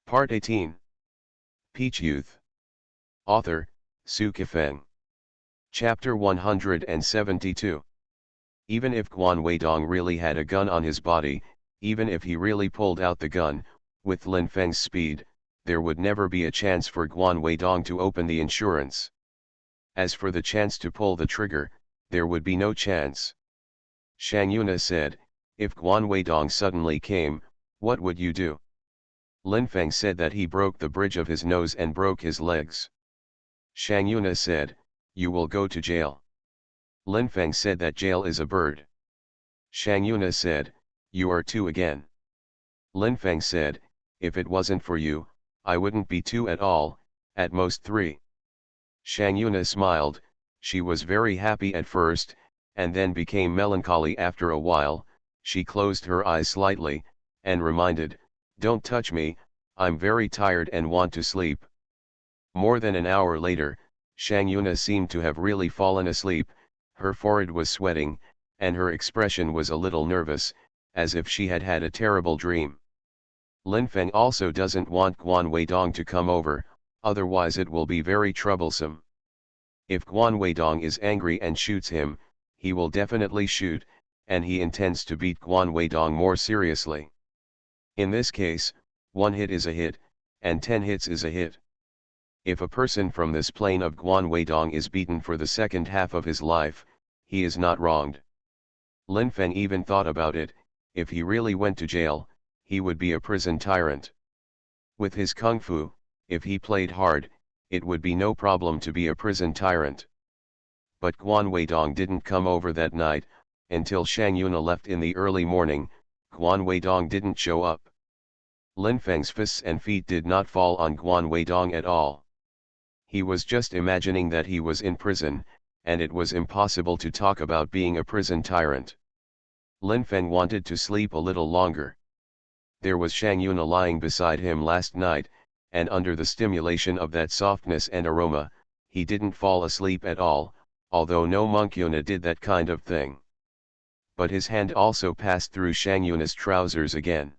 Part 18. Peach Youth. Author, Su Kifeng. Chapter 172. Even if Guan Weidong really had a gun on his body, even if he really pulled out the gun, with Lin Feng's speed, there would never be a chance for Guan Weidong to open the insurance. As for the chance to pull the trigger, there would be no chance. Shang Yuna said, "If Guan Weidong suddenly came, what would you do?" Lin Feng said that he broke the bridge of his nose and broke his legs. Shang Yuna said, "You will go to jail." Lin Feng said that jail is a bird. Shang Yuna said, "You are two again." Lin Feng said, "If it wasn't for you, I wouldn't be two at all, at most three." Shang Yuna smiled. She was very happy at first, and then became melancholy after a while. She closed her eyes slightly, and reminded, "Don't touch me, I'm very tired and want to sleep." More than an hour later, Shang Yuna seemed to have really fallen asleep. Her forehead was sweating, and her expression was a little nervous, as if she had had a terrible dream. Lin Feng also doesn't want Guan Weidong to come over, otherwise it will be very troublesome. If Guan Weidong is angry and shoots him, he will definitely shoot, and he intends to beat Guan Weidong more seriously. In this case, 1 hit is a hit, and 10 hits is a hit. If a person from this plane of Guan Weidong is beaten for the second half of his life, he is not wronged. Lin Feng even thought about it. If he really went to jail, he would be a prison tyrant. With his kung fu, if he played hard, it would be no problem to be a prison tyrant. But Guan Weidong didn't come over that night. Until Shang Yuna left in the early morning, Guan Weidong didn't show up. Lin Feng's fists and feet did not fall on Guan Weidong at all. He was just imagining that he was in prison, and it was impossible to talk about being a prison tyrant. Lin Feng wanted to sleep a little longer. There was Shang Yuna lying beside him last night, and under the stimulation of that softness and aroma, he didn't fall asleep at all, although no monk Yuna did that kind of thing. But his hand also passed through Shang Yuna's trousers again.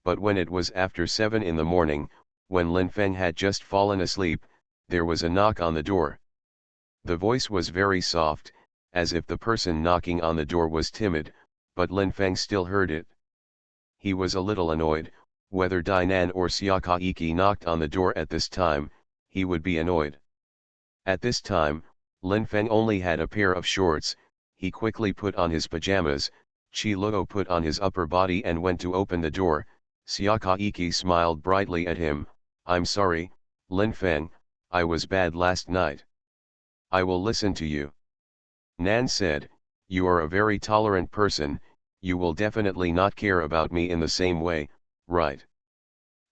But when it was after 7 in the morning, when Lin Feng had just fallen asleep, there was a knock on the door. The voice was very soft, as if the person knocking on the door was timid, but Lin Feng still heard it. He was a little annoyed. Whether Dainan or Xiakaiki knocked on the door at this time, he would be annoyed. At this time, Lin Feng only had a pair of shorts. He quickly put on his pajamas. Chi Luo put on his upper body and went to open the door. Xiakaiki smiled brightly at him. "I'm sorry, Lin Feng, I was bad last night. I will listen to you." Nan said, "You are a very tolerant person, you will definitely not care about me in the same way, right?"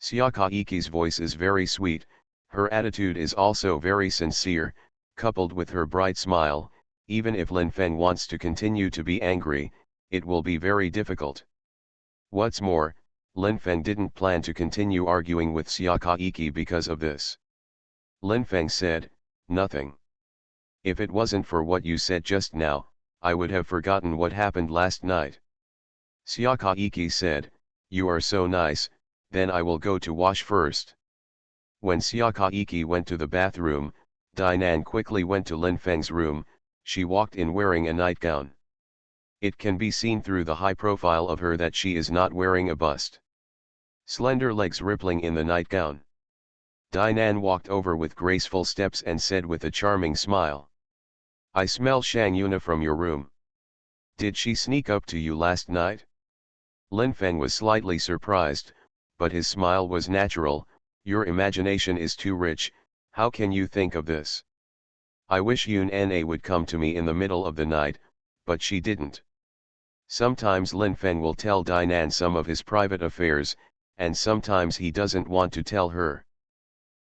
Xiakaiki's voice is very sweet, her attitude is also very sincere, coupled with her bright smile. Even if Lin Feng wants to continue to be angry, it will be very difficult. What's more, Lin Feng didn't plan to continue arguing with Xiakaiki because of this. Lin Feng said, "Nothing. If it wasn't for what you said just now, I would have forgotten what happened last night." Xiakaiki said, "You are so nice, then I will go to wash first." When Xiakaiki went to the bathroom, Dainan quickly went to Lin Feng's room. She walked in wearing a nightgown. It can be seen through the high profile of her that she is not wearing a bust. Slender legs rippling in the nightgown. Dainan walked over with graceful steps and said with a charming smile, "I smell Shang Yuna from your room. Did she sneak up to you last night?" Lin Feng was slightly surprised, but his smile was natural. "Your imagination is too rich, how can you think of this? I wish Yun Na would come to me in the middle of the night, but she didn't." Sometimes Lin Feng will tell Dainan some of his private affairs, and sometimes he doesn't want to tell her.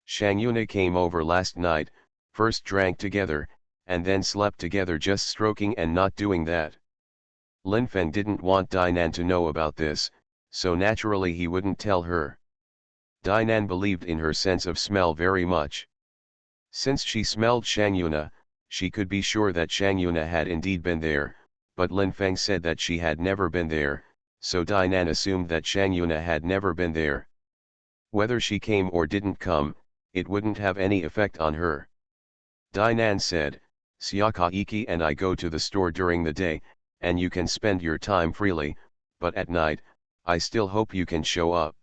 Shang Yuna came over last night, first drank together, and then slept together, just stroking and not doing that. Lin Feng didn't want Dainan to know about this, so naturally he wouldn't tell her. Dainan believed in her sense of smell very much. Since she smelled Shang Yuna, she could be sure that Shang Yuna had indeed been there, but Lin Feng said that she had never been there, so Dainan assumed that Shang Yuna had never been there. Whether she came or didn't come, it wouldn't have any effect on her. Dinan said, Siakaiki and I go to the store during the day, and you can spend your time freely, but at night, I still hope you can show up.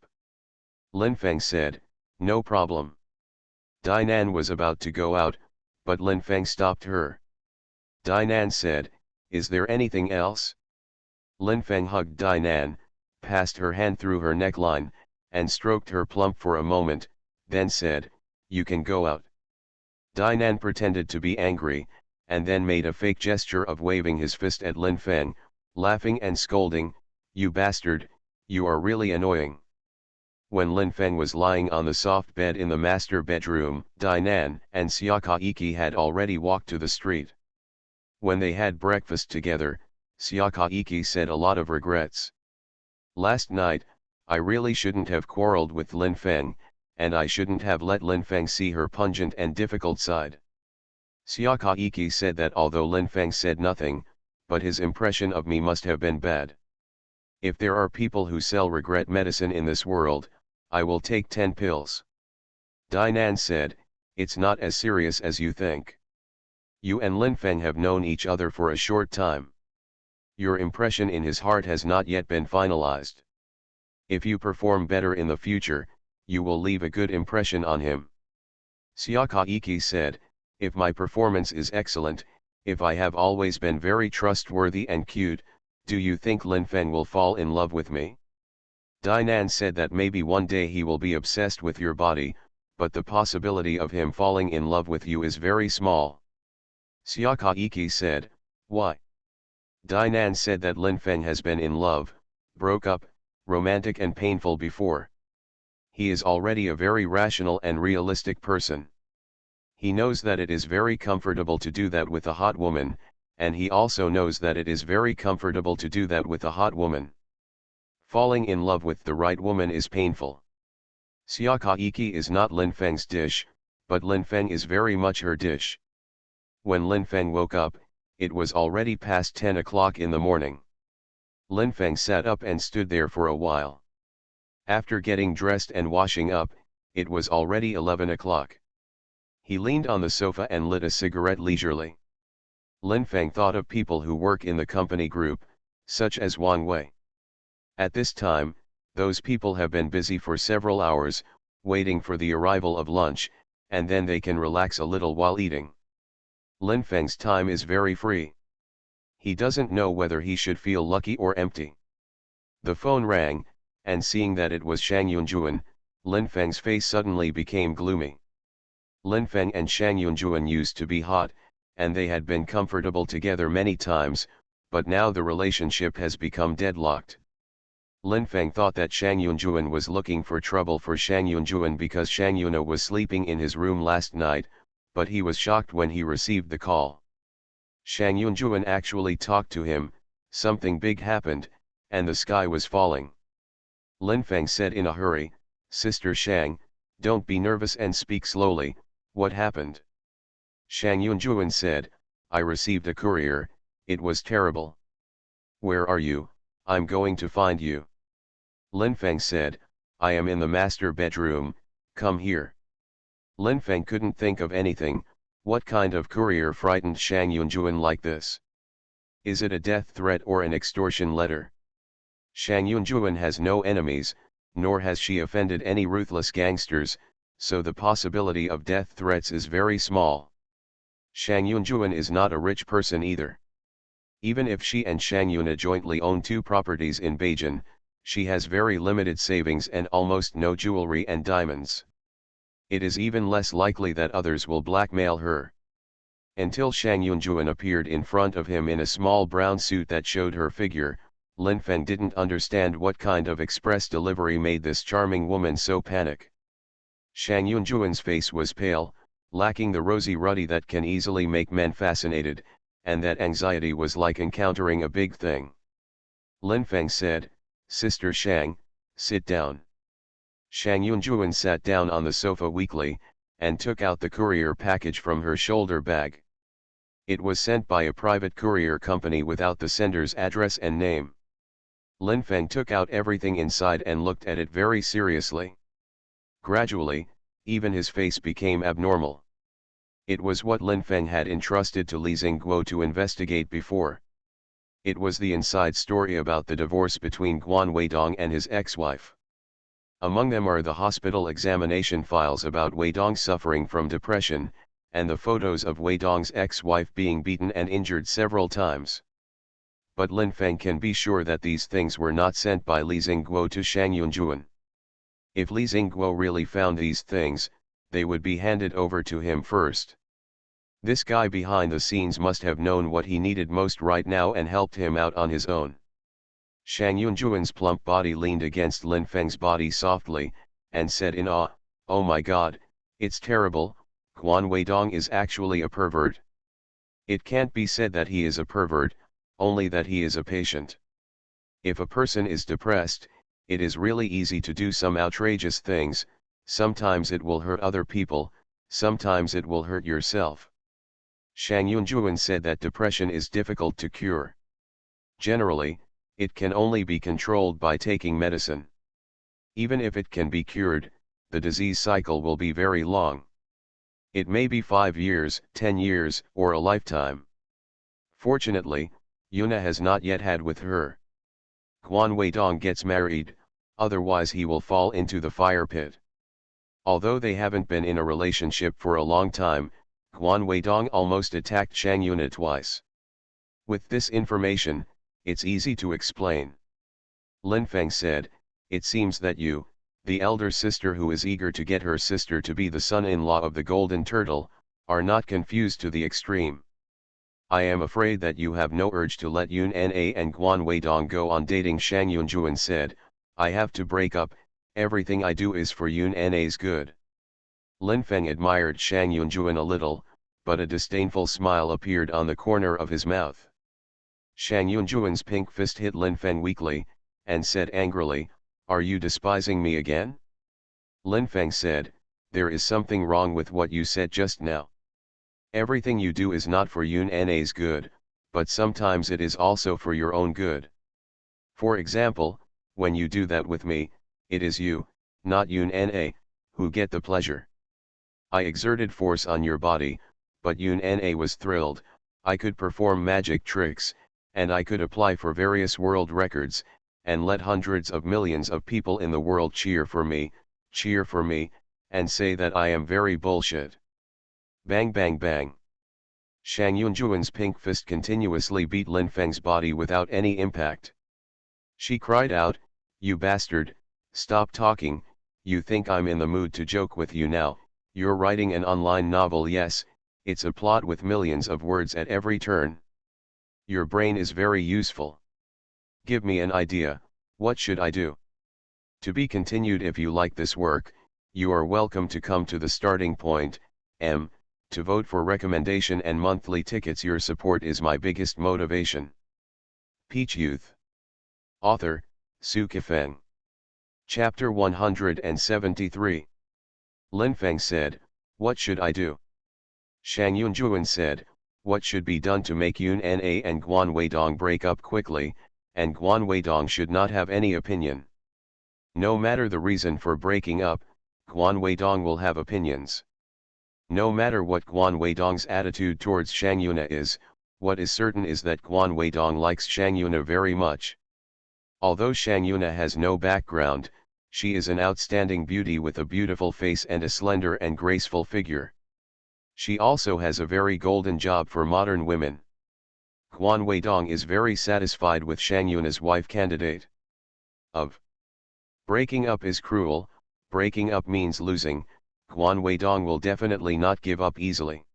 Linfeng said, no problem. Dinan was about to go out, but Linfeng stopped her. Dinan said, is there anything else? Linfeng hugged Dinan, passed her hand through her neckline, and stroked her plump for a moment, then said, you can go out. Dinan pretended to be angry, and then made a fake gesture of waving his fist at Linfeng, laughing and scolding, you bastard, you are really annoying. When Linfeng was lying on the soft bed in the master bedroom, Dinan and Siakaiki had already walked to the street. When they had breakfast together, Siakaiki said a lot of regrets. Last night, I really shouldn't have quarreled with Linfeng, and I shouldn't have let Linfeng see her pungent and difficult side. Siakaiki said that although Linfeng said nothing, but his impression of me must have been bad. If there are people who sell regret medicine in this world, I will take 10 pills. Dinan said, it's not as serious as you think. You and Linfeng have known each other for a short time. Your impression in his heart has not yet been finalized. If you perform better in the future, you will leave a good impression on him. Siakaiki said, if my performance is excellent, if I have always been very trustworthy and cute, do you think Linfeng will fall in love with me? Dinan said that maybe one day he will be obsessed with your body, but the possibility of him falling in love with you is very small. Siakaiki said, why? Dinan said that Linfeng has been in love, broke up, romantic and painful before. He is already a very rational and realistic person. He knows that it is very comfortable to do that with a hot woman, and he also knows that it is very comfortable to do that with a hot woman. Falling in love with the right woman is painful. Siakaiki is not Linfeng's dish, but Linfeng is very much her dish. When Linfeng woke up, it was already past 10 o'clock in the morning. Linfeng sat up and stood there for a while. After getting dressed and washing up, it was already 11 o'clock. He leaned on the sofa and lit a cigarette leisurely. Linfeng thought of people who work in the company group, such as Wang Wei. At this time, those people have been busy for several hours, waiting for the arrival of lunch, and then they can relax a little while eating. Linfeng's time is very free. He doesn't know whether he should feel lucky or empty. The phone rang, and seeing that it was Shang Yunjuan, Linfeng's face suddenly became gloomy. Linfeng and Shang Yunjuan used to be hot, and they had been comfortable together many times, but now the relationship has become deadlocked. Linfeng thought that Shang Yunjuan was looking for trouble for Shang Yunjuan because Shang Yuna was sleeping in his room last night, but he was shocked when he received the call. Shang Yunjuan actually talked to him, something big happened, and the sky was falling. Linfeng said in a hurry, Sister Shang, don't be nervous and speak slowly, what happened? Shang Yunjuan said, I received a courier, it was terrible. Where are you? I'm going to find you. Linfeng said, I am in the master bedroom, come here. Linfeng couldn't think of anything. What kind of courier frightened Shang Yunjuan like this? Is it a death threat or an extortion letter? Shang Yunjuan has no enemies, nor has she offended any ruthless gangsters, so the possibility of death threats is very small. Shang Yunjuan is not a rich person either. Even if she and Shang Yuna jointly own 2 properties in Beijing, she has very limited savings and almost no jewelry and diamonds. It is even less likely that others will blackmail her. Until Shang Yunjuan appeared in front of him in a small brown suit that showed her figure, Linfeng didn't understand what kind of express delivery made this charming woman so panic. Shang Yunjuan's face was pale, lacking the rosy ruddy that can easily make men fascinated, and that anxiety was like encountering a big thing. Linfeng said, Sister Shang, sit down. Shang Yunjuan sat down on the sofa weakly, and took out the courier package from her shoulder bag. It was sent by a private courier company without the sender's address and name. Linfeng took out everything inside and looked at it very seriously. Gradually, even his face became abnormal. It was what Lin Feng had entrusted to Li Xingguo to investigate before. It was the inside story about the divorce between Guan Weidong and his ex-wife. Among them are the hospital examination files about Weidong suffering from depression, and the photos of Weidong's ex-wife being beaten and injured several times. But Lin Feng can be sure that these things were not sent by Li Xingguo to Shang Yunjuan. If Li Xingguo really found these things, they would be handed over to him first. This guy behind the scenes must have known what he needed most right now and helped him out on his own. Shang Yunjuan's plump body leaned against Lin Feng's body softly, and said in awe, "Oh my god, it's terrible, Guan Weidong is actually a pervert." It can't be said that he is a pervert, only that he is a patient. If a person is depressed, it is really easy to do some outrageous things. Sometimes it will hurt other people, sometimes it will hurt yourself. Shang Yunjuan said that depression is difficult to cure. Generally, it can only be controlled by taking medicine. Even if it can be cured, the disease cycle will be very long. It may be 5 years, 10 years, or a lifetime. Fortunately, Yuna has not yet had with her. Guan Weidong gets married, otherwise he will fall into the fire pit. Although they haven't been in a relationship for a long time, Guan Weidong almost attacked Shang Yuna twice. With this information, it's easy to explain. Lin Feng said, "It seems that you, the elder sister who is eager to get her sister to be the son-in-law of the Golden Turtle, are not confused to the extreme. I am afraid that you have no urge to let Yun Na and Guan Weidong go on dating." Shang Yunjuan said, "I have to break up, everything I do is for Yun Na's good." Lin Feng admired Shang Yunjuan a little, but a disdainful smile appeared on the corner of his mouth. Shang Yunjuan's pink fist hit Lin Feng weakly, and said angrily, "Are you despising me again?" Lin Feng said, "There is something wrong with what you said just now. Everything you do is not for Yun Na's good, but sometimes it is also for your own good. For example, when you do that with me, it is you, not Yun Na, who get the pleasure. I exerted force on your body, but Yun Na was thrilled. I could perform magic tricks, and I could apply for various world records, and let hundreds of millions of people in the world cheer for me, and say that I am very bullshit." Bang bang bang. Shang Yunjuan's pink fist continuously beat Lin Feng's body without any impact. She cried out, "You bastard, stop talking, you think I'm in the mood to joke with you now? You're writing an online novel. Yes, it's a plot with millions of words at every turn. Your brain is very useful. Give me an idea, what should I do?" To be continued. If you like this work, you are welcome to come to the starting point, to vote for recommendation and monthly tickets. Your support is my biggest motivation. Peach Youth. Author, Su Kifeng. Chapter 173. Lin Feng said, "What should I do?" Shang Yunjuan said, "What should be done to make Yun Na and Guan Weidong break up quickly, and Guan Weidong should not have any opinion. No matter the reason for breaking up, Guan Weidong will have opinions. No matter what Guan Weidong's attitude towards Shang Yuna is, what is certain is that Guan Weidong likes Shang Yuna very much. Although Shang Yuna has no background, she is an outstanding beauty with a beautiful face and a slender and graceful figure. She also has a very golden job for modern women. Guan Weidong is very satisfied with Shang Yuna's wife candidate. Of breaking up is cruel, breaking up means losing, Guan Weidong will definitely not give up easily."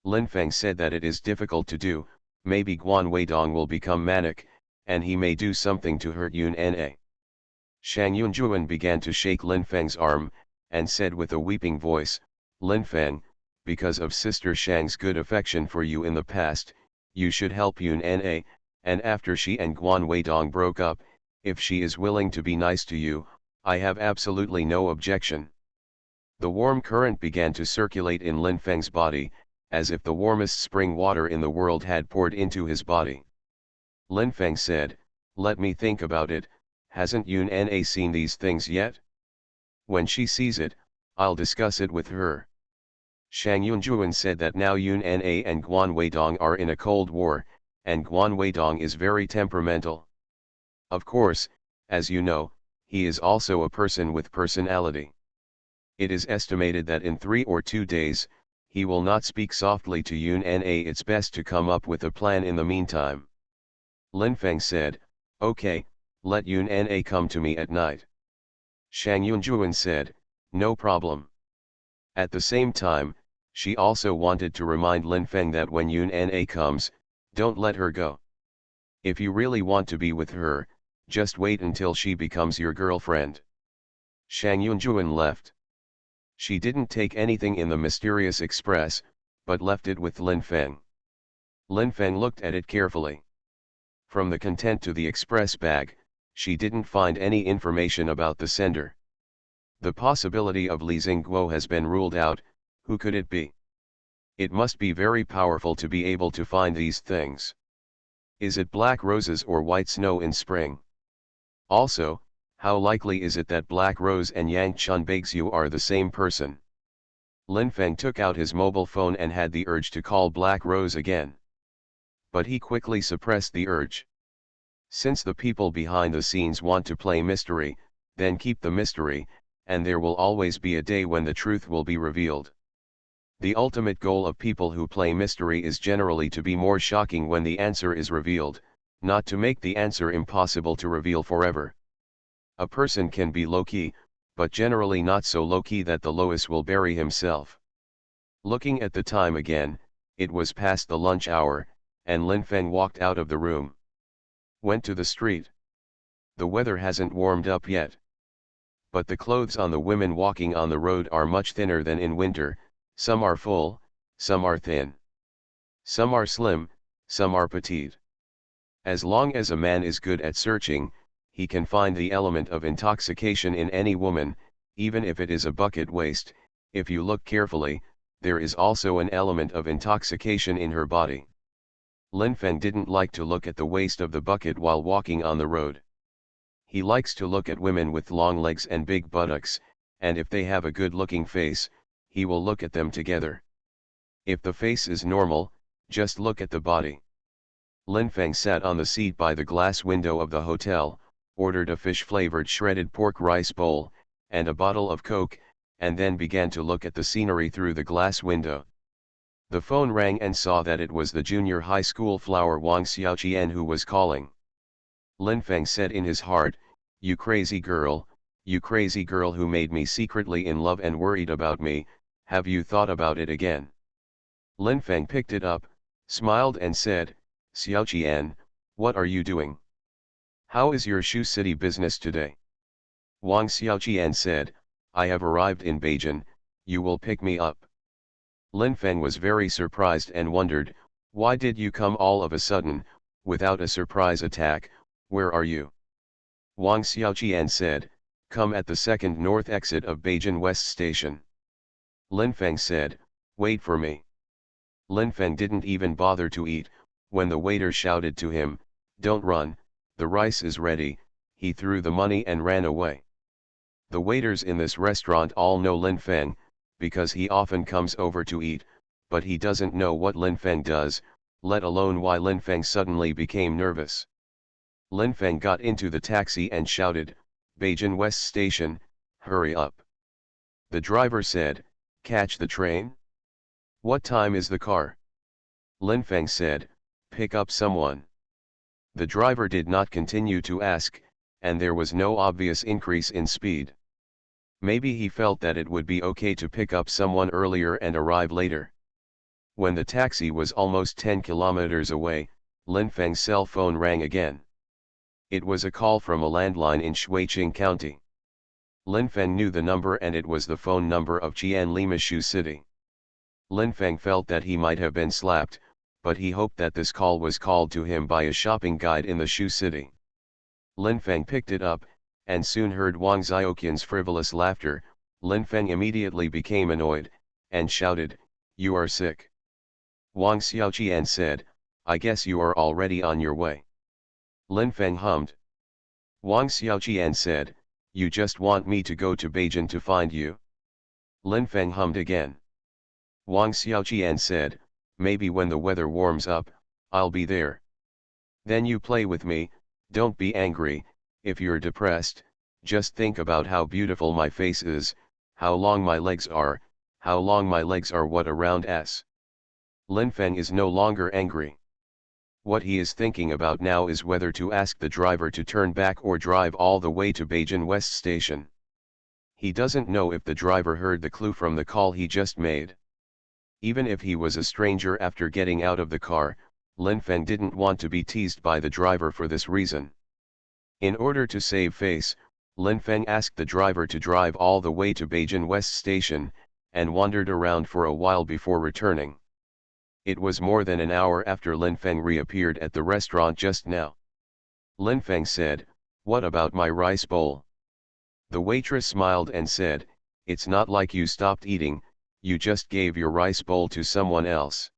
Lin Feng said that it is difficult to do, maybe Guan Weidong will become manic, and he may do something to hurt Yun Na. Shang Yunjuan began to shake Lin Feng's arm, and said with a weeping voice, "Lin Feng, because of Sister Shang's good affection for you in the past, you should help Yun Na, and after she and Guan Weidong broke up, if she is willing to be nice to you, I have absolutely no objection." The warm current began to circulate in Lin Feng's body, as if the warmest spring water in the world had poured into his body. Lin Feng said, "Let me think about it, hasn't Yun Na seen these things yet?" When she sees it, I'll discuss it with her. Shang Yunjuan said that now Yun Na and Guan Weidong are in a cold war, and Guan Weidong is very temperamental. Of course, as you know, he is also a person with personality. It is estimated that in 3 or 2 days, he will not speak softly to Yun Na. It's best to come up with a plan in the meantime. Lin Feng said, okay, let Yun Na come to me at night. Shang Yunjuan said, no problem. At the same time, she also wanted to remind Lin Feng that when Yun Na comes, don't let her go. If you really want to be with her, just wait until she becomes your girlfriend. Shang Yunjuan left. She didn't take anything in the mysterious express, but left it with Lin Feng. Lin Feng looked at it carefully. From the content to the express bag, she didn't find any information about the sender. The possibility of Li Xingguo has been ruled out. Who could it be? It must be very powerful to be able to find these things. Is it black roses or white snow in spring? Also, how likely is it that Black Rose and Yang Chun Beixiu are the same person? Lin Feng took out his mobile phone and had the urge to call Black Rose again. But he quickly suppressed the urge. Since the people behind the scenes want to play mystery, then keep the mystery, and there will always be a day when the truth will be revealed. The ultimate goal of people who play mystery is generally to be more shocking when the answer is revealed, not to make the answer impossible to reveal forever. A person can be low-key, but generally not so low-key that the lowest will bury himself. Looking at the time again, it was past the lunch hour, and Lin Feng walked out of the room. Went to the street. The weather hasn't warmed up yet. But the clothes on the women walking on the road are much thinner than in winter, some are full, some are thin. Some are slim, some are petite. As long as a man is good at searching, he can find the element of intoxication in any woman, even if it is a bucket waist. If you look carefully, there is also an element of intoxication in her body. Lin Feng didn't like to look at the waist of the bucket while walking on the road. He likes to look at women with long legs and big buttocks, and if they have a good-looking face, he will look at them together. If the face is normal, just look at the body. Lin Feng sat on the seat by the glass window of the hotel, ordered a fish-flavored shredded pork rice bowl, and a bottle of Coke, and then began to look at the scenery through the glass window. The phone rang and saw that it was the junior high school flower Wang Xiaoqian who was calling. Lin Feng said in his heart, you crazy girl who made me secretly in love and worried about me, have you thought about it again? Lin Feng picked it up, smiled and said, Xiaoqian, what are you doing? How is your Shu City business today? Wang Xiaoqian said, I have arrived in Beijing, you will pick me up. Lin Feng was very surprised and wondered, why did you come all of a sudden, without a surprise attack? Where are you? Wang Xiaoqian said, come at the second north exit of Beijing West Station. Lin Feng said, wait for me. Lin Feng didn't even bother to eat. When the waiter shouted to him, don't run, the rice is ready, he threw the money and ran away. The waiters in this restaurant all know Lin Feng, because he often comes over to eat, but he doesn't know what Lin Feng does, let alone why Lin Feng suddenly became nervous. Lin Feng got into the taxi and shouted, Beijing West Station, hurry up. The driver said, catch the train? What time is the car? Lin Feng said, pick up someone. The driver did not continue to ask, and there was no obvious increase in speed. Maybe he felt that it would be okay to pick up someone earlier and arrive later. When the taxi was almost 10 kilometers away, Lin Feng's cell phone rang again. It was a call from a landline in Shuiqing County. Lin Feng knew the number and it was the phone number of Qian Lima Shu City. Lin Feng felt that he might have been slapped, but he hoped that this call was called to him by a shopping guide in the Shu City. Lin Feng picked it up, and soon heard Wang Xiaoqian's frivolous laughter. Lin Feng immediately became annoyed, and shouted, you are sick. Wang Xiaoqian said, I guess you are already on your way. Lin Feng hummed. Wang Xiaoqian said, You just want me to go to Beijing to find you? Lin Feng hummed again. Wang Xiaoqian said, maybe when the weather warms up, I'll be there. Then you play with me, don't be angry, if you're depressed, just think about how beautiful my face is, how long my legs are, what around s. Lin Feng is no longer angry. What he is thinking about now is whether to ask the driver to turn back or drive all the way to Beijing West Station. He doesn't know if the driver heard the clue from the call he just made. Even if he was a stranger after getting out of the car, Lin Feng didn't want to be teased by the driver for this reason. In order to save face, Lin Feng asked the driver to drive all the way to Beijing West Station, and wandered around for a while before returning. It was more than an hour after Lin Feng reappeared at the restaurant just now. Lin Feng said, "What about my rice bowl?" The waitress smiled and said, "It's not like you stopped eating, you just gave your rice bowl to someone else."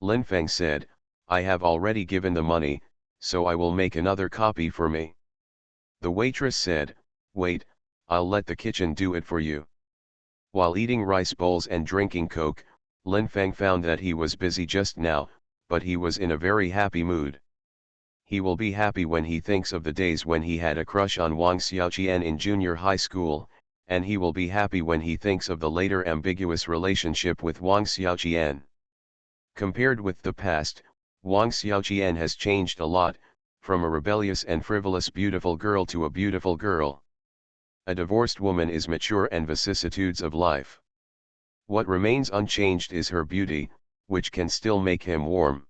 Lin Feng said, "I have already given the money, so I will make another copy for me." The waitress said, "Wait, I'll let the kitchen do it for you." While eating rice bowls and drinking Coke, Lin Feng found that he was busy just now, but he was in a very happy mood. He will be happy when he thinks of the days when he had a crush on Wang Xiaoqian in junior high school, and he will be happy when he thinks of the later ambiguous relationship with Wang Xiaoqian. Compared with the past, Wang Xiaoqian has changed a lot, from a rebellious and frivolous beautiful girl to a beautiful girl. A divorced woman is mature and vicissitudes of life. What remains unchanged is her beauty, which can still make him warm.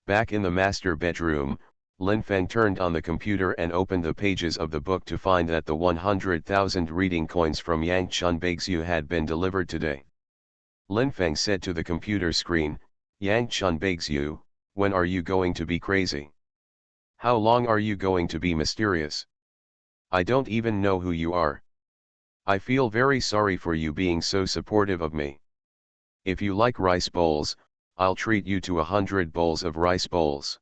Back in the master bedroom, Lin Feng turned on the computer and opened the pages of the book to find that the 100,000 reading coins from Yangchun Baixiu had been delivered today. Lin Feng said to the computer screen, "Yangchun Baixiu, when are you going to be crazy? How long are you going to be mysterious? I don't even know who you are. I feel very sorry for you being so supportive of me. If you like rice bowls, I'll treat you to 100 bowls of rice bowls.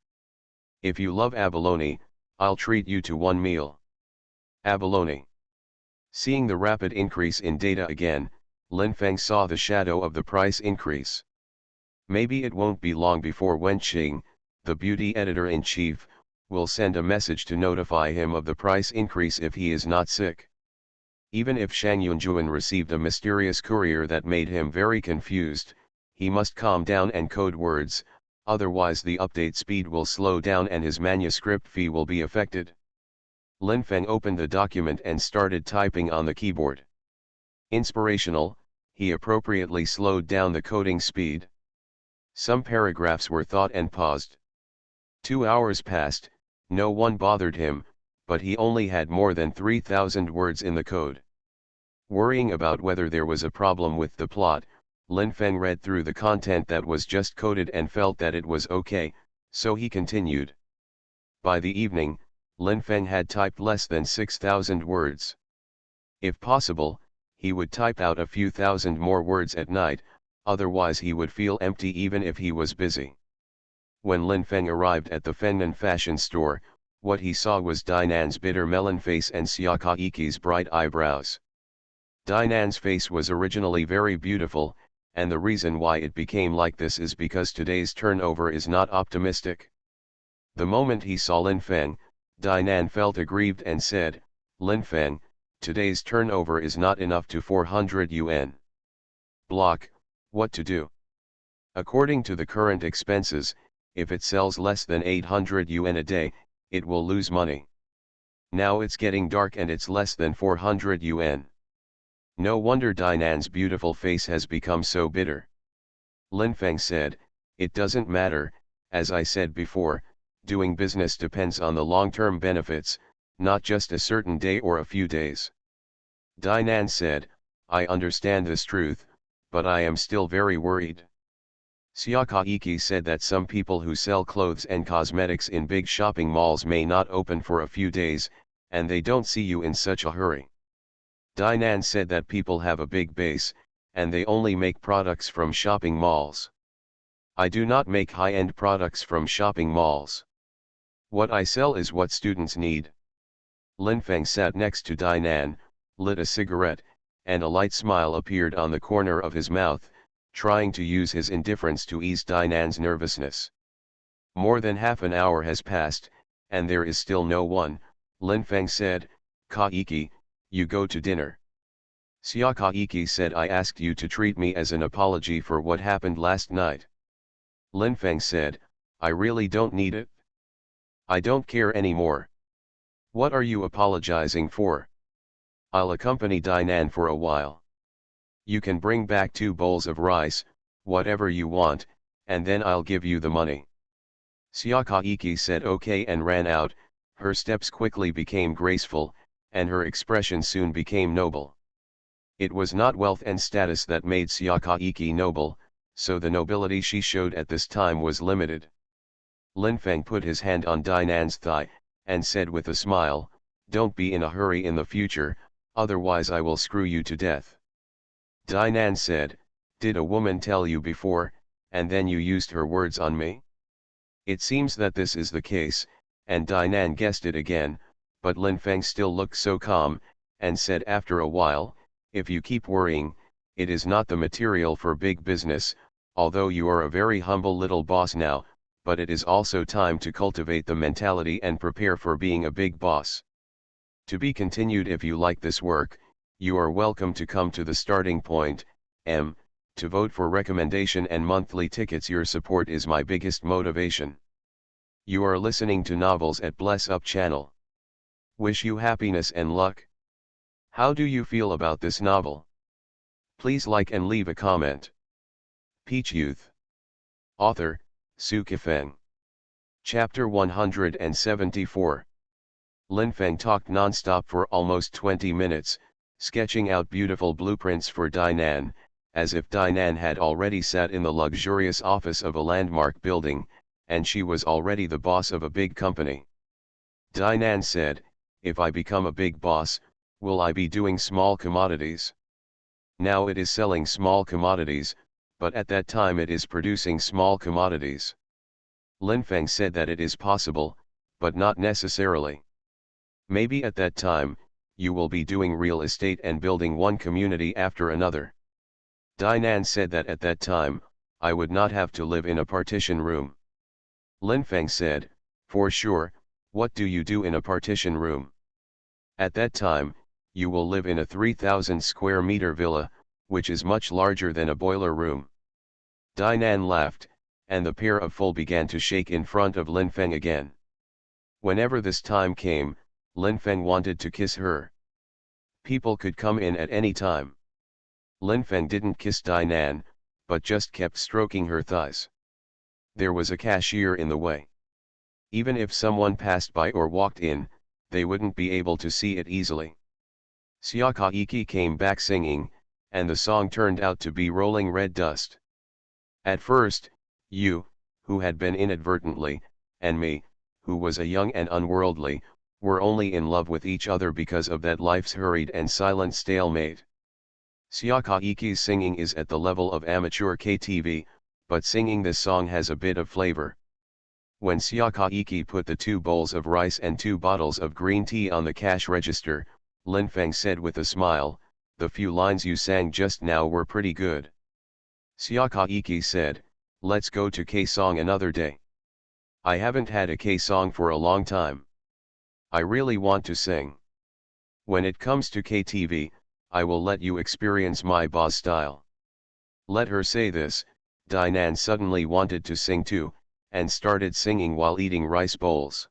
If you love abalone, I'll treat you to one meal. Abalone." Seeing the rapid increase in data again, Lin Feng saw the shadow of the price increase. Maybe it won't be long before Wen Qing, the beauty editor-in-chief, will send a message to notify him of the price increase if he is not sick. Even if Shang Yunjuan received a mysterious courier that made him very confused, he must calm down and code words, otherwise the update speed will slow down and his manuscript fee will be affected. Lin Feng opened the document and started typing on the keyboard. Inspirational, he appropriately slowed down the coding speed. Some paragraphs were thought and paused. 2 hours passed, no one bothered him, but he only had more than 3,000 words in the code. Worrying about whether there was a problem with the plot, Lin Feng read through the content that was just coded and felt that it was okay, so he continued. By the evening, Lin Feng had typed less than 6,000 words. If possible, he would type out a few thousand more words at night, otherwise he would feel empty even if he was busy. When Lin Feng arrived at the Fengnan fashion store, what he saw was Dainan's bitter melon face and Xiaka Iki's bright eyebrows. Dainan's face was originally very beautiful, and the reason why it became like this is because today's turnover is not optimistic. The moment he saw Lin Feng, Dainan felt aggrieved and said, "Lin Feng, today's turnover is not enough to 400 yuan. Block, what to do?" According to the current expenses, if it sells less than 800 yuan a day, it will lose money. Now it's getting dark and it's less than 400 yuan. No wonder Dainan's beautiful face has become so bitter. Lin Feng said, "It doesn't matter, as I said before, doing business depends on the long-term benefits, not just a certain day or a few days." Dainan said, "I understand this truth, but I am still very worried." Xiaka Iki said that some people who sell clothes and cosmetics in big shopping malls may not open for a few days, and they don't see you in such a hurry. Dainan said that people have a big base, and they only make products from shopping malls. I do not make high-end products from shopping malls. What I sell is what students need. Lin Feng sat next to Dainan, lit a cigarette, and a light smile appeared on the corner of his mouth, trying to use his indifference to ease Dainan's nervousness. More than half an hour has passed, and there is still no one. Lin Feng said, "Kaiki, you go to dinner." Xia Kaiki said, "I asked you to treat me as an apology for what happened last night." Lin Feng said, "I really don't need it. I don't care anymore. What are you apologizing for? I'll accompany Dainan for a while. You can bring back 2 bowls of rice, whatever you want, and then I'll give you the money." Xia Kaiki said okay and ran out. Her steps quickly became graceful, and her expression soon became noble. It was not wealth and status that made Xia Kaiki noble, so the nobility she showed at this time was limited. Lin Feng put his hand on Dainan's thigh, and said with a smile, "Don't be in a hurry in the future, otherwise I will screw you to death." Dainan said, "Did a woman tell you before, and then you used her words on me?" It seems that this is the case, and Dainan guessed it again, but Lin Feng still looked so calm, and said after a while, "If you keep worrying, it is not the material for big business, although you are a very humble little boss now, but it is also time to cultivate the mentality and prepare for being a big boss." To be continued. If you like this work, you are welcome to come to the starting point, to vote for recommendation and monthly tickets. Your support is my biggest motivation. You are listening to Novels at Bless Up channel. Wish you happiness and luck. How do you feel about this novel? Please like and leave a comment. Peach Youth. Author, Su Kifeng. Chapter 174. Lin Feng talked non-stop for almost 20 minutes, sketching out beautiful blueprints for Dainan, as if Dainan had already sat in the luxurious office of a landmark building, and she was already the boss of a big company. Dainan said, "If I become a big boss, will I be doing small commodities? Now it is selling small commodities, but at that time it is producing small commodities." Lin Feng said that it is possible, but not necessarily. Maybe at that time, you will be doing real estate and building one community after another. Dainan said that at that time, I would not have to live in a partition room. Lin Feng said, "For sure, what do you do in a partition room? At that time, you will live in a 3,000 square meter villa, which is much larger than a boiler room." Dainan laughed, and the pair of full began to shake in front of Lin Feng again. Whenever this time came, Lin Feng wanted to kiss her. People could come in at any time. Lin Feng didn't kiss Dainan, but just kept stroking her thighs. There was a cashier in the way. Even if someone passed by or walked in, they wouldn't be able to see it easily. Xia Kaiki came back singing, and the song turned out to be Rolling Red Dust. At first, you, who had been inadvertently, and me, who was a young and unworldly, were only in love with each other because of that life's hurried and silent stalemate. Xia Kaiki's singing is at the level of amateur KTV, but singing this song has a bit of flavor. When Xia Kaiki put the 2 bowls of rice and 2 bottles of green tea on the cash register, Lin Feng said with a smile, "The few lines you sang just now were pretty good." Xia Kaiki said, "Let's go to K-song another day. I haven't had a K-song for a long time. I really want to sing. When it comes to KTV, I will let you experience my boss style." Let her say this. Dainan suddenly wanted to sing too, and started singing while eating rice bowls.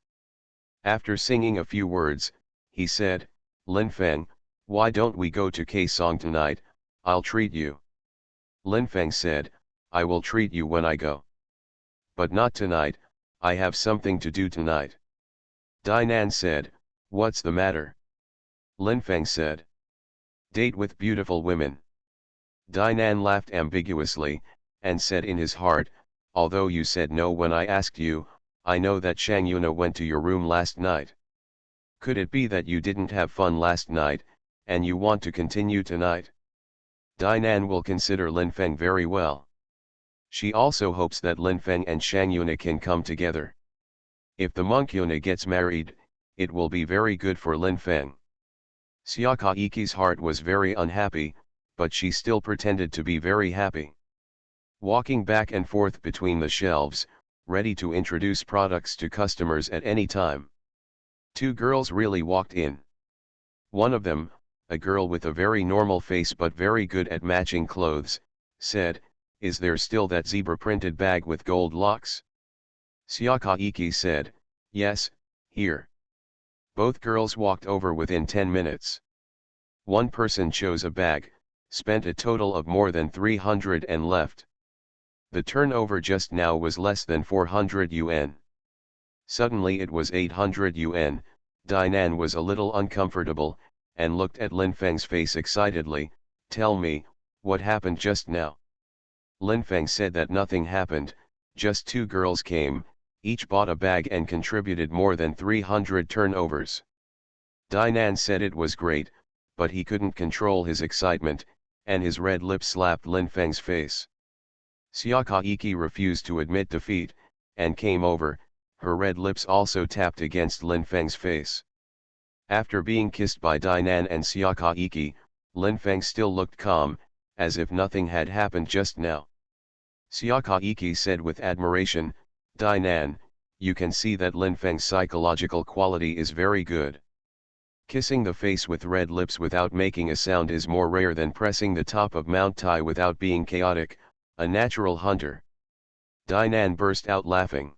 After singing a few words, he said, "Lin Feng, why don't we go to K-song tonight? I'll treat you." Lin Feng said, "I will treat you when I go. But not tonight, I have something to do tonight." Dainan said, "What's the matter?" Lin Feng said, "Date with beautiful women." Dainan laughed ambiguously, and said in his heart, "Although you said no when I asked you, I know that Shang Yuna went to your room last night. Could it be that you didn't have fun last night, and you want to continue tonight?" Dainan will consider Lin Feng very well. She also hopes that Lin Feng and Shang Yuna can come together. If the monk Yuna gets married, it will be very good for Lin Feng. Xiaokaiki's heart was very unhappy, but she still pretended to be very happy. Walking back and forth between the shelves, ready to introduce products to customers at any time. Two girls really walked in. One of them, a girl with a very normal face but very good at matching clothes, said, "Is there still that zebra-printed bag with gold locks?" Xiaokaiki said, "Yes, here." Both girls walked over within 10 minutes. One person chose a bag, spent a total of more than 300 and left. The turnover just now was less than 400 yuan. Suddenly it was 800 yuan. Dinan was a little uncomfortable, and looked at Lin Feng's face excitedly. "Tell me, what happened just now?" Lin Feng said that nothing happened, just two girls came, each bought a bag and contributed more than 300 turnovers. Dinan said it was great, but he couldn't control his excitement, and his red lips slapped Lin Feng's face. Xiaokaiki refused to admit defeat, and came over, her red lips also tapped against Lin Feng's face. After being kissed by Dinan and Xiaokaiki, Lin Feng still looked calm, as if nothing had happened just now. Xiaokaiki said with admiration, "Dinan, you can see that Lin Feng's psychological quality is very good. Kissing the face with red lips without making a sound is more rare than pressing the top of Mount Tai without being chaotic, a natural hunter." Dinan burst out laughing.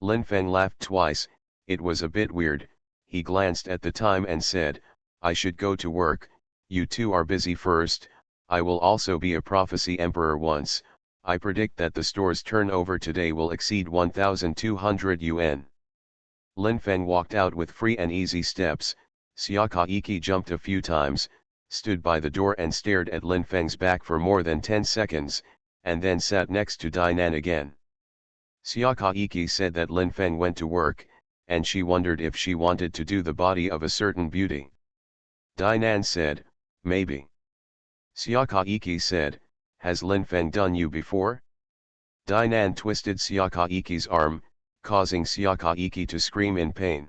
Lin Feng laughed twice. It was a bit weird. He glanced at the time and said, "I should go to work, you two are busy first. I will also be a prophecy emperor once. I predict that the store's turnover today will exceed 1,200 yuan." Lin Feng walked out with free and easy steps. Xiaokaiki jumped a few times, stood by the door and stared at Lin Feng's back for more than 10 seconds, and then sat next to Dinan again. Xiaokaiki said that Lin Feng went to work, and she wondered if she wanted to do the body of a certain beauty. Dinan said, "Maybe." Xiaokaiki said, "Has Lin Feng done you before?" Dinan twisted Xiaokaiki's arm, causing Xiaokaiki to scream in pain.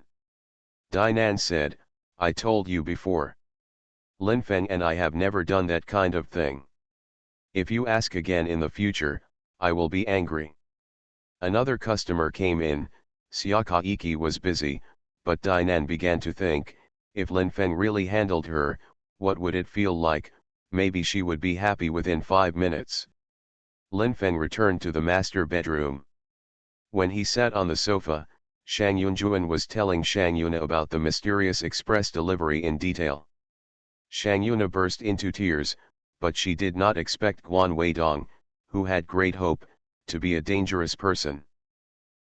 Dinan said, "I told you before. Lin Feng and I have never done that kind of thing. If you ask again in the future, I will be angry." Another customer came in. Xiaokaiki was busy, but Dinan began to think, if Lin Feng really handled her, what would it feel like? Maybe she would be happy within 5 minutes. Lin Feng returned to the master bedroom. When he sat on the sofa, Shang Yunjuan was telling Shang Yuna about the mysterious express delivery in detail. Shang Yuna burst into tears, but she did not expect Guan Weidong, who had great hope, to be a dangerous person.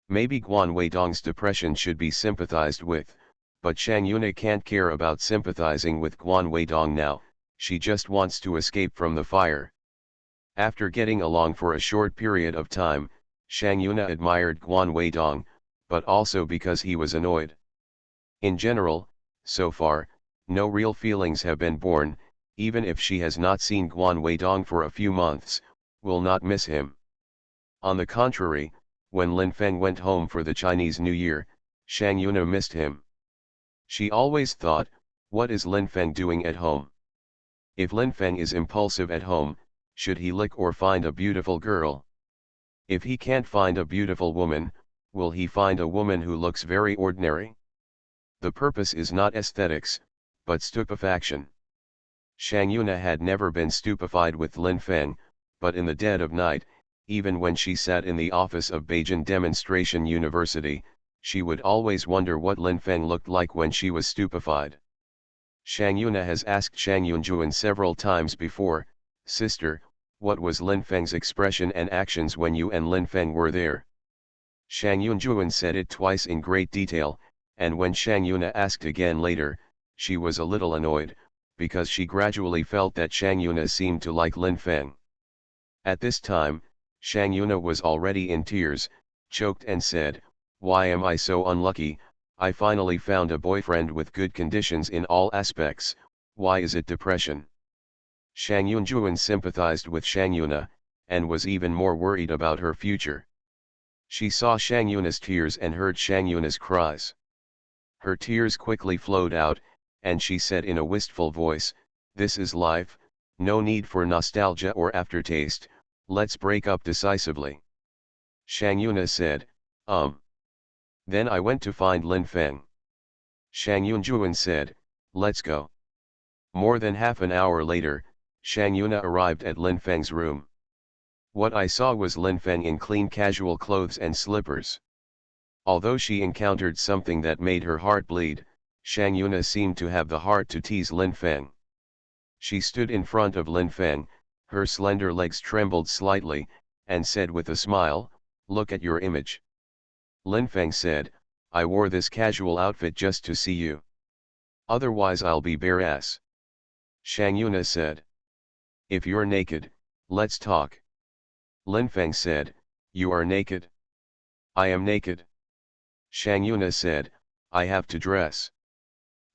Maybe Guan Weidong's depression should be sympathized with, but Shang Yuna can't care about sympathizing with Guan Weidong now. She just wants to escape from the fire. After getting along for a short period of time, Shang Yuna admired Guan Weidong, but also because he was annoyed. In general, so far, no real feelings have been born. Even if she has not seen Guan Weidong for a few months, will not miss him. On the contrary, when Lin Feng went home for the Chinese New Year, Shang Yuna missed him. She always thought, what is Lin Feng doing at home? If Lin Feng is impulsive at home, should he lick or find a beautiful girl? If he can't find a beautiful woman, will he find a woman who looks very ordinary? The purpose is not aesthetics, but stupefaction. Shang Yuna had never been stupefied with Lin Feng, but in the dead of night, even when she sat in the office of Beijing Demonstration University, she would always wonder what Lin Feng looked like when she was stupefied. Shang Yuna has asked Shang Yunjuan several times before, "Sister, what was Lin Feng's expression and actions when you and Lin Feng were there?" Shang Yunjuan said it twice in great detail, and when Shang Yuna asked again later, she was a little annoyed, because she gradually felt that Shang Yuna seemed to like Lin Feng. At this time, Shang Yuna was already in tears, choked and said, "Why am I so unlucky? I finally found a boyfriend with good conditions in all aspects. Why is it depression?" Shang Yunjuan sympathized with Shang Yuna, and was even more worried about her future. She saw Shang Yuna's tears and heard Shang Yuna's cries. Her tears quickly flowed out, and she said in a wistful voice, "This is life, no need for nostalgia or aftertaste, let's break up decisively." Shang Yuna said, Then I went to find Lin Feng. Shang Yunjuan said, "Let's go." More than half an hour later, Shang Yuna arrived at Lin Feng's room. What I saw was Lin Feng in clean casual clothes and slippers. Although she encountered something that made her heart bleed, Shang Yuna seemed to have the heart to tease Lin Feng. She stood in front of Lin Feng, her slender legs trembled slightly, and said with a smile, "Look at your image." Lin Feng said, "I wore this casual outfit just to see you. Otherwise I'll be bare ass." Shang Yuna said, "If you're naked, let's talk." Lin Feng said, "You are naked?" "I am naked." Shang Yuna said, "I have to dress."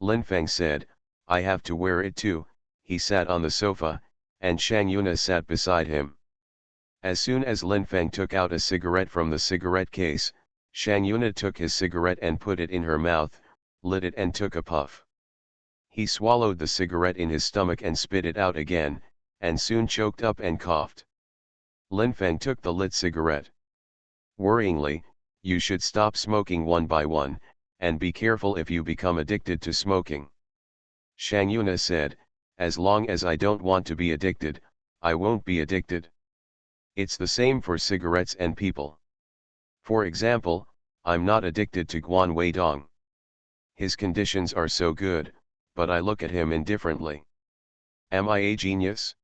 Lin Feng said, "I have to wear it too." He sat on the sofa, and Shang Yuna sat beside him. As soon as Lin Feng took out a cigarette from the cigarette case, Shang Yuna took his cigarette and put it in her mouth, lit it and took a puff. He swallowed the cigarette in his stomach and spit it out again, and soon choked up and coughed. Lin Feng took the lit cigarette. Worryingly, "You should stop smoking one by one, and be careful if you become addicted to smoking." Shang Yuna said, "As long as I don't want to be addicted, I won't be addicted." It's the same for cigarettes and people. For example, I'm not addicted to Guan Weidong. His conditions are so good, but I look at him indifferently. Am I a genius?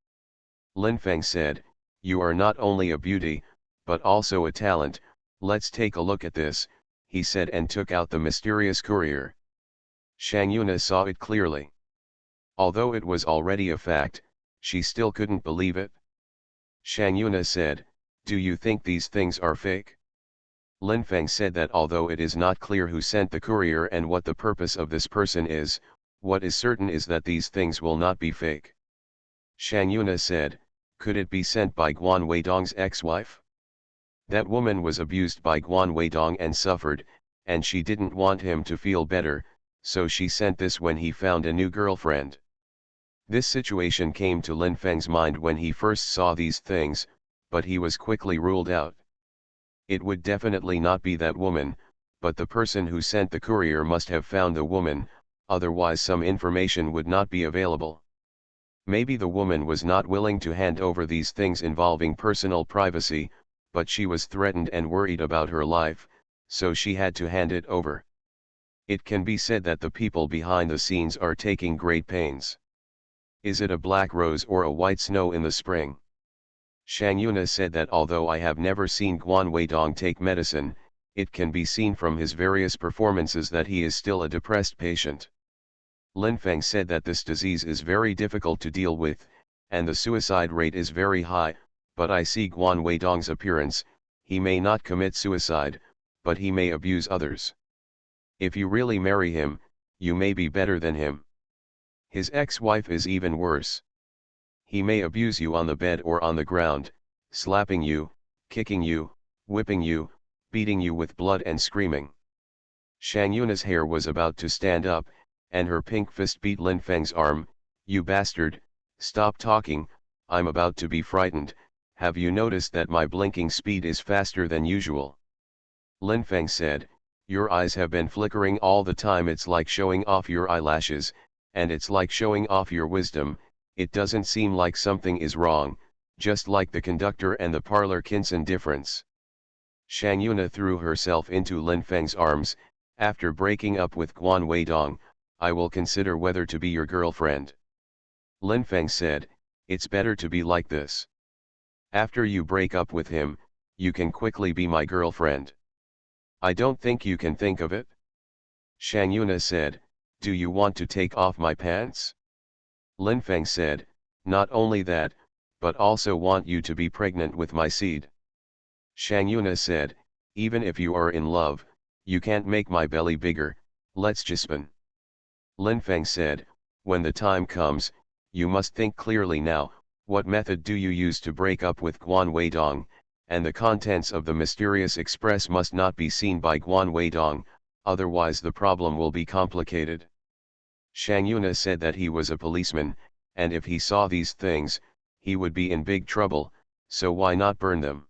Lin Feng said, "You are not only a beauty, but also a talent. Let's take a look at this," he said, and took out the mysterious courier. Shang Yuna saw it clearly. Although it was already a fact, she still couldn't believe it. Shang Yuna said, "Do you think these things are fake?" Lin Feng said that although it is not clear who sent the courier and what the purpose of this person is, what is certain is that these things will not be fake. Shang Yuna said, "Could it be sent by Guan Weidong's ex-wife? That woman was abused by Guan Weidong and suffered, and she didn't want him to feel better, so she sent this when he found a new girlfriend." This situation came to Lin Feng's mind when he first saw these things, but he was quickly ruled out. It would definitely not be that woman, but the person who sent the courier must have found the woman, otherwise some information would not be available. Maybe the woman was not willing to hand over these things involving personal privacy, but she was threatened and worried about her life, so she had to hand it over. It can be said that the people behind the scenes are taking great pains. Is it a black rose or a white snow in the spring? Shang Yuna said that although I have never seen Guan Weidong take medicine, it can be seen from his various performances that he is still a depressed patient. Lin Feng said that this disease is very difficult to deal with, and the suicide rate is very high, but I see Guan Weidong's appearance, he may not commit suicide, but he may abuse others. If you really marry him, you may be better than him. His ex-wife is even worse. He may abuse you on the bed or on the ground, slapping you, kicking you, whipping you, beating you with blood and screaming. Shang Yuna's hair was about to stand up, and her pink fist beat Lin Feng's arm. "You bastard, stop talking, I'm about to be frightened. Have you noticed that my blinking speed is faster than usual?" Lin Feng said, "Your eyes have been flickering all the time. It's like showing off your eyelashes, and it's like showing off your wisdom. It doesn't seem like something is wrong, just like the conductor and the parlor Kinson difference." Shang Yuna threw herself into Lin Feng's arms. "After breaking up with Guan Weidong, I will consider whether to be your girlfriend." Lin Feng said, "It's better to be like this. After you break up with him, you can quickly be my girlfriend." "I don't think you can think of it." Shang Yuna said, "Do you want to take off my pants?" Lin Feng said, "Not only that, but also want you to be pregnant with my seed." Shang Yuna said, "Even if you are in love, you can't make my belly bigger, let's jispin." Lin Feng said, "When the time comes, you must think clearly now. What method do you use to break up with Guan Weidong, and the contents of the mysterious express must not be seen by Guan Weidong, otherwise the problem will be complicated. Shang Yuna said that he was a policeman, and if he saw these things, he would be in big trouble, so why not burn them?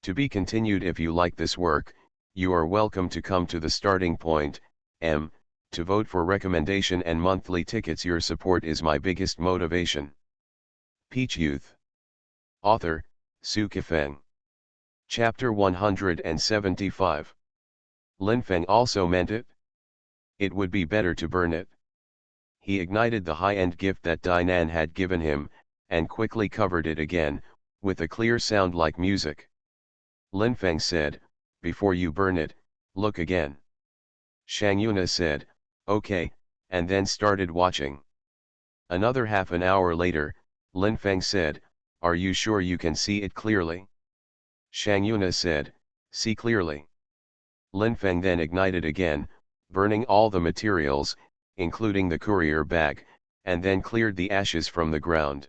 To be continued. If you like this work, you are welcome to come to the starting point, to vote for recommendation and monthly tickets. Your support is my biggest motivation. Peach Youth. Author, Su Kifeng. Chapter 175. Lin Feng also meant it. It would be better to burn it. He ignited the high-end gift that Dainan had given him, and quickly covered it again, with a clear sound like music. Lin Feng said, "Before you burn it, look again." Shang Yuna said, "Okay," and then started watching. Another half an hour later, Lin Feng said, "Are you sure you can see it clearly?" Shang Yuna said, "See clearly." Lin Feng then ignited again, burning all the materials, including the courier bag, and then cleared the ashes from the ground.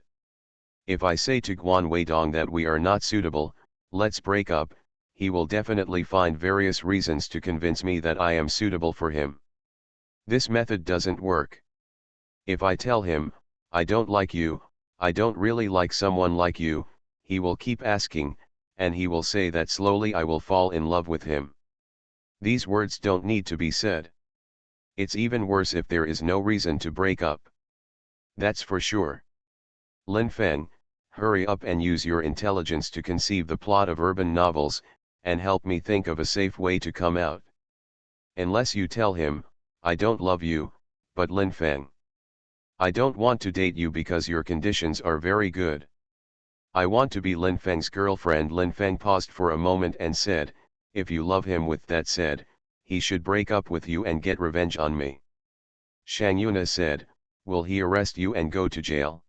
If I say to Guan Weidong that we are not suitable, let's break up, he will definitely find various reasons to convince me that I am suitable for him. This method doesn't work. If I tell him, I don't like you, I don't really like someone like you, he will keep asking, and he will say that slowly I will fall in love with him. These words don't need to be said. It's even worse if there is no reason to break up. That's for sure. Lin Feng, hurry up and use your intelligence to conceive the plot of urban novels, and help me think of a safe way to come out. Unless you tell him, I don't love you, but Lin Feng, I don't want to date you because your conditions are very good. I want to be Lin Feng's girlfriend. Lin Feng paused for a moment and said, if you love him. With that said, he should break up with you and get revenge on me. Shang Yuna said, will he arrest you and go to jail?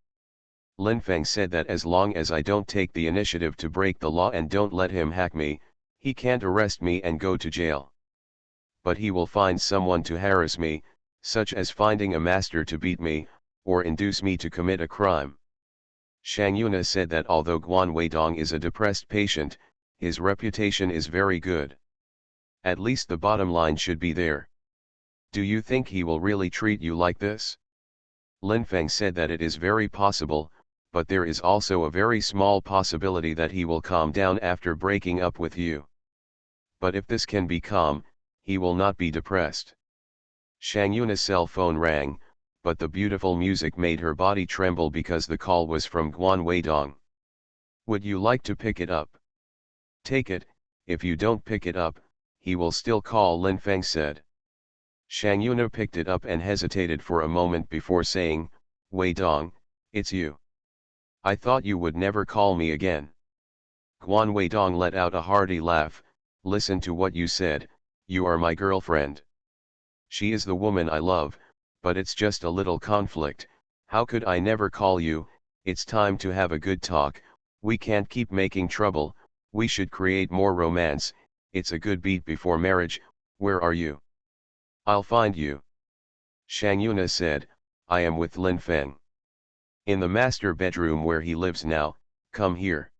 Lin Feng said that as long as I don't take the initiative to break the law and don't let him hack me, he can't arrest me and go to jail. But he will find someone to harass me, such as finding a master to beat me, or induce me to commit a crime. Shang Yuna said that although Guan Weidong is a depressed patient, his reputation is very good. At least the bottom line should be there. Do you think he will really treat you like this? Lin Feng said that it is very possible, but there is also a very small possibility that he will calm down after breaking up with you. But if this can be calm, he will not be depressed. Shang Yuna's cell phone rang, but the beautiful music made her body tremble because the call was from Guan Weidong. Would you like to pick it up? Take it. If you don't pick it up, he will still call. Lin Feng said. Shang Yuna picked it up and hesitated for a moment before saying, Weidong, it's you. I thought you would never call me again. Guan Weidong let out a hearty laugh. Listen to what you said, you are my girlfriend. She is the woman I love, but it's just a little conflict. How could I never call you? It's time to have a good talk. We can't keep making trouble. We should create more romance. It's a good beat before marriage. Where are you? I'll find you. Shang Yuna said, I am with Lin Feng. In the master bedroom where he lives now. Come here.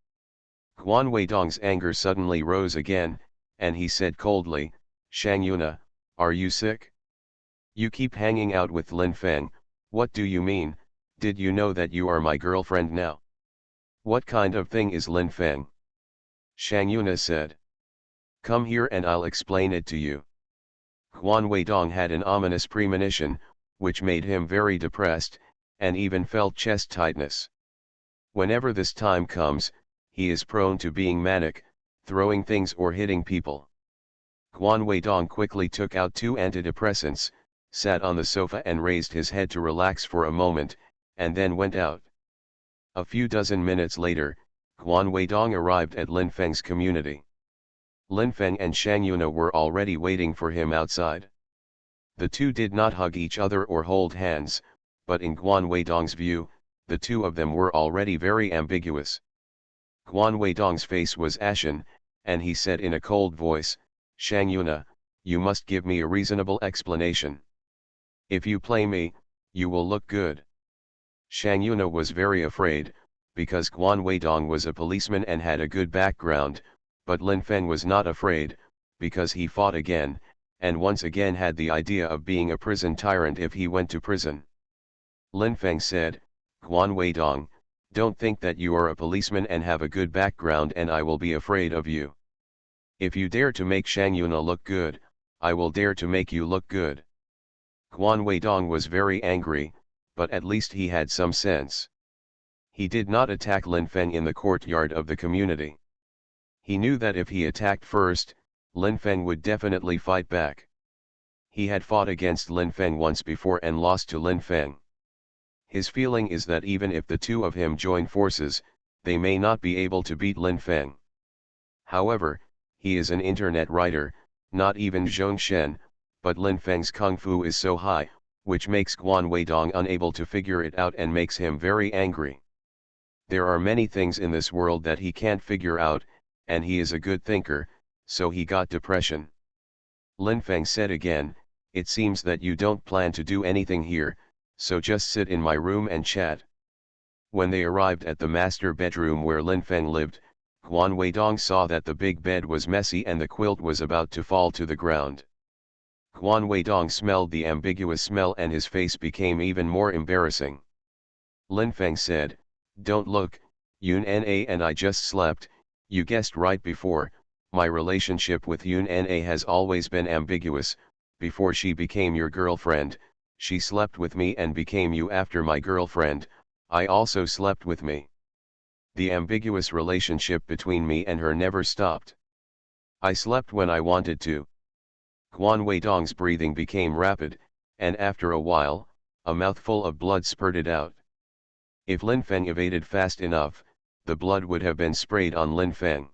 Guan Weidong's anger suddenly rose again, and he said coldly, Shang Yuna, are you sick? You keep hanging out with Lin Feng. What do you mean? Did you know that you are my girlfriend now? What kind of thing is Lin Feng? Shang Yuna said. Come here and I'll explain it to you. Guan Weidong had an ominous premonition, which made him very depressed, and even felt chest tightness. Whenever this time comes, he is prone to being manic, throwing things or hitting people. Guan Weidong quickly took out 2 antidepressants, sat on the sofa and raised his head to relax for a moment, and then went out. A few dozen minutes later, Guan Weidong arrived at Lin Feng's community. Lin Feng and Shang Yuna were already waiting for him outside. The two did not hug each other or hold hands, but in Guan Weidong's view, the two of them were already very ambiguous. Guan Weidong's face was ashen, and he said in a cold voice, Shang Yuna, you must give me a reasonable explanation. If you play me, you will look good. Shang Yuna was very afraid, because Guan Weidong was a policeman and had a good background, but Lin Feng was not afraid, because he fought again, and once again had the idea of being a prison tyrant if he went to prison. Lin Feng said, Guan Weidong, don't think that you are a policeman and have a good background and I will be afraid of you. If you dare to make Shang Yuna look good, I will dare to make you look good. Guan Weidong was very angry, but at least he had some sense. He did not attack Lin Feng in the courtyard of the community. He knew that if he attacked first, Lin Feng would definitely fight back. He had fought against Lin Feng once before and lost to Lin Feng. His feeling is that even if the two of him join forces, they may not be able to beat Lin Feng. However, he is an internet writer, not even Zhong Shen, but Lin Feng's kung fu is so high, which makes Guan Weidong unable to figure it out and makes him very angry. There are many things in this world that he can't figure out, and he is a good thinker, so he got depression. Lin Feng said again, it seems that you don't plan to do anything here, so just sit in my room and chat. When they arrived at the master bedroom where Lin Feng lived, Guan Weidong saw that the big bed was messy and the quilt was about to fall to the ground. Guan Weidong smelled the ambiguous smell and his face became even more embarrassing. Lin Feng said, don't look, Yun Na and I just slept, you guessed right before, my relationship with Yun Na has always been ambiguous, before she became your girlfriend, she slept with me and became you after my girlfriend, I also slept with me. The ambiguous relationship between me and her never stopped. I slept when I wanted to. Guan Weidong's breathing became rapid, and after a while, a mouthful of blood spurted out. If Lin Feng evaded fast enough, the blood would have been sprayed on Lin Feng.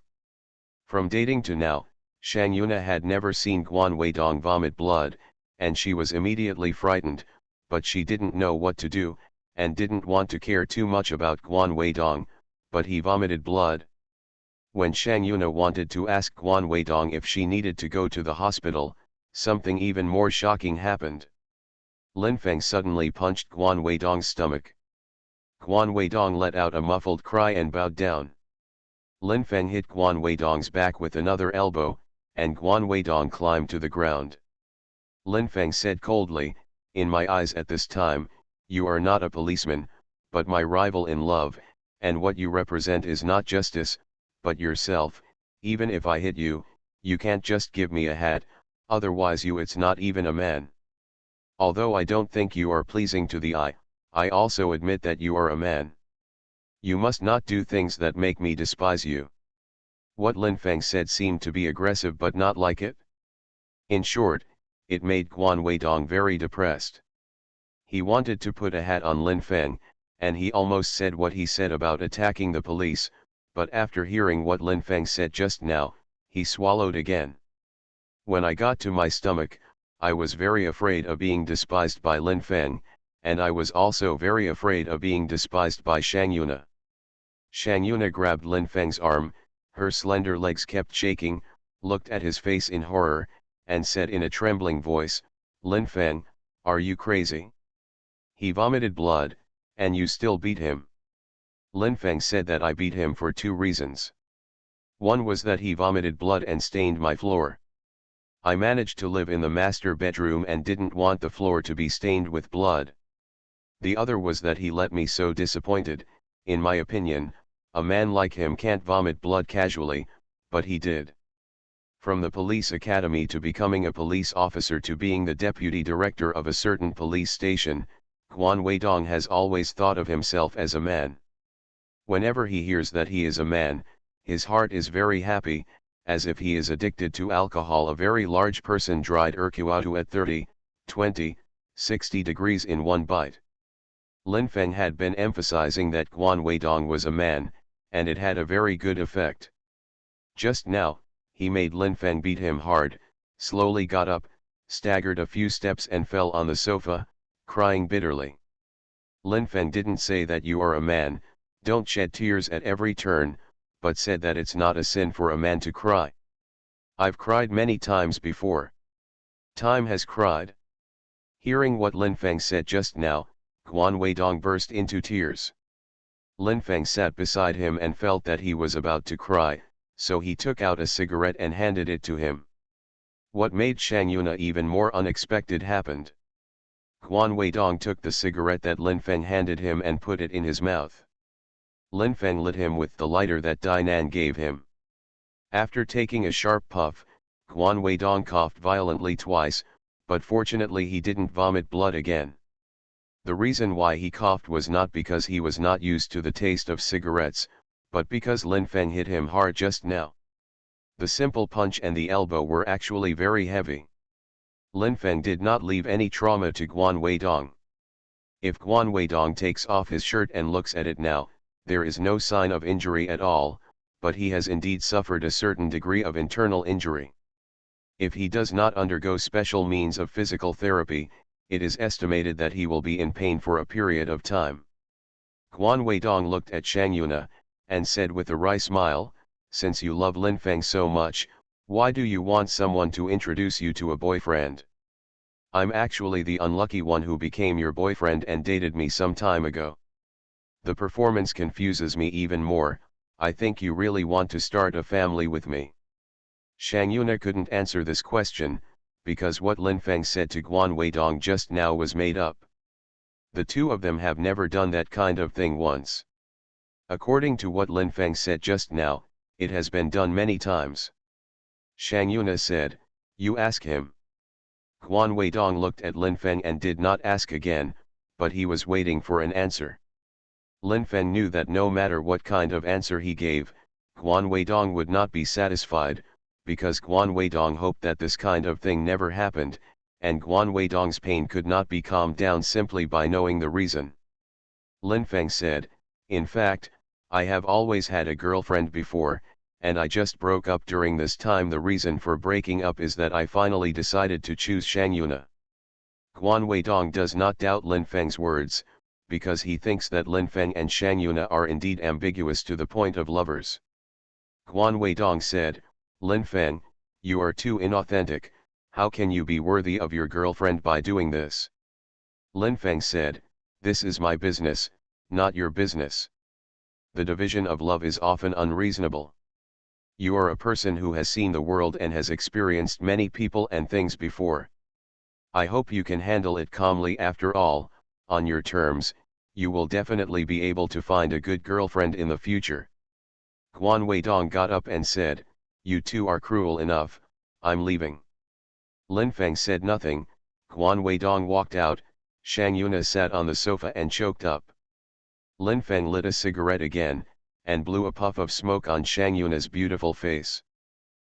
From dating to now, Shang Yuna had never seen Guan Weidong vomit blood, and she was immediately frightened, but she didn't know what to do, and didn't want to care too much about Guan Weidong, but he vomited blood. When Shang Yuna wanted to ask Guan Weidong if she needed to go to the hospital, something even more shocking happened. Lin Feng suddenly punched Guan Weidong's stomach. Guan Weidong let out a muffled cry and bowed down. Lin Feng hit Guan Weidong's back with another elbow, and Guan Weidong climbed to the ground. Lin Feng said coldly, in my eyes at this time, you are not a policeman, but my rival in love, and what you represent is not justice, but yourself. Even if I hit you, you can't just give me a hat, otherwise it's not even a man. Although I don't think you are pleasing to the eye, I also admit that you are a man. You must not do things that make me despise you. What Lin Feng said seemed to be aggressive but not like it. In short, it made Guan Weidong very depressed. He wanted to put a hat on Lin Feng, and he almost said what he said about attacking the police, but after hearing what Lin Feng said just now, he swallowed again. When I got to my stomach, I was very afraid of being despised by Lin Feng, and I was also very afraid of being despised by Shang Yuna. Shang Yuna grabbed Lin Feng's arm, her slender legs kept shaking, looked at his face in horror, and said in a trembling voice, Lin Feng, are you crazy? He vomited blood, and you still beat him. Lin Feng said that I beat him for two reasons. One was that he vomited blood and stained my floor. I managed to live in the master bedroom and didn't want the floor to be stained with blood. The other was that he let me so disappointed. In my opinion, a man like him can't vomit blood casually, but he did. From the police academy to becoming a police officer to being the deputy director of a certain police station, Guan Weidong has always thought of himself as a man. Whenever he hears that he is a man, his heart is very happy, as if he is addicted to alcohol. A very large person dried Urquatu at 30, 20, 60 degrees in one bite. Lin Feng had been emphasizing that Guan Weidong was a man, and it had a very good effect. Just now, he made Lin Feng beat him hard, slowly got up, staggered a few steps and fell on the sofa, crying bitterly. Lin Feng didn't say that you are a man, don't shed tears at every turn, but said that it's not a sin for a man to cry. I've cried many times before. Time has cried. Hearing what Lin Feng said just now, Guan Weidong burst into tears. Lin Feng sat beside him and felt that he was about to cry, so he took out a cigarette and handed it to him. What made Shang Yuna even more unexpected happened. Guan Weidong took the cigarette that Lin Feng handed him and put it in his mouth. Lin Feng lit him with the lighter that Dainan gave him. After taking a sharp puff, Guan Weidong coughed violently twice, but fortunately he didn't vomit blood again. The reason why he coughed was not because he was not used to the taste of cigarettes, but because Lin Feng hit him hard just now. The simple punch and the elbow were actually very heavy. Lin Feng did not leave any trauma to Guan Weidong. If Guan Weidong takes off his shirt and looks at it now, there is no sign of injury at all, but he has indeed suffered a certain degree of internal injury. If he does not undergo special means of physical therapy, it is estimated that he will be in pain for a period of time. Guan Weidong looked at Shang Yuna, and said with a wry smile, "Since you love Lin Feng so much, why do you want someone to introduce you to a boyfriend? I'm actually the unlucky one who became your boyfriend and dated me some time ago. The performance confuses me even more. I think you really want to start a family with me." Shang Yuna couldn't answer this question, because what Lin Feng said to Guan Weidong just now was made up. The two of them have never done that kind of thing once. According to what Lin Feng said just now, it has been done many times. Shang Yuna said, "You ask him." Guan Weidong looked at Lin Feng and did not ask again, but he was waiting for an answer. Lin Feng knew that no matter what kind of answer he gave, Guan Weidong would not be satisfied, because Guan Weidong hoped that this kind of thing never happened, and Guan Weidong's pain could not be calmed down simply by knowing the reason. Lin Feng said, "In fact, I have always had a girlfriend before, and I just broke up during this time. The reason for breaking up is that I finally decided to choose Shang Yuna." Guan Weidong does not doubt Lin Feng's words, because he thinks that Lin Feng and Shang Yuna are indeed ambiguous to the point of lovers. Guan Weidong said, "Lin Feng, you are too inauthentic. How can you be worthy of your girlfriend by doing this?" Lin Feng said, "This is my business, not your business. The division of love is often unreasonable. You are a person who has seen the world and has experienced many people and things before. I hope you can handle it calmly. After all, on your terms, you will definitely be able to find a good girlfriend in the future." Guan Weidong got up and said, "You two are cruel enough, I'm leaving." Lin Feng said nothing. Guan Weidong walked out. Shang Yuna sat on the sofa and choked up. Lin Feng lit a cigarette again, and blew a puff of smoke on Shang Yuna's beautiful face.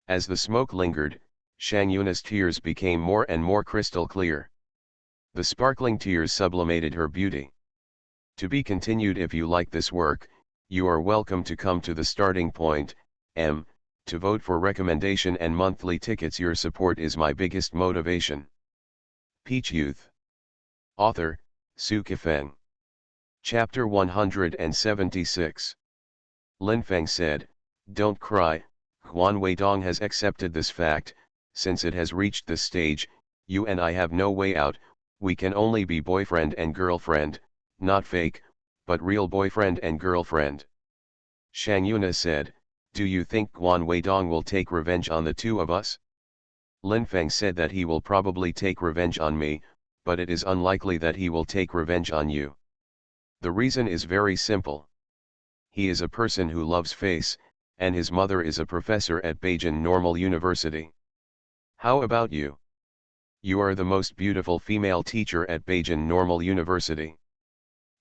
As the smoke lingered, Shang Yuna's tears became more and more crystal clear. The sparkling tears sublimated her beauty. To be continued. If you like this work, you are welcome to come to the starting point, to vote for recommendation and monthly tickets. Your support is my biggest motivation. Peach Youth. Author, Sci-fi. Chapter 176. Lin Feng said, "Don't cry, Guan Weidong has accepted this fact. Since it has reached this stage, you and I have no way out. We can only be boyfriend and girlfriend, not fake, but real boyfriend and girlfriend." Shang Yuna said, "Do you think Guan Weidong will take revenge on the two of us?" Lin Feng said that he will probably take revenge on me, but it is unlikely that he will take revenge on you. The reason is very simple. He is a person who loves face, and his mother is a professor at Beijing Normal University. How about you? You are the most beautiful female teacher at Beijing Normal University.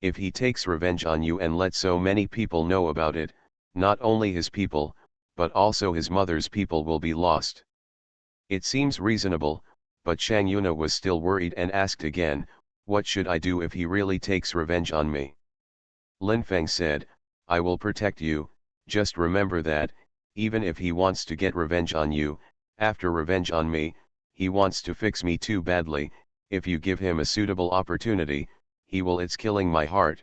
If he takes revenge on you and lets so many people know about it, not only his people, but also his mother's people will be lost." It seems reasonable, but Shang Yuna was still worried and asked again, "What should I do if he really takes revenge on me?" Lin Feng said, "I will protect you. Just remember that, even if he wants to get revenge on you, after revenge on me, he wants to fix me too badly. If you give him a suitable opportunity, he will. It's killing my heart."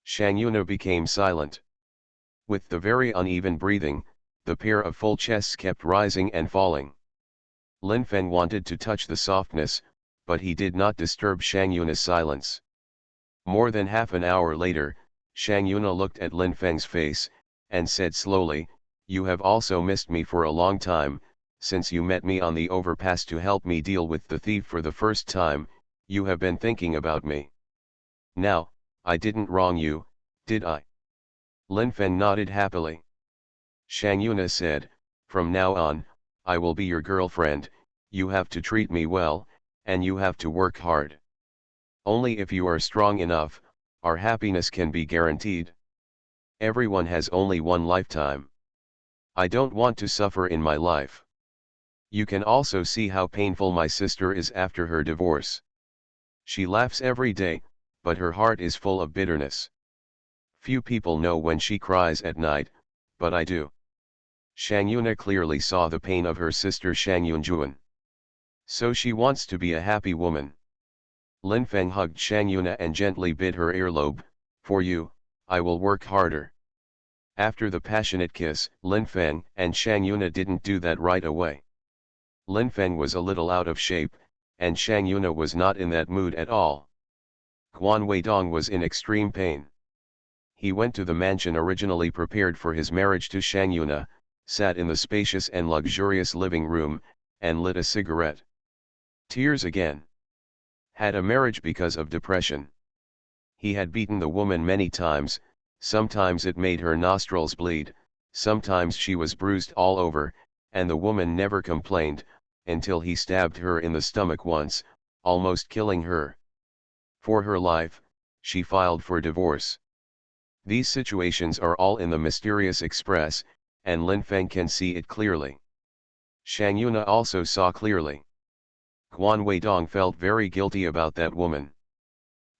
Shang Yuna became silent. With the very uneven breathing, the pair of full chests kept rising and falling. Lin Feng wanted to touch the softness, but he did not disturb Shang Yuna's silence. More than half an hour later, Shang Yuna looked at Lin Feng's face, and said slowly, "You have also missed me for a long time, since you met me on the overpass to help me deal with the thief for the first time, you have been thinking about me. Now, I didn't wrong you, did I? Lin Feng nodded happily. Shang Yuna said, from now on, I will be your girlfriend, you have to treat me well, and you have to work hard. Only if you are strong enough, our happiness can be guaranteed. Everyone has only one lifetime. I don't want to suffer in my life. You can also see how painful my sister is after her divorce. She laughs every day, but her heart is full of bitterness. Few people know when she cries at night, but I do. Shang Yuna clearly saw the pain of her sister Shang Yunjuan. So she wants to be a happy woman. Lin Feng hugged Shang Yuna and gently bit her earlobe, for you, I will work harder. After the passionate kiss, Lin Feng and Shang Yuna didn't do that right away. Lin Feng was a little out of shape, and Shang Yuna was not in that mood at all. Guan Weidong was in extreme pain. He went to the mansion originally prepared for his marriage to Shang Yuna, sat in the spacious and luxurious living room, and lit a cigarette. Tears again. Had a marriage because of depression. He had beaten the woman many times, sometimes it made her nostrils bleed, sometimes she was bruised all over, and the woman never complained, until he stabbed her in the stomach once, almost killing her. For her life, she filed for divorce. These situations are all in the Mysterious Express, and Lin Feng can see it clearly. Shang Yuna also saw clearly. Guan Weidong felt very guilty about that woman.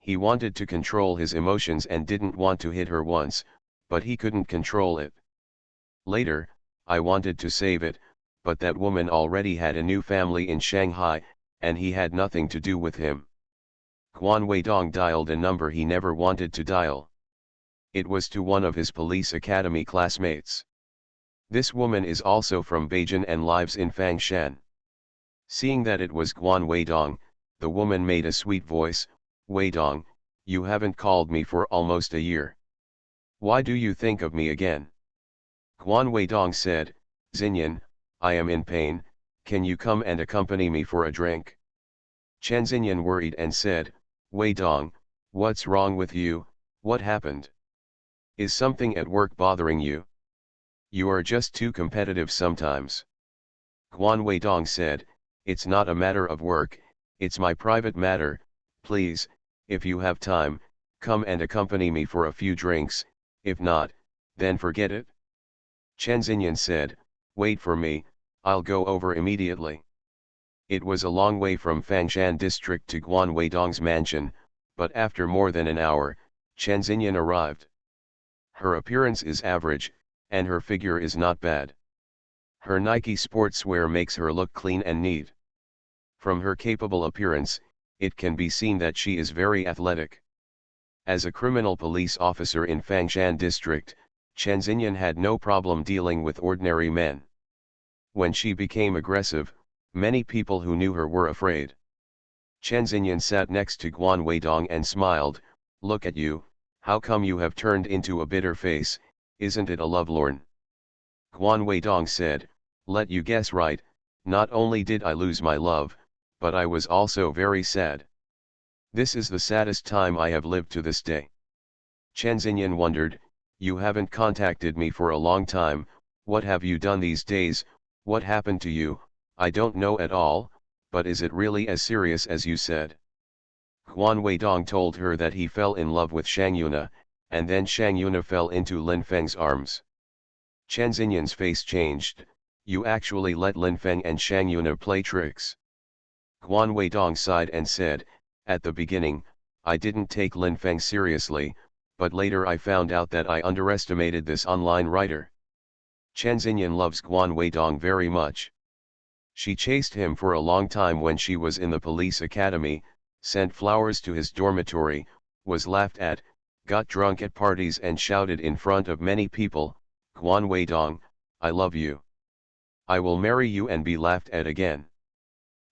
He wanted to control his emotions and didn't want to hit her once, but he couldn't control it. Later, I wanted to save it, but that woman already had a new family in Shanghai, and he had nothing to do with him. Guan Weidong dialed a number he never wanted to dial. It was to one of his police academy classmates. This woman is also from Beijing and lives in Fangshan. Seeing that it was Guan Weidong, the woman made a sweet voice, Weidong, you haven't called me for almost a year. Why do you think of me again? Guan Weidong said, Xinyan, I am in pain, can you come and accompany me for a drink? Chen Xinyan worried and said, Weidong, what's wrong with you, what happened? Is something at work bothering you? You are just too competitive sometimes. Guan Weidong said, it's not a matter of work, it's my private matter, please, if you have time, come and accompany me for a few drinks, if not, then forget it. Chen Xinyan said, wait for me, I'll go over immediately. It was a long way from Fangshan district to Guan Weidong's mansion, but after more than an hour, Chen Xinyan arrived. Her appearance is average, and her figure is not bad. Her Nike sportswear makes her look clean and neat. From her capable appearance, it can be seen that she is very athletic. As a criminal police officer in Fangshan district, Chen Xinyan had no problem dealing with ordinary men. When she became aggressive, many people who knew her were afraid. Chen Xinyan sat next to Guan Weidong and smiled, look at you, how come you have turned into a bitter face, isn't it a lovelorn? Guan Weidong said, let you guess right, not only did I lose my love, but I was also very sad. This is the saddest time I have lived to this day. Chen Xinyan wondered, you haven't contacted me for a long time, what have you done these days, what happened to you, I don't know at all, but is it really as serious as you said? Guan Weidong told her that he fell in love with Shang Yuna, and then Shang Yuna fell into Lin Feng's arms. Chen Xinyan's face changed, you actually let Lin Feng and Shang Yuna play tricks. Guan Weidong sighed and said, at the beginning, I didn't take Lin Feng seriously, but later I found out that I underestimated this online writer. Chen Xinyan loves Guan Weidong very much. She chased him for a long time when she was in the police academy, sent flowers to his dormitory, was laughed at, got drunk at parties and shouted in front of many people, Guan Weidong, I love you. I will marry you and be laughed at again.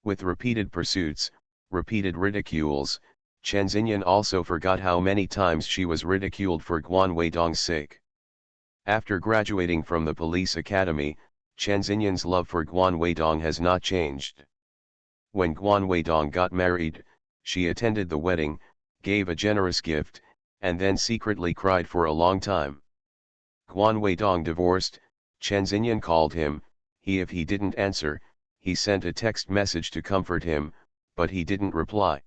With repeated pursuits, repeated ridicules, Chen Xinyan also forgot how many times she was ridiculed for Guan Weidong's sake. After graduating from the police academy, Chen Xinyan's love for Guan Weidong has not changed. When Guan Weidong got married, she attended the wedding, gave a generous gift, and then secretly cried for a long time. Guan Weidong divorced, Chen Xinyan called him, if he didn't answer, he sent a text message to comfort him, but he didn't reply.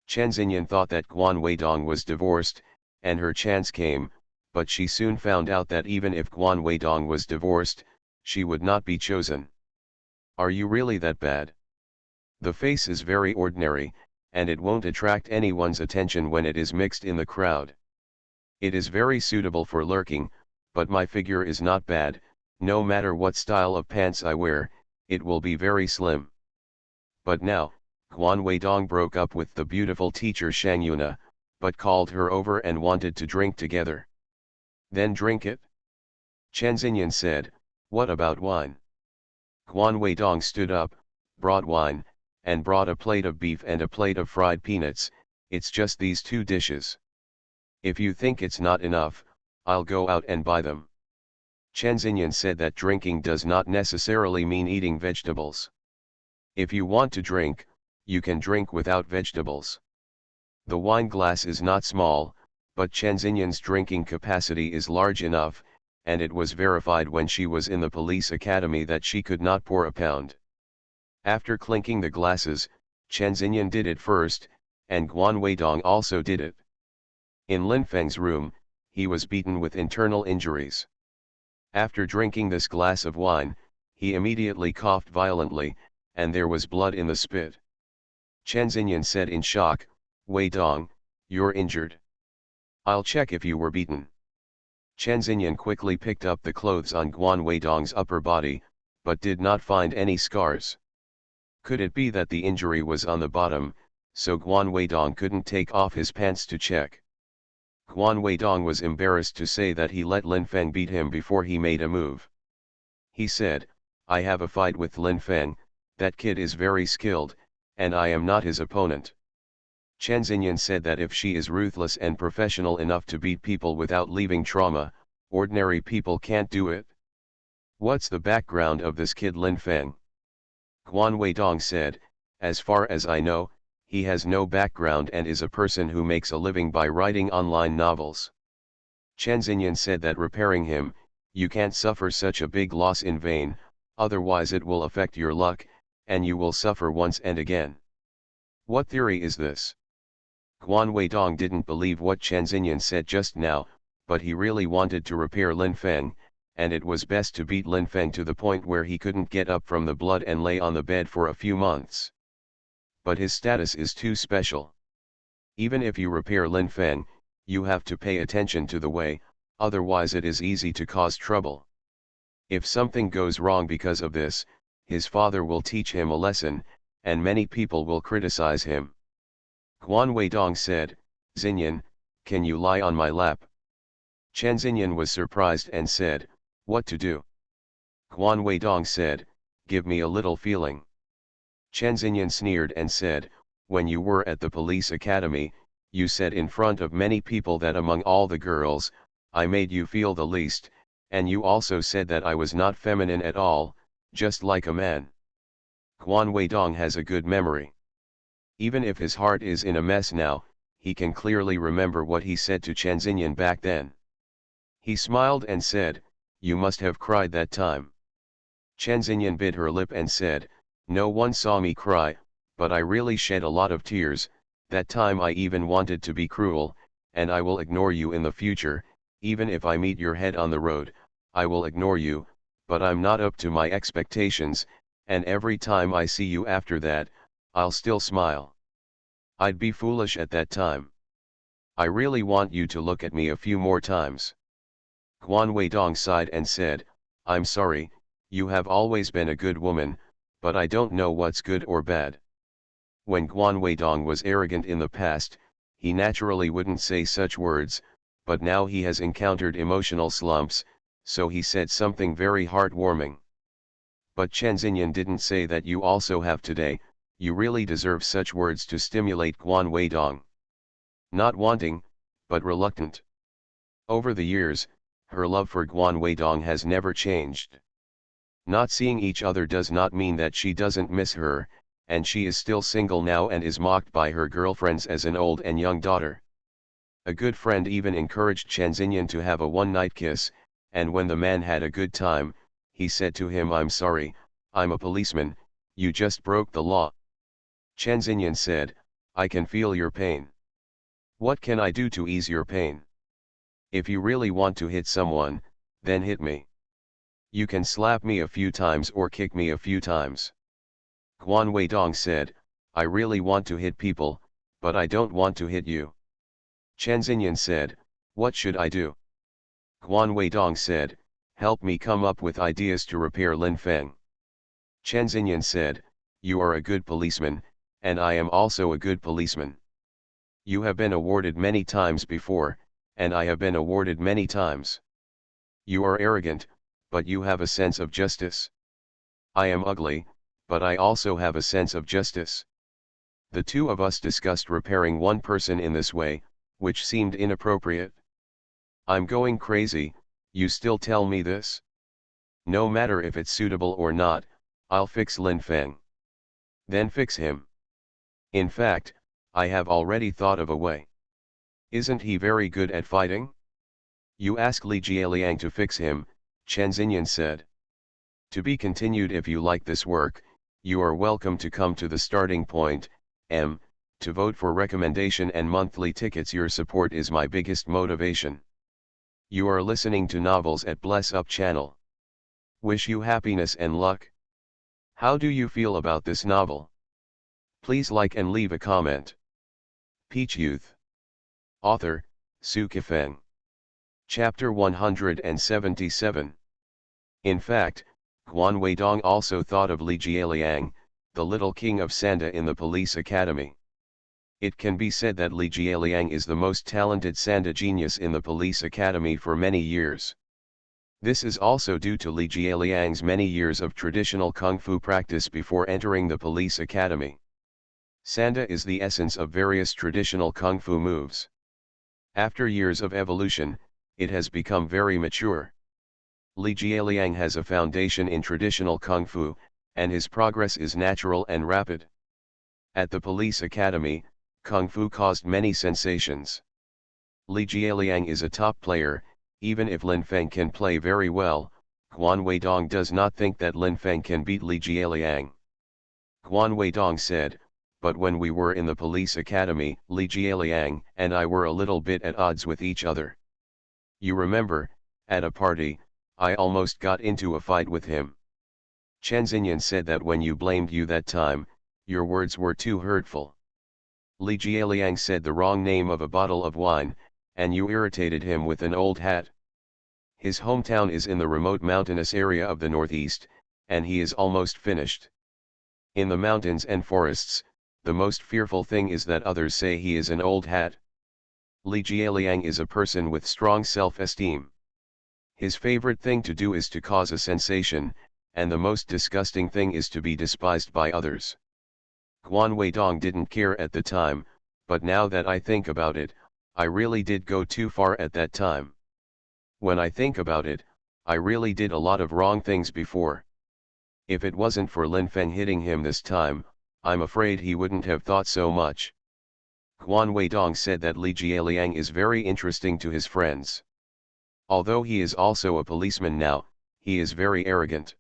Chen Xinyan thought that Guan Weidong was divorced, and her chance came, but she soon found out that even if Guan Weidong was divorced, she would not be chosen. Are you really that bad? The face is very ordinary, and it won't attract anyone's attention when it is mixed in the crowd. It is very suitable for lurking, but my figure is not bad, no matter what style of pants I wear, it will be very slim. But now, Guan Weidong broke up with the beautiful teacher Shang Yuna, but called her over and wanted to drink together. Then drink it? Chen Xinyan said, what about wine? Guan Weidong stood up, brought wine, and brought a plate of beef and a plate of fried peanuts. It's just these two dishes. If you think it's not enough, I'll go out and buy them. Chen Xinyan said that drinking does not necessarily mean eating vegetables. If you want to drink, you can drink without vegetables. The wine glass is not small, but Chen Xinyan's drinking capacity is large enough, and it was verified when she was in the police academy that she could not pour a pound. After clinking the glasses, Chen Xinyan did it first, and Guan Weidong also did it. In Lin Feng's room, he was beaten with internal injuries. After drinking this glass of wine, he immediately coughed violently, and there was blood in the spit. Chen Xinyan said in shock, Weidong, you're injured. I'll check if you were beaten. Chen Xinyan quickly picked up the clothes on Guan Weidong's upper body, but did not find any scars. Could it be that the injury was on the bottom, so Guan Weidong couldn't take off his pants to check? Guan Weidong was embarrassed to say that he let Lin Feng beat him before he made a move. He said, I have a fight with Lin Feng, that kid is very skilled, and I am not his opponent. Chen Xinyan said that if she is ruthless and professional enough to beat people without leaving trauma, ordinary people can't do it. What's the background of this kid Lin Feng? Guan Weidong said, as far as I know, he has no background and is a person who makes a living by writing online novels. Chen Xinyan said that repairing him, you can't suffer such a big loss in vain, otherwise it will affect your luck, and you will suffer once and again. What theory is this? Guan Weidong didn't believe what Chen Xinyan said just now, but he really wanted to repair Lin Feng, and it was best to beat Lin Feng to the point where he couldn't get up from the blood and lay on the bed for a few months. But his status is too special. Even if you repair Lin Feng, you have to pay attention to the way, otherwise it is easy to cause trouble. If something goes wrong because of this, his father will teach him a lesson, and many people will criticize him. Guan Weidong said, Xinyan, can you lie on my lap? Chen Xinyan was surprised and said, what to do? Guan Weidong said, give me a little feeling. Chen Xinyan sneered and said, when you were at the police academy, you said in front of many people that among all the girls, I made you feel the least, and you also said that I was not feminine at all, just like a man. Guan Weidong has a good memory. Even if his heart is in a mess now, he can clearly remember what he said to Chen Xinyan back then. He smiled and said, you must have cried that time. Chen Xinyan bit her lip and said, no one saw me cry, but I really shed a lot of tears. That time I even wanted to be cruel, and I will ignore you in the future, even if I meet your head on the road, I will ignore you, but I'm not up to my expectations, and every time I see you after that, I'll still smile. I'd be foolish at that time. I really want you to look at me a few more times. Guan Weidong sighed and said, I'm sorry, you have always been a good woman, but I don't know what's good or bad. When Guan Weidong was arrogant in the past, he naturally wouldn't say such words, but now he has encountered emotional slumps, so he said something very heartwarming. But Chen Xinyan didn't say that you also have today, you really deserve such words to stimulate Guan Weidong. Not wanting, but reluctant. Over the years, her love for Guan Weidong has never changed. Not seeing each other does not mean that she doesn't miss her, and she is still single now and is mocked by her girlfriends as an old and young daughter. A good friend even encouraged Chen Xinyan to have a one-night kiss, and when the man had a good time, he said to him, "I'm sorry, I'm a policeman, you just broke the law." Chen Xinyan said, "I can feel your pain. What can I do to ease your pain? If you really want to hit someone, then hit me. You can slap me a few times or kick me a few times." Guan Weidong said, "I really want to hit people, but I don't want to hit you." Chen Xinyan said, "What should I do?" Guan Weidong said, "Help me come up with ideas to repair Lin Feng." Chen Xinyan said, "You are a good policeman, and I am also a good policeman. You have been awarded many times before, and I have been awarded many times. You are arrogant, but you have a sense of justice. I am ugly, but I also have a sense of justice." The two of us discussed repairing one person in this way, which seemed inappropriate. "I'm going crazy, you still tell me this? No matter if it's suitable or not, I'll fix Lin Feng." "Then fix him. In fact, I have already thought of a way. Isn't he very good at fighting?" "You ask Li Jialiang to fix him," Chen Xinyan said. "To be continued. If you like this work, you are welcome to come to the starting point, to vote for recommendation and monthly tickets. Your support is my biggest motivation." You are listening to Novels at Bless Up channel. Wish you happiness and luck. How do you feel about this novel? Please like and leave a comment. Peach Youth. Author, Su Kifeng. Chapter 177. In fact, Guan Weidong also thought of Li Jialiang, the little king of Sanda in the police academy. It can be said that Li Jialiang is the most talented Sanda genius in the police academy for many years. This is also due to Li Jialiang's many years of traditional kung fu practice before entering the police academy. Sanda is the essence of various traditional kung fu moves. After years of evolution, it has become very mature. Li Jialiang has a foundation in traditional kung fu, and his progress is natural and rapid. At the police academy, kung fu caused many sensations. Li Jialiang is a top player. Even if Lin Feng can play very well, Guan Weidong does not think that Lin Feng can beat Li Jialiang. Guan Weidong said, "But when we were in the police academy, Li Jialiang and I were a little bit at odds with each other. You remember, at a party, I almost got into a fight with him." Chen Xinyan said that when you blamed you that time, your words were too hurtful. Li Jialiang said the wrong name of a bottle of wine, and you irritated him with an old hat. His hometown is in the remote mountainous area of the northeast, and he is almost finished. In the mountains and forests, the most fearful thing is that others say he is an old hat. Li Jialiang is a person with strong self-esteem. His favorite thing to do is to cause a sensation, and the most disgusting thing is to be despised by others. Guan Weidong didn't care at the time, but now that I think about it, I really did go too far at that time. When I think about it, I really did a lot of wrong things before. If it wasn't for Lin Feng hitting him this time, I'm afraid he wouldn't have thought so much. Guan Weidong said that Li Jialiang is very interesting to his friends. Although he is also a policeman now, he is very arrogant.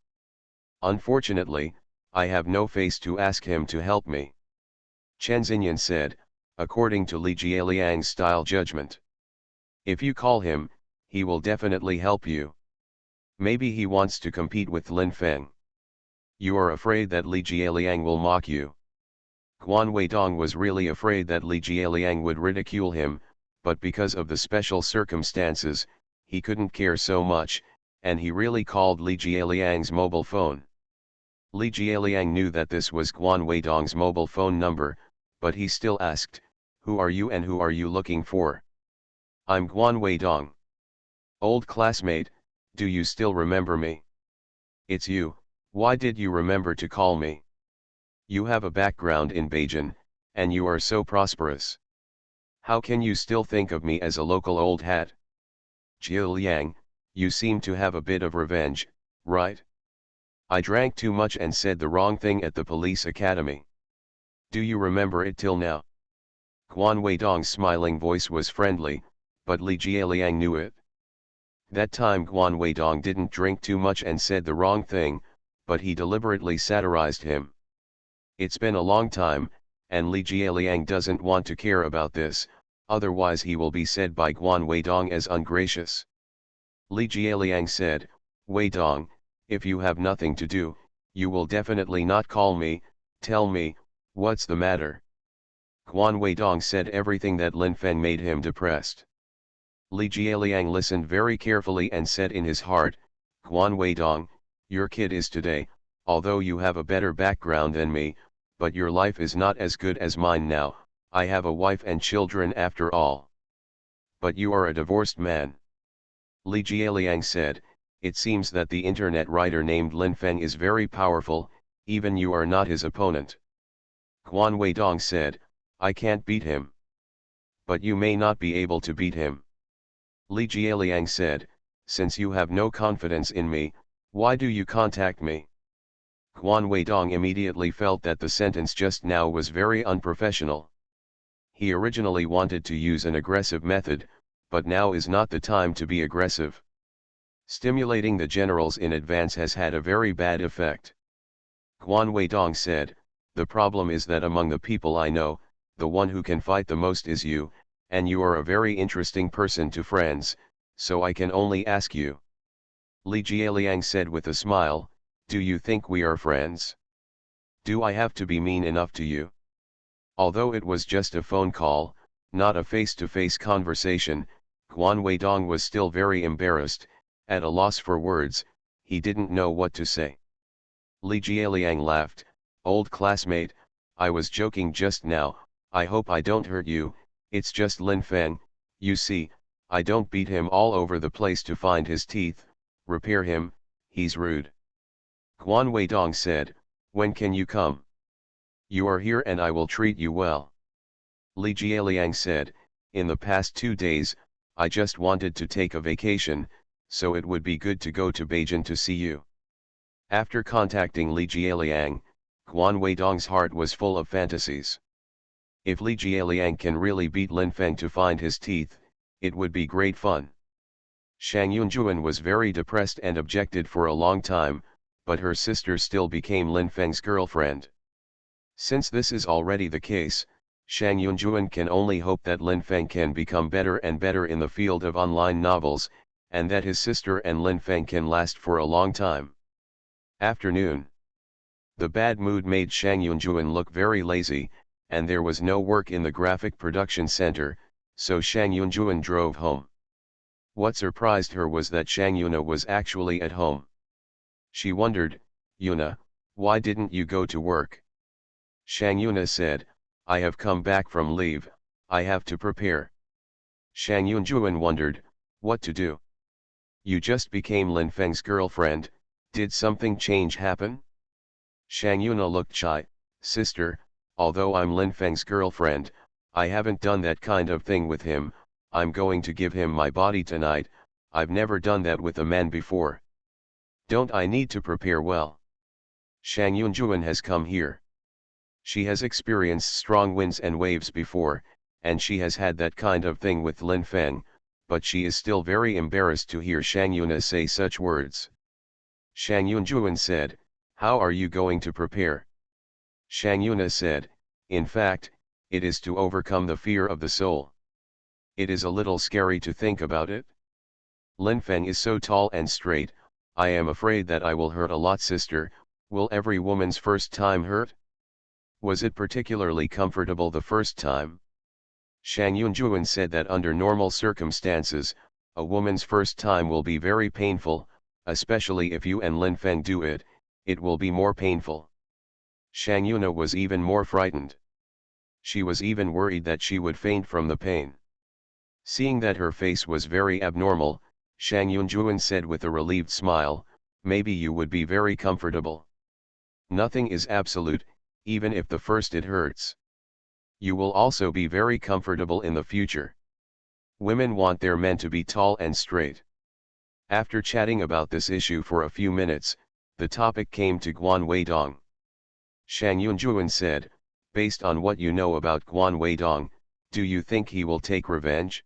Unfortunately, I have no face to ask him to help me. Chen Xinyan said, according to Li Jialiang's style judgment. If you call him, he will definitely help you. Maybe he wants to compete with Lin Feng. You are afraid that Li Jialiang will mock you. Guan Weidong was really afraid that Li Jialiang would ridicule him, but because of the special circumstances, he couldn't care so much, and he really called Li Jialiang's mobile phone. Li Jialiang knew that this was Guan Weidong's mobile phone number, but he still asked, "Who are you and who are you looking for?" "I'm Guan Weidong. Old classmate, do you still remember me?" "It's you, why did you remember to call me? You have a background in Beijing, and you are so prosperous. How can you still think of me as a local old hat?" "Jialiang, you seem to have a bit of revenge, right?" I drank too much and said the wrong thing at the police academy. Do you remember it till now? Guan Weidong's smiling voice was friendly, but Li Jieliang knew it. That time Guan Weidong didn't drink too much and said the wrong thing, but he deliberately satirized him. It's been a long time, and Li Jieliang doesn't want to care about this, otherwise he will be said by Guan Weidong as ungracious. Li Jieliang said, Weidong, if you have nothing to do, you will definitely not call me, tell me, what's the matter? Guan Weidong said everything that Lin Feng made him depressed. Li Jieliang listened very carefully and said in his heart, Guan Weidong, your kid is today, although you have a better background than me, but your life is not as good as mine now. I have a wife and children after all. But you are a divorced man. Li Jieliang said, it seems that the internet writer named Lin Feng is very powerful, even you are not his opponent. Guan Weidong said, I can't beat him. But you may not be able to beat him. Li Jieliang said, since you have no confidence in me, why do you contact me? Guan Weidong immediately felt that the sentence just now was very unprofessional. He originally wanted to use an aggressive method, but now is not the time to be aggressive. Stimulating the generals in advance has had a very bad effect. Guan Weidong said, the problem is that among the people I know, the one who can fight the most is you, and you are a very interesting person to friends, so I can only ask you. Li Jieliang said with a smile, do you think we are friends? Do I have to be mean enough to you? Although it was just a phone call, not a face-to-face conversation, Guan Weidong was still very embarrassed, at a loss for words, he didn't know what to say. Li Jieliang laughed, old classmate, I was joking just now, I hope I don't hurt you, it's just Lin Feng, you see, I don't beat him all over the place to find his teeth, repair him, he's rude. Guan Weidong said, when can you come? You are here and I will treat you well. Li Jieliang said, in the past 2 days, I just wanted to take a vacation, so it would be good to go to Beijing to see you. After contacting Li Jieliang, Guan Weidong's heart was full of fantasies. If Li Jieliang can really beat Lin Feng to find his teeth, it would be great fun. Shang Yunjuan was very depressed and objected for a long time, but her sister still became Lin Feng's girlfriend. Since this is already the case, Shang Yunjuan can only hope that Lin Feng can become better and better in the field of online novels, and that his sister and Lin Feng can last for a long time. Afternoon. The bad mood made Shang Yunjuan look very lazy, and there was no work in the graphic production center, so Shang Yunjuan drove home. What surprised her was that Shang Yuna was actually at home. She wondered, Yuna, why didn't you go to work? Shang Yuna said, I have come back from leave, I have to prepare. Shang Yunjuan wondered, what to do? You just became Lin Feng's girlfriend, did something change happen? Shang Yuna looked shy, sister, although I'm Lin Feng's girlfriend, I haven't done that kind of thing with him, I'm going to give him my body tonight, I've never done that with a man before. Don't I need to prepare well? Shang Yunjuan has come here. She has experienced strong winds and waves before, and she has had that kind of thing with Lin Feng, but she is still very embarrassed to hear Shang Yuna say such words. Shang Yunjuan said, how are you going to prepare? Shang Yuna said, in fact, it is to overcome the fear of the soul. It is a little scary to think about it. Lin Feng is so tall and straight, I am afraid that I will hurt a lot, sister. Will every woman's first time hurt? Was it particularly comfortable the first time? Shang Yunjuan said that under normal circumstances, a woman's first time will be very painful, especially if you and Lin Feng do it, it will be more painful. Shang Yuna was even more frightened. She was even worried that she would faint from the pain. Seeing that her face was very abnormal, Shang Yunjuan said with a relieved smile, maybe you would be very comfortable. Nothing is absolute, even if the first it hurts. You will also be very comfortable in the future. Women want their men to be tall and straight. After chatting about this issue for a few minutes, The topic came to Guan Weidong. Shang Yunjuan said, based on what you know about Guan Weidong, do you think he will take revenge?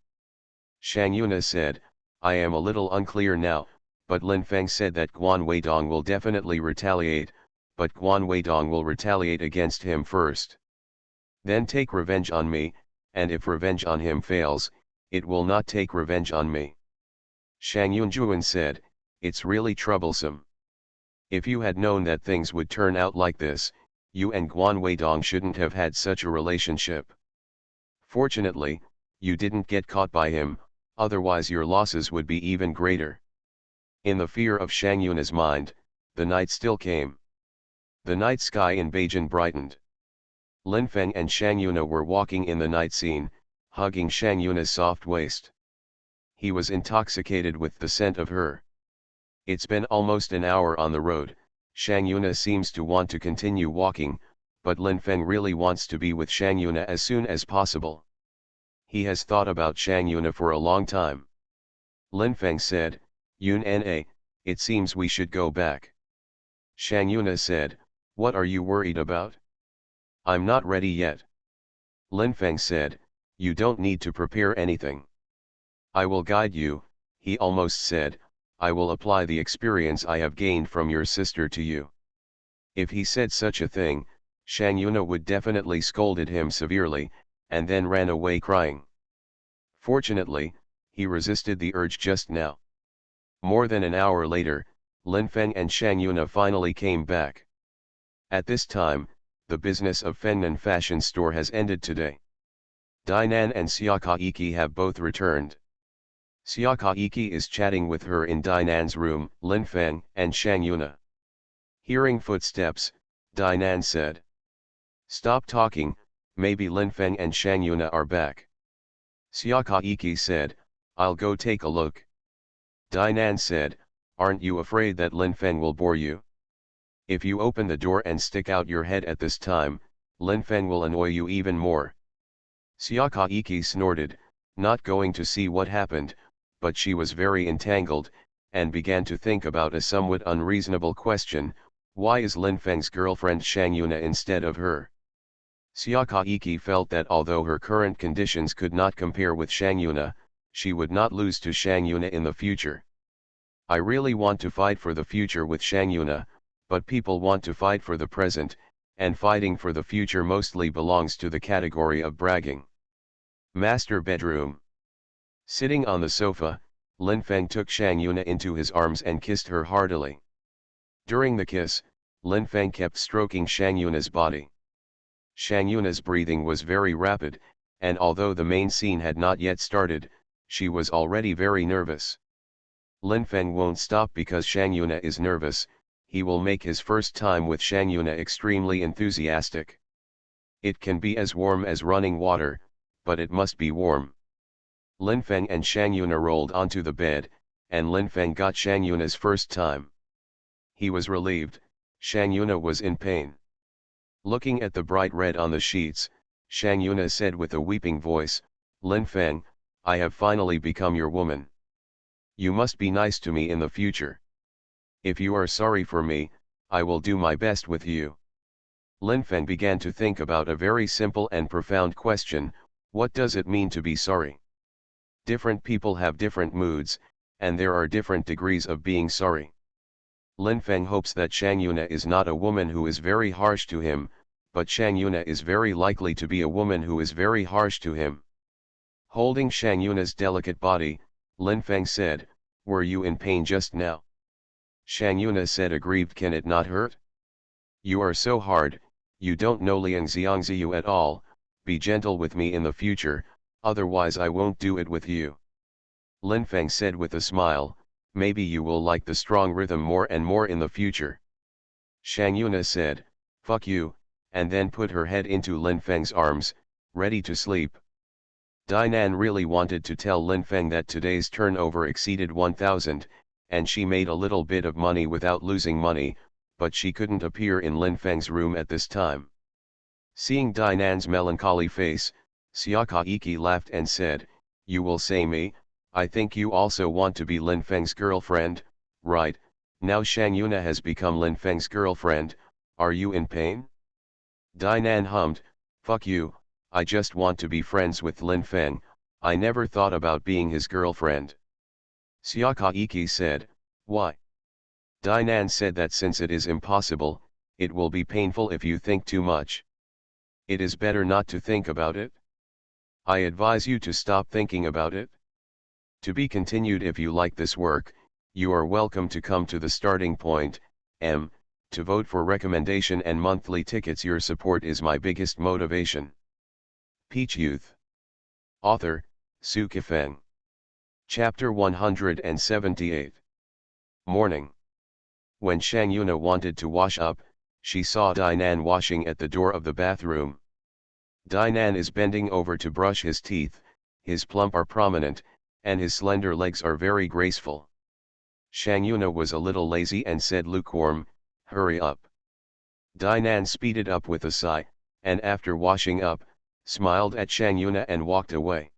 Shang Yuna said, I am a little unclear now, but Lin Feng said that Guan Weidong will definitely retaliate, but Guan Weidong will retaliate against him first. Then take revenge on me, and if revenge on him fails, it will not take revenge on me. Shang Yunjuan said, it's really troublesome. If you had known that things would turn out like this, you and Guan Weidong shouldn't have had such a relationship. Fortunately, you didn't get caught by him, otherwise your losses would be even greater. In the fear of Shang Yuna's mind, the night still came. The night sky in Beijing brightened. Lin Feng and Shang Yuna were walking in the night scene, hugging Shang Yuna's soft waist. He was intoxicated with the scent of her. It's been almost an hour on the road. Shang Yuna seems to want to continue walking, but Lin Feng really wants to be with Shang Yuna as soon as possible. He has thought about Shang Yuna for a long time. Lin Feng said, Yun Na, it seems we should go back. Shang Yuna said, what are you worried about? I'm not ready yet. Lin Feng said, you don't need to prepare anything. I will guide you, he almost said, I will apply the experience I have gained from your sister to you. If he said such a thing, Shang Yuna would definitely scolded him severely, and then ran away crying. Fortunately, he resisted the urge just now. More than an hour later, Lin Feng and Shang Yuna finally came back. At this time, the business of Fengnan fashion store has ended today. Dainan and Xiakaiki have both returned. Xiakaiki is chatting with her in Dainan's room, Lin Feng and Shang Yuna. Hearing footsteps, Dainan said, stop talking, maybe Lin Feng and Shang Yuna are back. Xiakaiki said, I'll go take a look. Dainan said, aren't you afraid that Lin Feng will bore you? If you open the door and stick out your head at this time, Lin Feng will annoy you even more. Xiakaiki snorted, not going to see what happened, but she was very entangled, and began to think about a somewhat unreasonable question, why is Lin Feng's girlfriend Shang Yuna instead of her? Xiakaiki felt that although her current conditions could not compare with Shang Yuna, she would not lose to Shang Yuna in the future. I really want to fight for the future with Shang Yuna, but people want to fight for the present, and fighting for the future mostly belongs to the category of bragging. Master bedroom. Sitting on the sofa, Lin Feng took Shang Yuna into his arms and kissed her heartily. During the kiss, Lin Feng kept stroking Shang Yuna's body. Shang Yuna's breathing was very rapid, and although the main scene had not yet started, she was already very nervous. Lin Feng won't stop because Shang Yuna is nervous, he will make his first time with Shang Yuna extremely enthusiastic. It can be as warm as running water, but it must be warm. Lin Feng and Shang Yuna rolled onto the bed, and Lin Feng got Shang Yuna's first time. He was relieved, Shang Yuna was in pain. Looking at the bright red on the sheets, Shang Yuna said with a weeping voice, Lin Feng, I have finally become your woman. You must be nice to me in the future. If you are sorry for me, I will do my best with you. Lin Feng began to think about a very simple and profound question, what does it mean to be sorry? Different people have different moods, and there are different degrees of being sorry. Lin Feng hopes that Shang Yuna is not a woman who is very harsh to him, but Shang Yuna is very likely to be a woman who is very harsh to him. Holding Shang Yuna's delicate body, Lin Feng said, were you in pain just now? Shang Yuna said aggrieved, can it not hurt? You are so hard, you don't know Liang Xiangziyu at all, be gentle with me in the future, otherwise I won't do it with you. Lin Feng said with a smile, maybe you will like the strong rhythm more and more in the future. Shang Yuna said, fuck you, and then put her head into Lin Feng's arms, ready to sleep. Dainan really wanted to tell Lin Feng that today's turnover exceeded 1,000, and she made a little bit of money without losing money, but she couldn't appear in Lin Feng's room at this time. Seeing Dainan's melancholy face, Xiakaiki laughed and said, you will say me, I think you also want to be Lin Feng's girlfriend, right, Now Shang Yuna has become Lin Feng's girlfriend, are you in pain? Dinan hummed, fuck you, I just want to be friends with Lin Feng, I never thought about being his girlfriend. Xiakaiki said, why? Dinan said that since it is impossible, it will be painful if you think too much. It is better not to think about it. I advise you to stop thinking about it. To be continued. If you like this work, you are welcome to come to the starting point, to vote for recommendation and monthly tickets. Your support is my biggest motivation. Peach Youth. Author, Su Kifeng. Chapter 178. Morning. When Shang Yuna wanted to wash up, she saw Dinan washing at the door of the bathroom. Dinan is bending over to brush his teeth, his plump are prominent, and his slender legs are very graceful. Shang Yuna was a little lazy and said lukewarm, hurry up. Dinan speeded up with a sigh, and after washing up, smiled at Shang Yuna and walked away.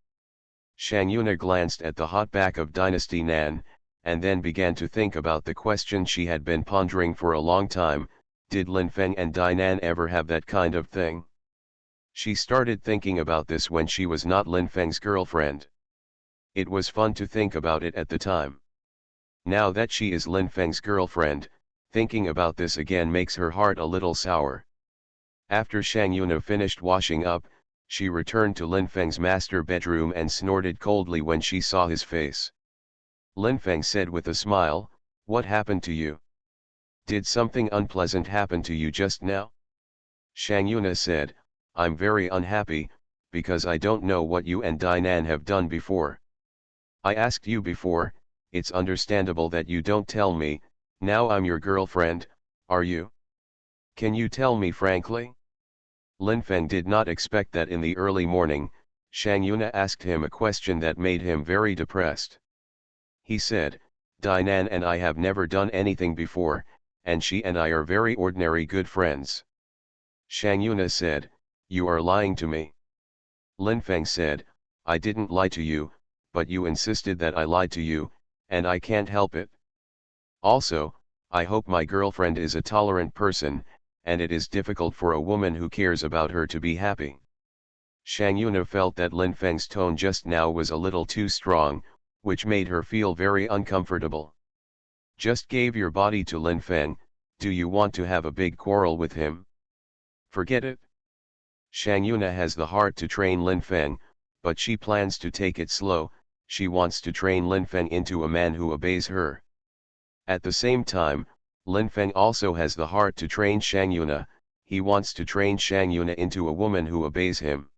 Shang Yuna glanced at the hot back of Dynasty Nan, and then began to think about the question she had been pondering for a long time, did Lin Feng and Dinan ever have that kind of thing? She started thinking about this when she was not Lin Feng's girlfriend. It was fun to think about it at the time. Now that she is Lin Feng's girlfriend, thinking about this again makes her heart a little sour. After Shang Yuna finished washing up, she returned to Lin Feng's master bedroom and snorted coldly when she saw his face. Lin Feng said with a smile, what happened to you? Did something unpleasant happen to you just now? Shang Yuna said, I'm very unhappy, because I don't know what you and Dinan have done before. I asked you before, it's understandable that you don't tell me, now I'm your girlfriend, are you? Can you tell me frankly? Lin Feng did not expect that in the early morning, Shang Yuna asked him a question that made him very depressed. He said, Dinan and I have never done anything before, and she and I are very ordinary good friends. Shang Yuna said, you are lying to me. Lin Feng said, I didn't lie to you, but you insisted that I lied to you, and I can't help it. Also, I hope my girlfriend is a tolerant person, and it is difficult for a woman who cares about her to be happy. Shang Yuna felt that Lin Feng's tone just now was a little too strong, which made her feel very uncomfortable. Just gave your body to Lin Feng, do you want to have a big quarrel with him? Forget it. Shang Yuna has the heart to train Lin Feng, but she plans to take it slow, she wants to train Lin Feng into a man who obeys her. At the same time, Lin Feng also has the heart to train Shang Yuna, he wants to train Shang Yuna into a woman who obeys him.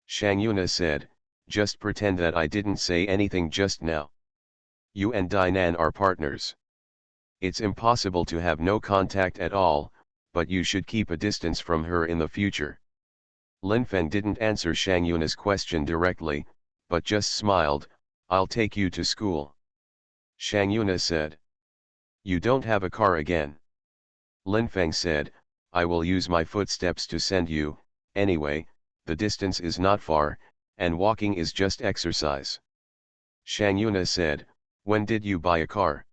Shang Yuna said, just pretend that I didn't say anything just now. You and Dinan are partners. It's impossible to have no contact at all, but you should keep a distance from her in the future. Lin Feng didn't answer Shang Yuna's question directly, but just smiled, I'll take you to school. Shang Yuna said. You don't have a car again. Lin Feng said, I will use my footsteps to send you, anyway, the distance is not far, and walking is just exercise. Shang Yuna said, when did you buy a car?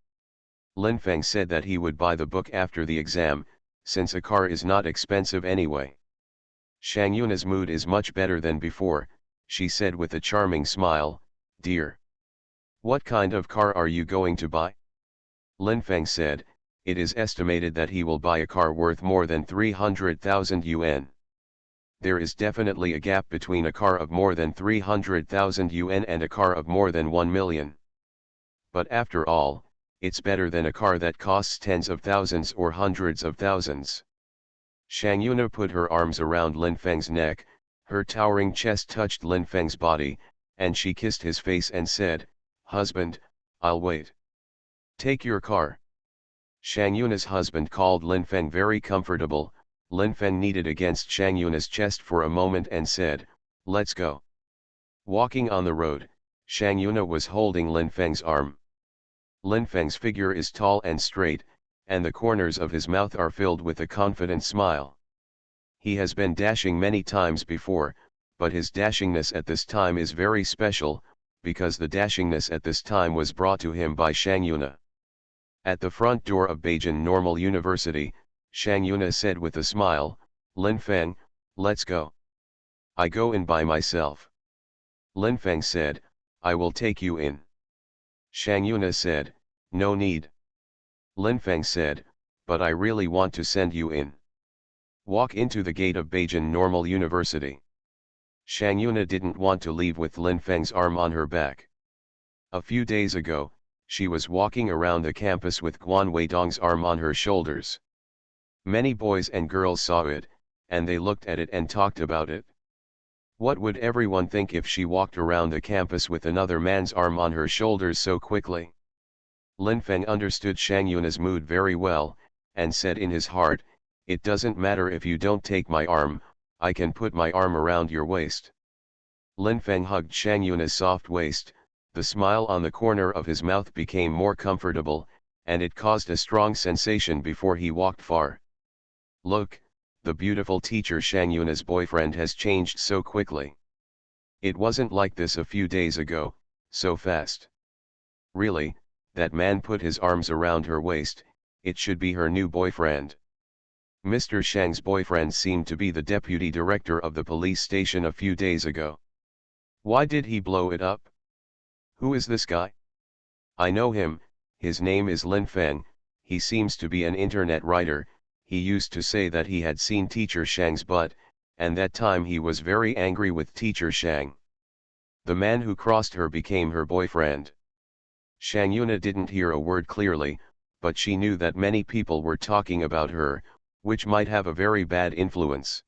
Lin Feng said that he would buy the book after the exam, since a car is not expensive anyway. Shang Yuna's mood is much better than before, she said with a charming smile, dear. What kind of car are you going to buy? Lin Feng said, it is estimated that he will buy a car worth more than 300,000 yuan. There is definitely a gap between a car of more than 300,000 yuan and a car of more than 1 million. But after all, it's better than a car that costs tens of thousands or hundreds of thousands. Shang Yuna put her arms around Lin Feng's neck, her towering chest touched Lin Feng's body, and she kissed his face and said, husband, I'll wait. Take your car. Shang Yuna's husband called Lin Feng very comfortable, Lin Feng kneaded against Shang Yuna's chest for a moment and said, let's go. Walking on the road, Shang Yuna was holding Lin Feng's arm. Lin Feng's figure is tall and straight, and the corners of his mouth are filled with a confident smile. He has been dashing many times before, but his dashingness at this time is very special, because the dashingness at this time was brought to him by Shang Yuna. At the front door of Beijing Normal University, Shang Yuna said with a smile, Lin Feng, let's go. I go in by myself. Lin Feng said, I will take you in. Shang Yuna said, no need. Lin Feng said, but I really want to send you in. Walk into the gate of Beijing Normal University. Shang Yuna didn't want to leave with Lin Feng's arm on her back. A few days ago, she was walking around the campus with Guan Weidong's arm on her shoulders. Many boys and girls saw it, and they looked at it and talked about it. What would everyone think if she walked around the campus with another man's arm on her shoulders so quickly? Lin Feng understood Shang Yuna's mood very well, and said in his heart, it doesn't matter if you don't take my arm, I can put my arm around your waist. Lin Feng hugged Shang Yuna's soft waist, the smile on the corner of his mouth became more comfortable, and it caused a strong sensation before he walked far. Look, the beautiful teacher Shang Yuna's boyfriend has changed so quickly. It wasn't like this a few days ago, so fast. Really, that man put his arms around her waist, it should be her new boyfriend. Mr. Shang's boyfriend seemed to be the deputy director of the police station a few days ago. Why did he blow it up? Who is this guy? I know him, his name is Lin Feng, he seems to be an internet writer. He used to say that he had seen Teacher Shang's butt, and that time he was very angry with Teacher Shang. The man who crossed her became her boyfriend. Shang Yuna didn't hear a word clearly, but she knew that many people were talking about her, which might have a very bad influence.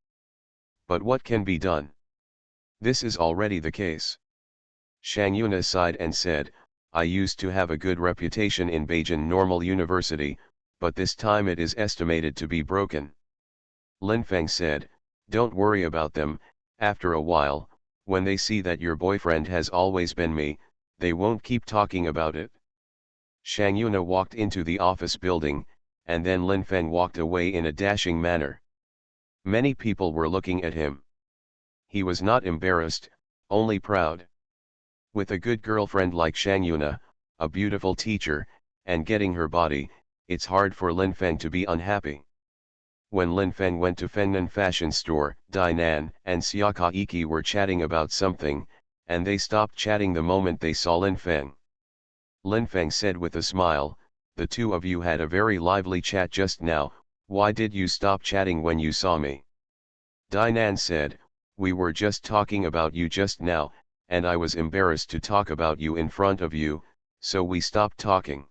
But what can be done? This is already the case. Shang Yuna sighed and said, I used to have a good reputation in Beijing Normal University, but this time it is estimated to be broken. Lin Feng said, don't worry about them, after a while, when they see that your boyfriend has always been me, they won't keep talking about it. Shang Yuna walked into the office building, and then Lin Feng walked away in a dashing manner. Many people were looking at him. He was not embarrassed, only proud. With a good girlfriend like Shang Yuna, a beautiful teacher, and getting her body, it's hard for Lin Feng to be unhappy. When Lin Feng went to Fengnan fashion store, Dainan and Xiaka Iki were chatting about something, and they stopped chatting the moment they saw Lin Feng. Lin Feng said with a smile, the two of you had a very lively chat just now, why did you stop chatting when you saw me? Dainan said, we were just talking about you just now, and I was embarrassed to talk about you in front of you, so we stopped talking.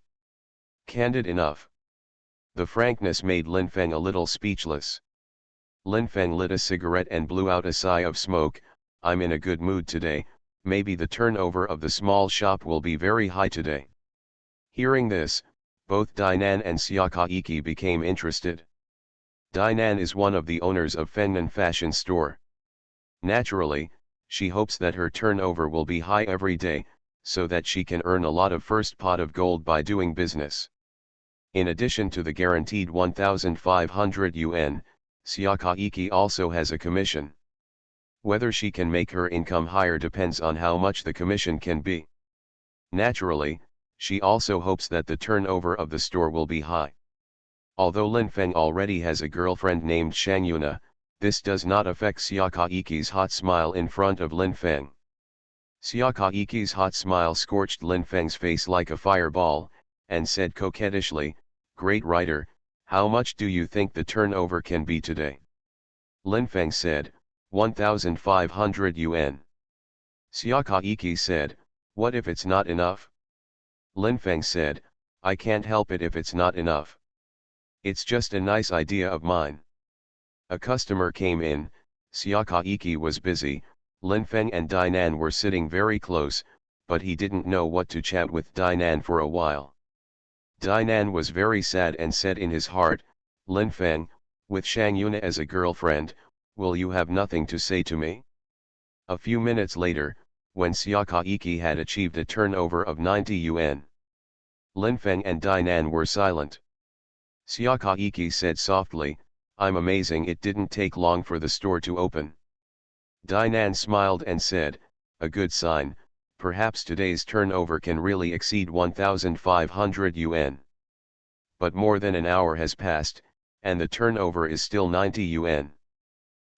Candid enough. The frankness made Lin Feng a little speechless. Lin Feng lit a cigarette and blew out a sigh of smoke. I'm in a good mood today, maybe the turnover of the small shop will be very high today. Hearing this, both Dainan and Xiaka Iki became interested. Dainan is one of the owners of Fengnan fashion store. Naturally, she hopes that her turnover will be high every day, so that she can earn a lot of first pot of gold by doing business. In addition to the guaranteed 1,500 yuan, Xiaka Iki also has a commission. Whether she can make her income higher depends on how much the commission can be. Naturally, she also hopes that the turnover of the store will be high. Although Lin Feng already has a girlfriend named Shang Yuna, this does not affect Xiaka Iki's hot smile in front of Lin Feng. Xiaka Iki's hot smile scorched Lin Feng's face like a fireball, and said coquettishly, great writer, how much do you think the turnover can be today? Lin Feng said, 1,500 yuan. Xiaka Iki said, what if it's not enough? Lin Feng said, I can't help it if it's not enough. It's just a nice idea of mine. A customer came in, Xiaka Iki was busy, Lin Feng and Dainan were sitting very close, but he didn't know what to chat with Dainan for a while. Dainan was very sad and said in his heart, Lin Feng, with Shang Yuna as a girlfriend, will you have nothing to say to me? A few minutes later, when Xiaka Iki had achieved a turnover of 90 yuan, Lin Feng and Dainan were silent. Xiaka Iki said softly, I'm amazing it didn't take long for the store to open. Dainan smiled and said, a good sign, perhaps today's turnover can really exceed 1,500 yuan. but more than an hour has passed, and the turnover is still 90 yuan.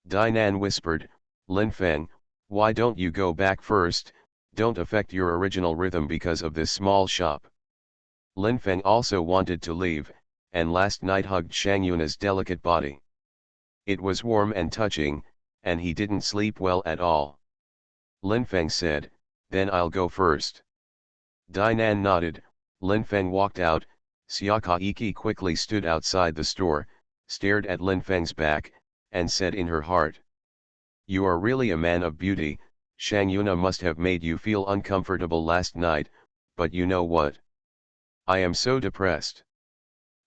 Dinan whispered, Lin Feng, why don't you go back first? Don't affect your original rhythm because of this small shop. Lin Feng also wanted to leave, and last night hugged Shang Yuna's delicate body. It was warm and touching, and he didn't sleep well at all. Lin Feng said, then I'll go first. Dinan nodded. Lin Feng walked out. Xia Kaiki quickly stood outside the store, stared at Lin Feng's back, and said in her heart, you are really a man of beauty. Shang Yuna must have made you feel uncomfortable last night, but you know what? I am so depressed.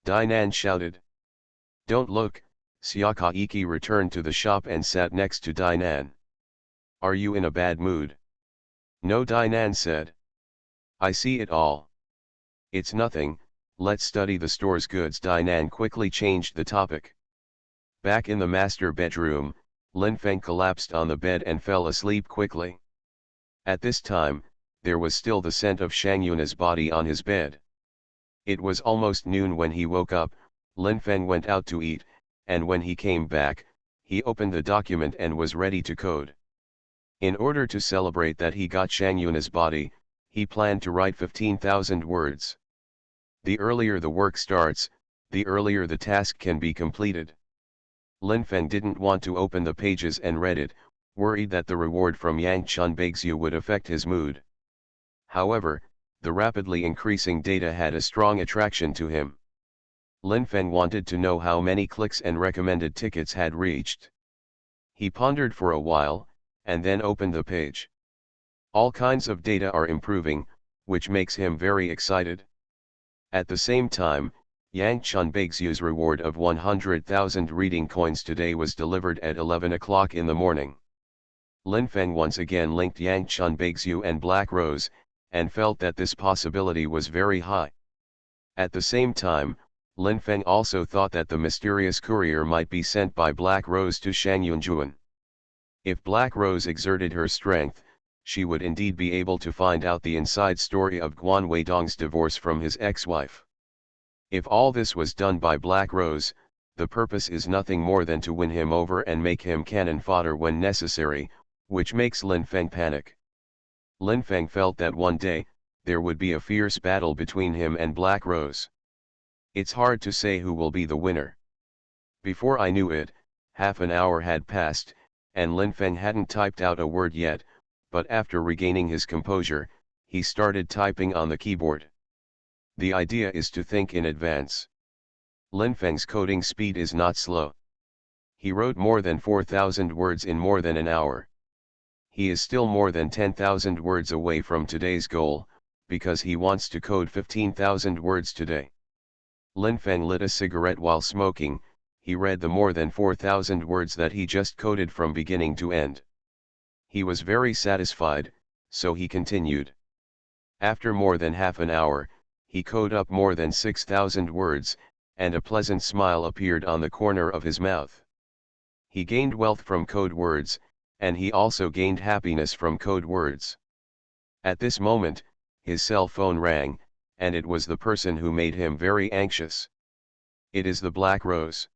Dinan shouted. Don't look. Xia Kaiki returned to the shop and sat next to Dinan. Are you in a bad mood? No, Dinan said. I see it all. It's nothing, let's study the store's goods. Dinan quickly changed the topic. Back in the master bedroom, Lin Feng collapsed on the bed and fell asleep quickly. At this time, there was still the scent of Shang Yuna's body on his bed. It was almost noon when he woke up. Lin Feng went out to eat, and when he came back, he opened the document and was ready to code. In order to celebrate that he got Shang Yuna's body, he planned to write 15,000 words. The earlier the work starts, the earlier the task can be completed. Lin Feng didn't want to open the pages and read it, worried that the reward from Yang Chun Baixu would affect his mood. However, the rapidly increasing data had a strong attraction to him. Lin Feng wanted to know how many clicks and recommended tickets had reached. He pondered for a while, and then opened the page. All kinds of data are improving, which makes him very excited. At the same time, Yang Chun Baixu's reward of 100,000 reading coins today was delivered at 11 o'clock in the morning. Lin Feng once again linked Yang Chun Baixu and Black Rose, and felt that this possibility was very high. At the same time, Lin Feng also thought that the mysterious courier might be sent by Black Rose to Shang Yunjuan. If Black Rose exerted her strength, she would indeed be able to find out the inside story of Guan Weidong's divorce from his ex-wife. If all this was done by Black Rose, the purpose is nothing more than to win him over and make him cannon fodder when necessary, which makes Lin Feng panic. Lin Feng felt that one day, there would be a fierce battle between him and Black Rose. It's hard to say who will be the winner. Before I knew it, half an hour had passed, and Lin Feng hadn't typed out a word yet, but after regaining his composure, he started typing on the keyboard. The idea is to think in advance. Lin Feng's coding speed is not slow. He wrote more than 4,000 words in more than an hour. He is still more than 10,000 words away from today's goal, because he wants to code 15,000 words today. Lin Feng lit a cigarette while smoking. He read the more than 4,000 words that he just coded from beginning to end. He was very satisfied, so he continued. After more than half an hour, he coded up more than 6,000 words, and a pleasant smile appeared on the corner of his mouth. He gained wealth from code words, and he also gained happiness from code words. At this moment, his cell phone rang, and it was the person who made him very anxious. It is the Black Rose.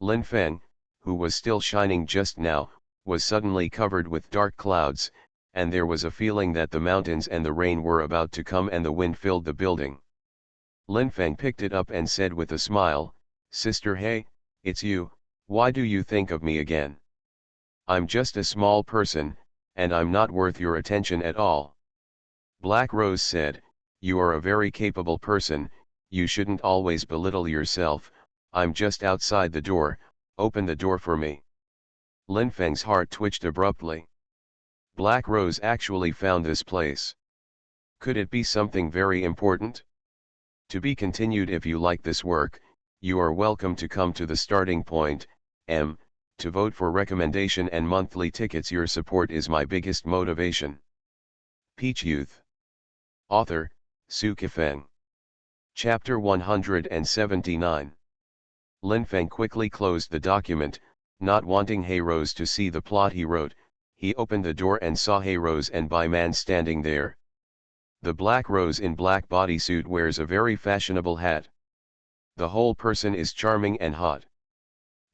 Lin Feng, who was still shining just now, was suddenly covered with dark clouds, and there was a feeling that the mountains and the rain were about to come and the wind filled the building. Lin Feng picked it up and said with a smile, Sister Hey, it's you, why do you think of me again? I'm just a small person, and I'm not worth your attention at all. Black Rose said, you are a very capable person, you shouldn't always belittle yourself. I'm just outside the door, open the door for me. Lin Feng's heart twitched abruptly. Black Rose actually found this place. Could it be something very important? To be continued. If you like this work, you are welcome to come to the starting point, to vote for recommendation and monthly tickets. Your support is my biggest motivation. Peach Youth. Author, Sci-fi Feng. Chapter 179. Lin Feng quickly closed the document, not wanting Hey Rose to see the plot he wrote. He opened the door and saw Hey Rose and Bai Man standing there. The Black Rose in black bodysuit wears a very fashionable hat. The whole person is charming and hot.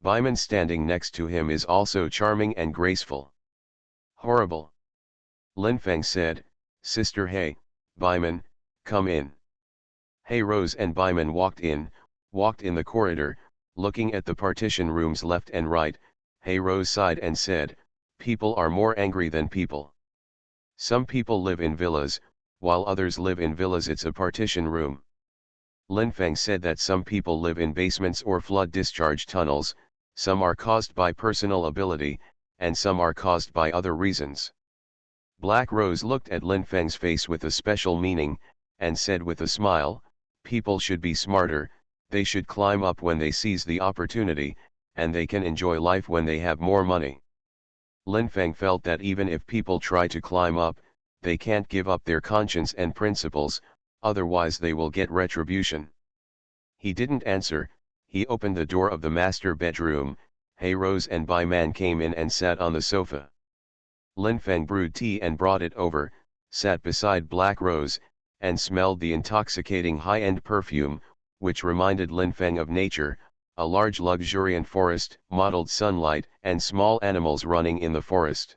Baiman standing next to him is also charming and graceful. Horrible. Linfeng said, Sister He, Baiman, come in. He rose and Baiman walked in the corridor, looking at the partition rooms left and right. He rose sighed and said, people are more angry than people. Some people live in villas, while others live in villas. It's a partition room. Linfeng said that some people live in basements or flood discharge tunnels, some are caused by personal ability, and some are caused by other reasons. Black Rose looked at Linfeng's face with a special meaning, and said with a smile, people should be smarter, they should climb up when they seize the opportunity, and they can enjoy life when they have more money. Linfeng felt that even if people try to climb up, they can't give up their conscience and principles, otherwise they will get retribution. He didn't answer. He opened the door of the master bedroom. He Rose and Baiman came in and sat on the sofa. Linfeng brewed tea and brought it over, sat beside Black Rose, and smelled the intoxicating high-end perfume, which reminded Linfeng of nature, a large luxuriant forest, mottled sunlight, and small animals running in the forest.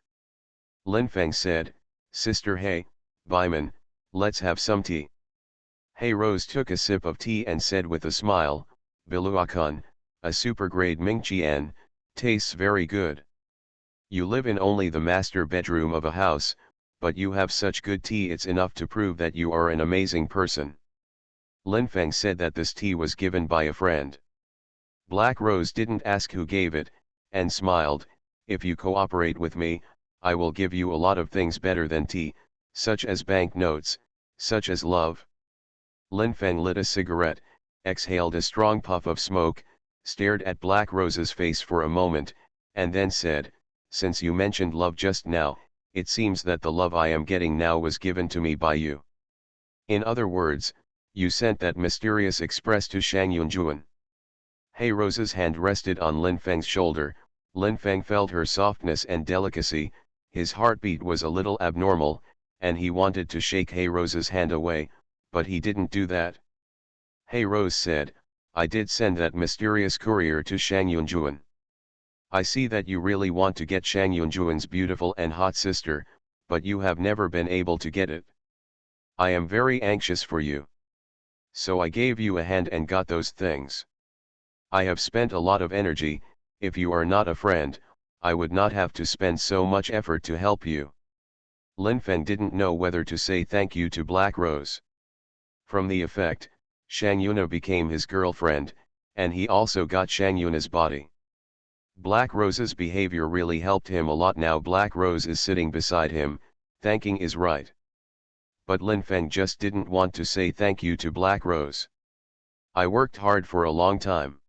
Linfeng said, Sister He, Baiman, let's have some tea. He Rose took a sip of tea and said with a smile, Biluakun, a super-grade Mingqian, tastes very good. You live in only the master bedroom of a house, but you have such good tea, it's enough to prove that you are an amazing person. Linfeng said that this tea was given by a friend. Black Rose didn't ask who gave it, and smiled, if you cooperate with me, I will give you a lot of things better than tea, such as banknotes, such as love. Linfeng lit a cigarette, exhaled a strong puff of smoke, stared at Black Rose's face for a moment, and then said, since you mentioned love just now, it seems that the love I am getting now was given to me by you. In other words, you sent that mysterious express to Shang Yunjuan. He Rose's hand rested on Linfeng's shoulder. Linfeng felt her softness and delicacy, his heartbeat was a little abnormal, and he wanted to shake He Rose's hand away, but he didn't do that. He Rose said, I did send that mysterious courier to Shang Yunjuan. I see that you really want to get Shang Yunjuan's beautiful and hot sister, but you have never been able to get it. I am very anxious for you. So I gave you a hand and got those things. I have spent a lot of energy. If you are not a friend, I would not have to spend so much effort to help you. Linfeng didn't know whether to say thank you to Black Rose. From the effect, Shang Yuna became his girlfriend, and he also got Shang Yuna's body. Black Rose's behavior really helped him a lot. Now Black Rose is sitting beside him, thanking is right. But Linfeng just didn't want to say thank you to Black Rose. I worked hard for a long time.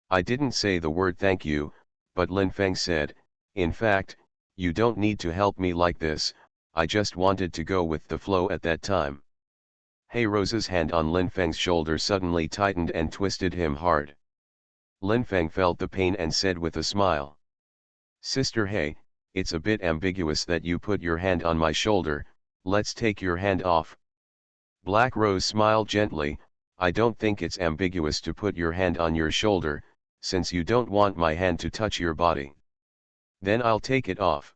I didn't say the word thank you, but Linfeng said, in fact, you don't need to help me like this, I just wanted to go with the flow at that time. He Rose's hand on Linfeng's shoulder suddenly tightened and twisted him hard. Linfeng felt the pain and said with a smile, Sister He, it's a bit ambiguous that you put your hand on my shoulder, let's take your hand off. Black Rose smiled gently, I don't think it's ambiguous to put your hand on your shoulder, since you don't want my hand to touch your body. Then I'll take it off.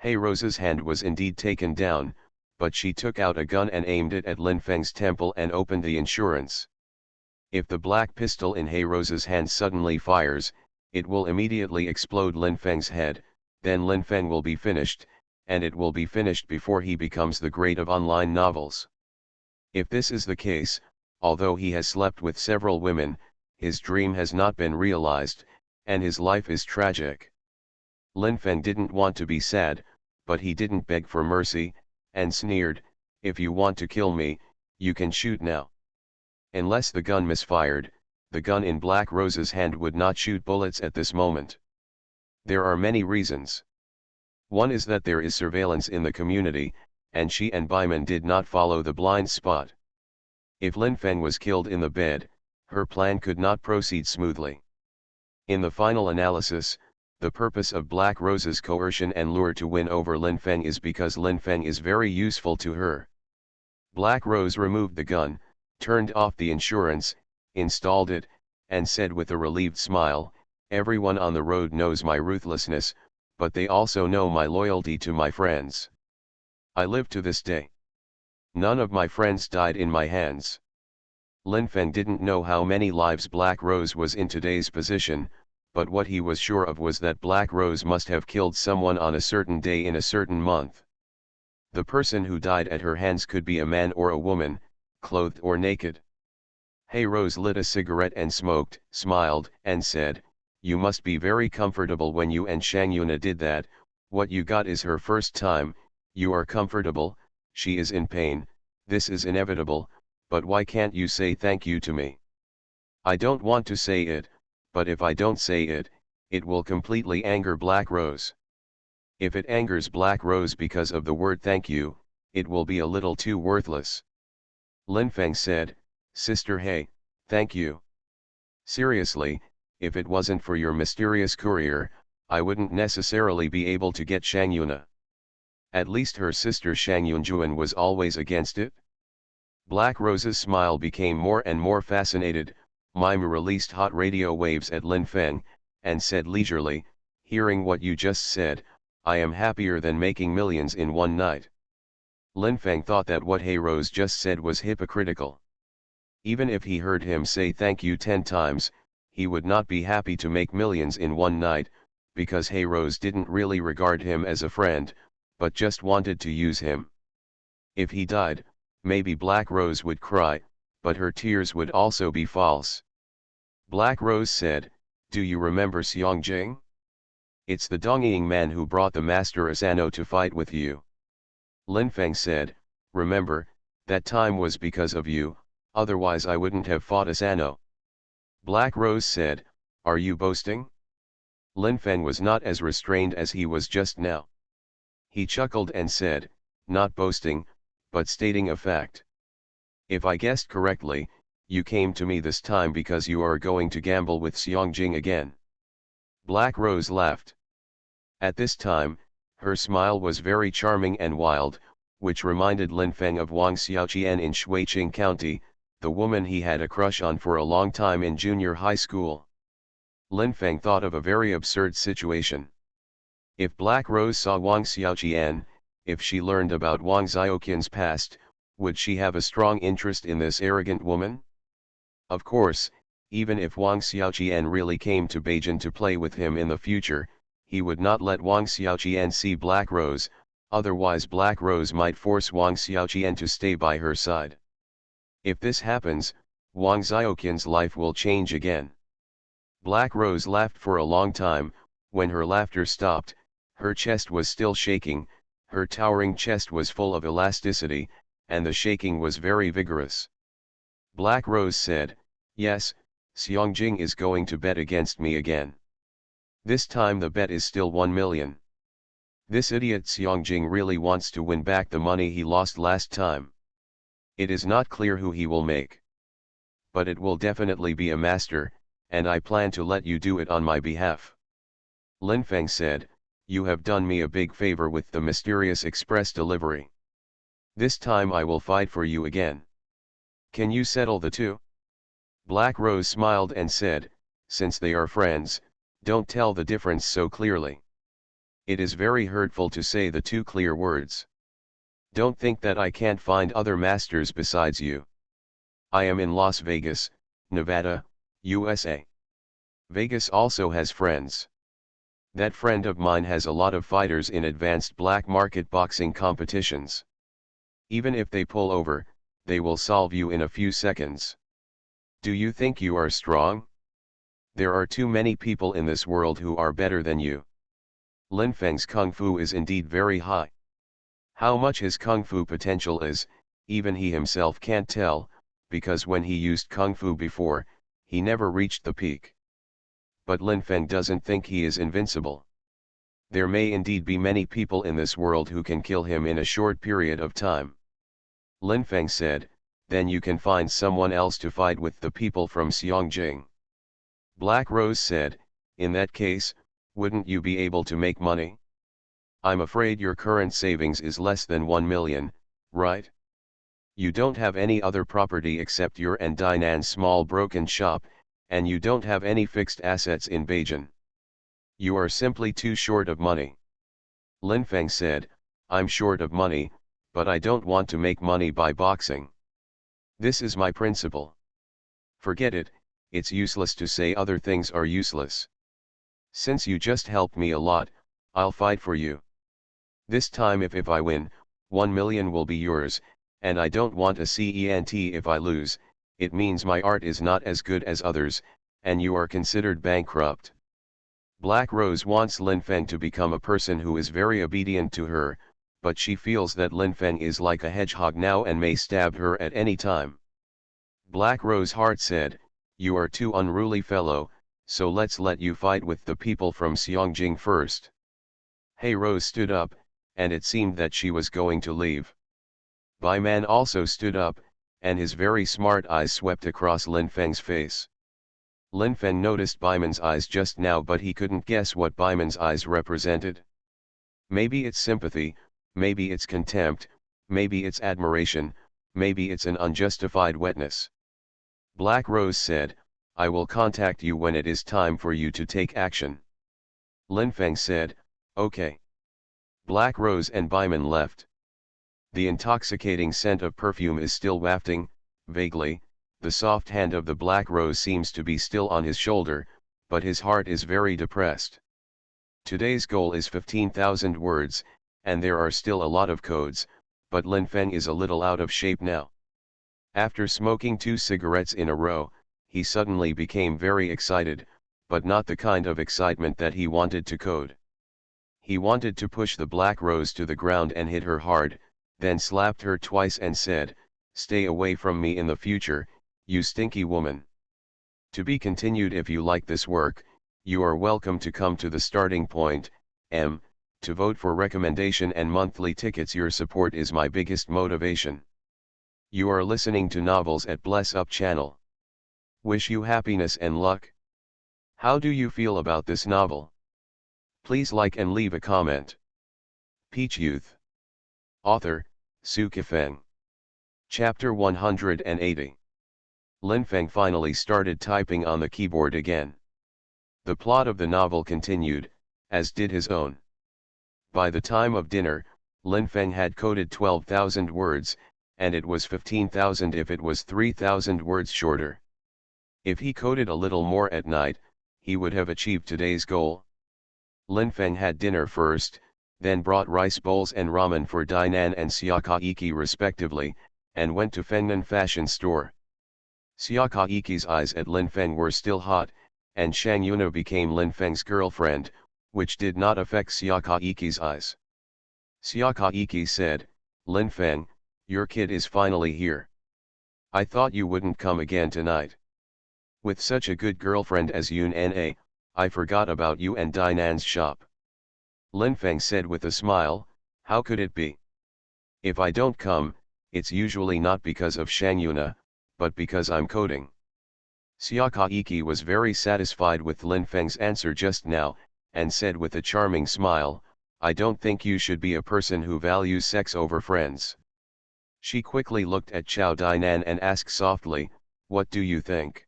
He Rose's hand was indeed taken down, but she took out a gun and aimed it at Linfeng's temple and opened the insurance. If the black pistol in He Rose's hand suddenly fires, it will immediately explode Linfeng's head, then Linfeng will be finished, and it will be finished before he becomes the great of online novels. If this is the case, although he has slept with several women, his dream has not been realized, and his life is tragic. Linfeng didn't want to be sad, but he didn't beg for mercy, and sneered, if you want to kill me, you can shoot now. Unless the gun misfired, the gun in Black Rose's hand would not shoot bullets at this moment. There are many reasons. One is that there is surveillance in the community, and she and Baiman did not follow the blind spot. If Linfeng was killed in the bed, her plan could not proceed smoothly. In the final analysis, the purpose of Black Rose's coercion and lure to win over Linfeng is because Linfeng is very useful to her. Black Rose removed the gun, turned off the insurance, installed it, and said with a relieved smile, "Everyone on the road knows my ruthlessness, but they also know my loyalty to my friends. I live to this day. None of my friends died in my hands." Lin Feng didn't know how many lives Black Rose was in today's position, but what he was sure of was that Black Rose must have killed someone on a certain day in a certain month. The person who died at her hands could be a man or a woman, clothed or naked. Hey Rose lit a cigarette and smoked, smiled, and said, "You must be very comfortable when you and Shang Yuna did that. What you got is her first time, you are comfortable, she is in pain, this is inevitable, but why can't you say thank you to me?" "I don't want to say it, but if I don't say it, it will completely anger Black Rose. If it angers Black Rose because of the word thank you, it will be a little too worthless." Lin Feng said, "Sister Hey, thank you. Seriously, if it wasn't for your mysterious courier, I wouldn't necessarily be able to get Shang Yuna. At least her sister Shang Yunjuan was always against it." Black Rose's smile became more and more fascinated. Mime released hot radio waves at Lin Feng, and said leisurely, "Hearing what you just said, I am happier than making millions in one night." Lin Feng thought that what Hey Rose just said was hypocritical. Even if he heard him say thank you 10 times, he would not be happy to make millions in one night, because Hey Rose didn't really regard him as a friend, but just wanted to use him. If he died, maybe Black Rose would cry, but her tears would also be false. Black Rose said, "Do you remember Xiong Jing? It's the Dongying man who brought the Master Asano to fight with you." Lin Feng said, "Remember, that time was because of you, otherwise I wouldn't have fought Asano." Black Rose said, "Are you boasting?" Lin Feng was not as restrained as he was just now. He chuckled and said, "Not boasting, but stating a fact. If I guessed correctly, you came to me this time because you are going to gamble with Xiong Jing again." Black Rose laughed. At this time, her smile was very charming and wild, which reminded Lin Feng of Wang Xiaoqian in Shuiqing County, the woman he had a crush on for a long time in junior high school. Lin Feng thought of a very absurd situation. If Black Rose saw Wang Xiaoqian, if she learned about Wang Xiaoqian's past, would she have a strong interest in this arrogant woman? Of course, even if Wang Xiaoqian really came to Beijing to play with him in the future, he would not let Wang Xiaoqian see Black Rose, otherwise Black Rose might force Wang Xiaoqian to stay by her side. If this happens, Wang Xiaoqian's life will change again. Black Rose laughed for a long time. When her laughter stopped, her chest was still shaking, her towering chest was full of elasticity, and the shaking was very vigorous. Black Rose said, "Yes, Xiong Jing is going to bet against me again. This time the bet is still 1 million. This idiot Xiong Jing really wants to win back the money he lost last time. It is not clear who he will make. But it will definitely be a master, and I plan to let you do it on my behalf." Lin Feng said, "You have done me a big favor with the mysterious express delivery. This time I will fight for you again. Can you settle the two?" Black Rose smiled and said, "Since they are friends, don't tell the difference so clearly. It is very hurtful to say the two clear words. Don't think that I can't find other masters besides you. I am in Las Vegas, Nevada, USA. Vegas also has friends. That friend of mine has a lot of fighters in advanced black market boxing competitions. Even if they pull over, they will solve you in a few seconds. Do you think you are strong? There are too many people in this world who are better than you. Lin Feng's kung fu is indeed very high. How much his kung fu potential is, even he himself can't tell, because when he used kung fu before, he never reached the peak. But Lin Feng doesn't think he is invincible. There may indeed be many people in this world who can kill him in a short period of time. Lin Feng said, "Then you can find someone else to fight with the people from Xiong. Black Rose said, "In that case, wouldn't you be able to make money? I'm afraid your current savings is less than 1 million, right?" You don't have any other property except your and Dinan's small broken shop, and you don't have any fixed assets in Beijing. You are simply too short of money. Lin Feng said, I'm short of money, but I don't want to make money by boxing. This is my principle. Forget it, it's useless to say other things are useless. Since you just helped me a lot, I'll fight for you. This time if I win, 1 million will be yours, and I don't want a cent if I lose. It means my art is not as good as others, and you are considered bankrupt. Black Rose wants Lin Feng to become a person who is very obedient to her, but she feels that Lin Feng is like a hedgehog now and may stab her at any time. Black Rose Heart said, you are too unruly fellow, so let's let you fight with the people from Xiangjing first. Hey Rose stood up, and it seemed that she was going to leave. Bai Man also stood up, and his very smart eyes swept across Lin Feng's face. Lin Feng noticed Baiman's eyes just now, but he couldn't guess what Baiman's eyes represented. Maybe it's sympathy, maybe it's contempt, maybe it's admiration, maybe it's an unjustified wetness. Black Rose said, I will contact you when it is time for you to take action. Lin Feng said, okay. Black Rose and Baiman left. The intoxicating scent of perfume is still wafting, vaguely. The soft hand of the Black Rose seems to be still on his shoulder, but his heart is very depressed. Today's goal is 15,000 words, and there are still a lot of codes, but Lin Feng is a little out of shape now. After smoking 2 cigarettes in a row, he suddenly became very excited, but not the kind of excitement that he wanted to code. He wanted to push the Black Rose to the ground and hit her hard, then slapped her twice and said, stay away from me in the future, you stinky woman. To be continued. If you like this work, you are welcome to come to the starting point, to vote for recommendation and monthly tickets. Your support is my biggest motivation. You are listening to Novels at Bless Up channel. Wish you happiness and luck. How do you feel about this novel? Please like and leave a comment. Peach Youth. Author, Su Kifeng. Chapter 180. Lin Feng finally started typing on the keyboard again. The plot of the novel continued, as did his own. By the time of dinner, Lin Feng had coded 12,000 words, and it was 15,000 if it was 3,000 words shorter. If he coded a little more at night, he would have achieved today's goal. Lin Feng had dinner first, then brought rice bowls and ramen for Dainan and Xiakaiki respectively, and went to Fengnan fashion store. Xiakaiki's eyes at Lin Feng were still hot, and Shang Yuna became Lin Feng's girlfriend, which did not affect Xiakaiki's eyes. Xiakaiki said, Lin Feng, your kid is finally here. I thought you wouldn't come again tonight. With such a good girlfriend as Yun Na, I forgot about you and Dainan's shop. Lin Feng said with a smile, how could it be? If I don't come, it's usually not because of Shang Yuna, but because I'm coding. Xiakaiki was very satisfied with Lin Feng's answer just now, and said with a charming smile, I don't think you should be a person who values sex over friends. She quickly looked at Chao Dainan and asked softly, what do you think?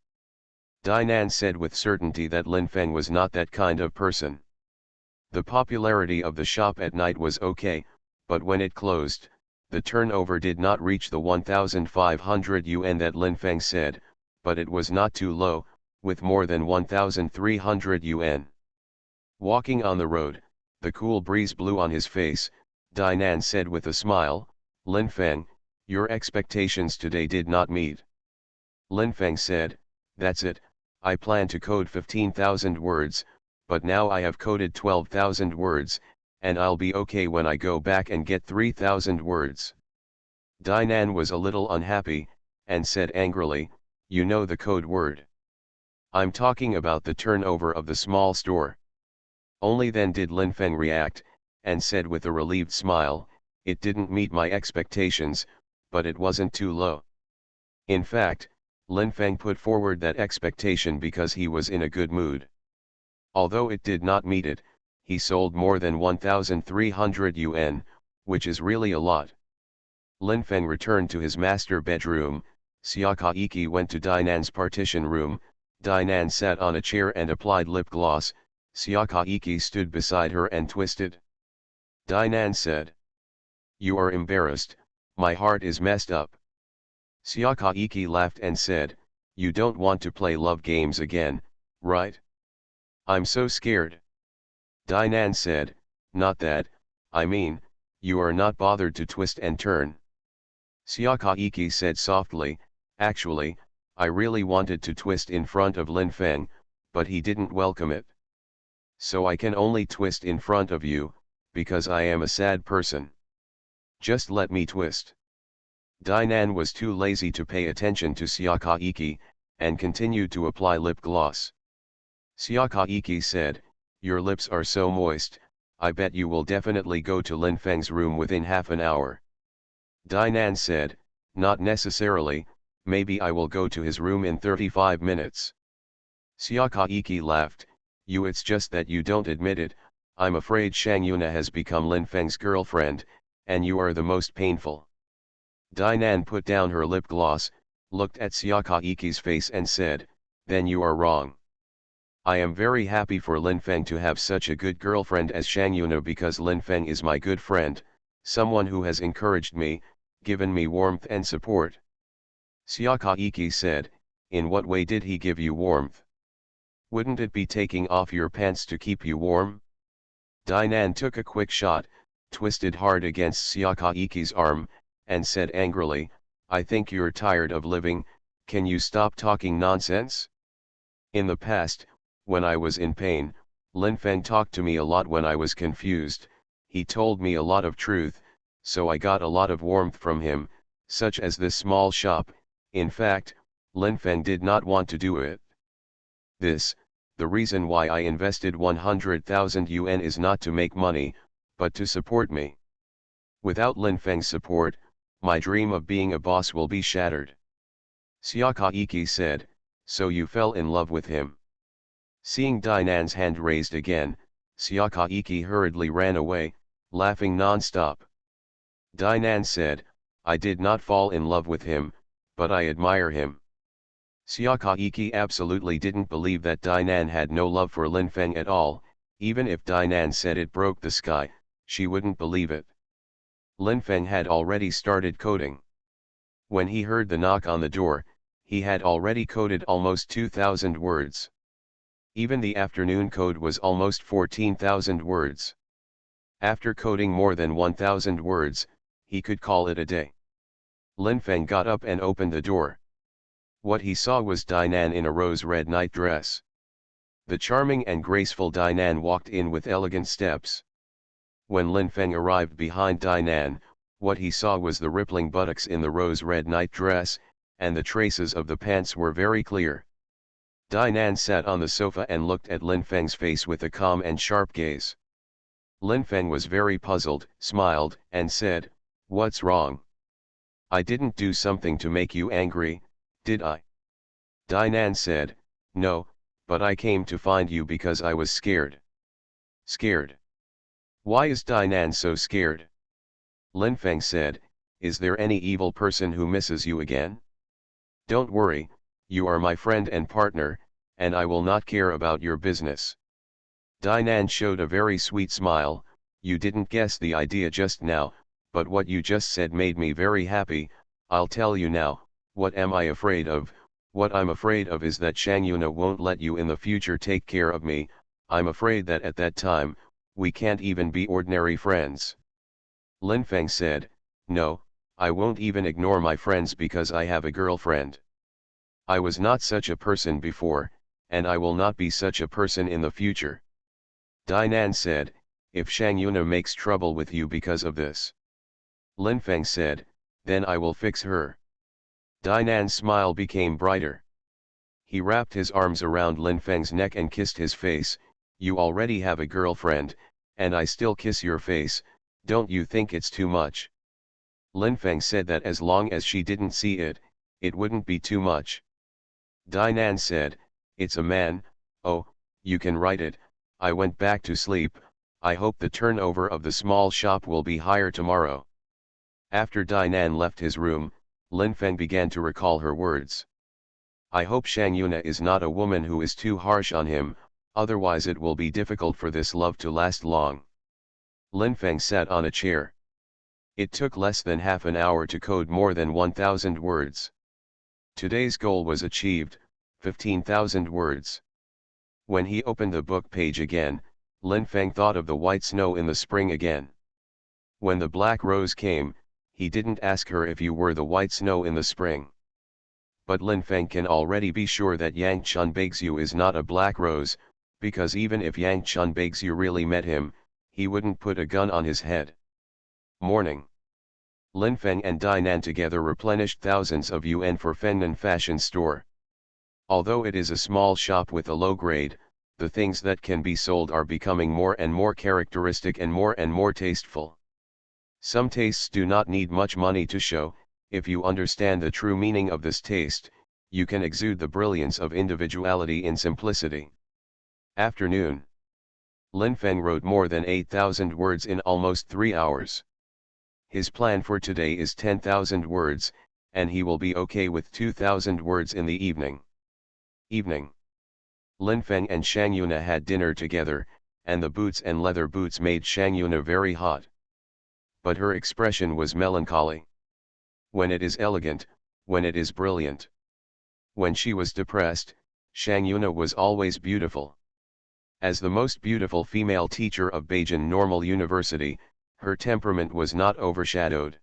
Dainan said with certainty that Lin Feng was not that kind of person. The popularity of the shop at night was okay, but when it closed, the turnover did not reach the 1,500 yuan that Lin Feng said, but it was not too low, with more than 1,300 yuan. Walking on the road, the cool breeze blew on his face. Dainan said with a smile, Lin Feng, your expectations today did not meet. Lin Feng said, that's it, I plan to code 15,000 words, but now I have coded 12,000 words, and I'll be okay when I go back and get 3,000 words. Dainan was a little unhappy, and said angrily, you know the code word. I'm talking about the turnover of the small store. Only then did Lin Feng react, and said with a relieved smile, it didn't meet my expectations, but it wasn't too low. In fact, Lin Feng put forward that expectation because he was in a good mood. Although it did not meet it, he sold more than 1,300 yuan, which is really a lot. Lin Feng returned to his master bedroom. Xiakaiki went to Dainan's partition room. Dainan sat on a chair and applied lip gloss. Xiakaiki stood beside her and twisted. Dainan said, "You are embarrassed, my heart is messed up." Xiakaiki laughed and said, "You don't want to play love games again, right? I'm so scared." Dainan said, "Not that, I mean, you are not bothered to twist and turn." Xiakaiki said softly, "Actually, I really wanted to twist in front of Lin Feng, but he didn't welcome it. So I can only twist in front of you, because I am a sad person. Just let me twist." Dainan was too lazy to pay attention to Xiakaiki, and continued to apply lip gloss. Xiakaiki said, "Your lips are so moist, I bet you will definitely go to Lin Feng's room within half an hour." Dainan said, "Not necessarily, maybe I will go to his room in 35 minutes. Xiakaiki laughed, It's just that you don't admit it. I'm afraid Shang Yuna has become Lin Feng's girlfriend, and you are the most painful." Dainan put down her lip gloss, looked at Xiakaiki's face and said, "Then you are wrong. I am very happy for Lin Feng to have such a good girlfriend as Shang Yuna because Lin Feng is my good friend, someone who has encouraged me, given me warmth and support." Xiakaiki said, "In what way did he give you warmth? Wouldn't it be taking off your pants to keep you warm?" Dainan took a quick shot, twisted hard against Xiakaiki's arm, and said angrily, "I think you're tired of living, can you stop talking nonsense? In the past, when I was in pain, Lin Feng talked to me a lot when I was confused, he told me a lot of truth, so I got a lot of warmth from him, such as this small shop. In fact, Lin Feng did not want to do it. The reason why I invested 100,000 yuan is not to make money, but to support me. Without Lin Feng's support, my dream of being a boss will be shattered." Xiakaiki said, "So you fell in love with him?" Seeing Dainan's hand raised again, Xiakaiki hurriedly ran away, laughing non-stop. Dainan said, "I did not fall in love with him, but I admire him." Xiakaiki absolutely didn't believe that Dainan had no love for Lin Feng at all. Even if Dainan said it broke the sky, she wouldn't believe it. Lin Feng had already started coding. When he heard the knock on the door, he had already coded almost 2,000 words. Even the afternoon code was almost 14,000 words. After coding more than 1,000 words, he could call it a day. Lin Feng got up and opened the door. What he saw was Dainan in a rose-red night dress. The charming and graceful Dainan walked in with elegant steps. When Lin Feng arrived behind Dainan, what he saw was the rippling buttocks in the rose-red night dress, and the traces of the pants were very clear. Dainan sat on the sofa and looked at Lin Feng's face with a calm and sharp gaze. Lin Feng was very puzzled, smiled, and said, "What's wrong? I didn't do something to make you angry, did I?" Dainan said, "No, but I came to find you because I was scared." "Scared? Why is Dainan so scared?" Lin Feng said, "Is there any evil person who misses you again? Don't worry, you are my friend and partner, and I will not care about your business." Dainan showed a very sweet smile. "You didn't guess the idea just now, but what you just said made me very happy. I'll tell you now, what am I afraid of? What I'm afraid of is that Shang Yuna won't let you in the future take care of me. I'm afraid that at that time, we can't even be ordinary friends." Lin Feng said, "No, I won't even ignore my friends because I have a girlfriend. I was not such a person before, and I will not be such a person in the future." Dainan said, "If Shang Yuna makes trouble with you because of this," Lin Feng said, "then I will fix her." Dainan's smile became brighter. He wrapped his arms around Lin Feng's neck and kissed his face. "You already have a girlfriend, and I still kiss your face, don't you think it's too much?" Lin Feng said that as long as she didn't see it, it wouldn't be too much. Dainan said, "It's a man, oh, you can write it. I went back to sleep, I hope the turnover of the small shop will be higher tomorrow." After Dinan left his room, Lin Feng began to recall her words. I hope Shang Yuna is not a woman who is too harsh on him, otherwise it will be difficult for this love to last long. Lin Feng sat on a chair. It took less than half an hour to code more than 1,000 words. Today's goal was achieved, 15,000 words. When he opened the book page again, Lin Feng thought of the white snow in the spring again. When the black rose came, he didn't ask her if you were the white snow in the spring. But Lin Feng can already be sure that Yang Chun Baixu is not a black rose, because even if Yang Chun Baixu really met him, he wouldn't put a gun on his head. Morning. Lin Feng and Dinan together replenished thousands of yuan for Fengnan fashion store. Although it is a small shop with a low grade, the things that can be sold are becoming more and more characteristic and more tasteful. Some tastes do not need much money to show. If you understand the true meaning of this taste, you can exude the brilliance of individuality in simplicity. Afternoon. Lin Feng wrote more than 8,000 words in almost 3 hours. His plan for today is 10,000 words, and he will be okay with 2,000 words in the evening. Evening. Lin Feng and Shang Yuna had dinner together, and the boots and leather boots made Shang Yuna very hot. But her expression was melancholy. When it is elegant, when it is brilliant. When she was depressed, Shang Yuna was always beautiful. As the most beautiful female teacher of Beijing Normal University, her temperament was not overshadowed.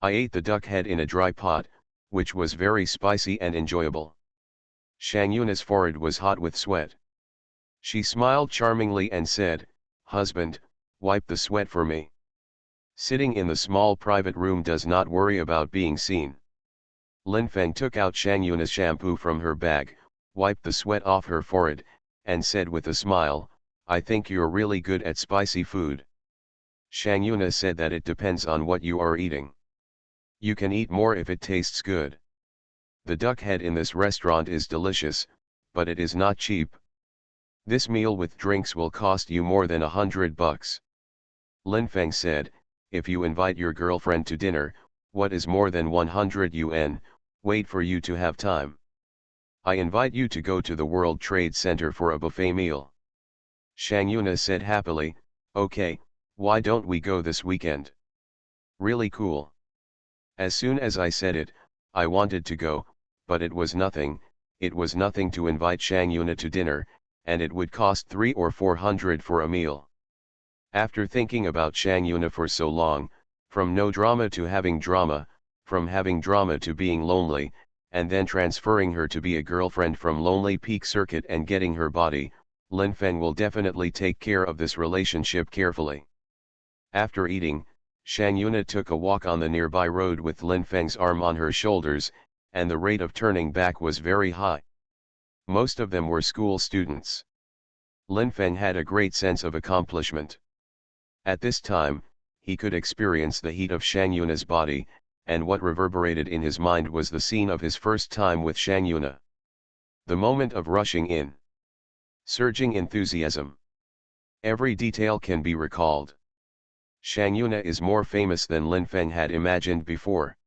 I ate the duck head in a dry pot, which was very spicy and enjoyable. Shang Yuna's forehead was hot with sweat. She smiled charmingly and said, "Husband, wipe the sweat for me." Sitting in the small private room does not worry about being seen. Lin Feng took out Shang Yuna's shampoo from her bag, wiped the sweat off her forehead, and said with a smile, "I think you're really good at spicy food." Shang Yuna said that it depends on what you are eating. You can eat more if it tastes good. The duck head in this restaurant is delicious, but it is not cheap. This meal with drinks will cost you more than $100. Lin Feng said, "If you invite your girlfriend to dinner, what is more than 100 yuan, wait for you to have time. I invite you to go to the World Trade Center for a buffet meal." Shang Yuna said happily, "Okay, why don't we go this weekend? Really cool." As soon as I said it, I wanted to go, but it was nothing to invite Shang Yuna to dinner, and it would cost 300 or 400 for a meal. After thinking about Shang Yuna for so long, from no drama to having drama, from having drama to being lonely, and then transferring her to be a girlfriend from Lonely Peak Circuit and getting her body, Lin Feng will definitely take care of this relationship carefully. After eating, Shang Yuna took a walk on the nearby road with Lin Feng's arm on her shoulders, and the rate of turning back was very high. Most of them were school students. Lin Feng had a great sense of accomplishment. At this time, he could experience the heat of Shang Yuna's body, and what reverberated in his mind was the scene of his first time with Shang Yuna. The moment of rushing in. Surging enthusiasm. Every detail can be recalled. Shang Yuna is more famous than Lin Feng had imagined before.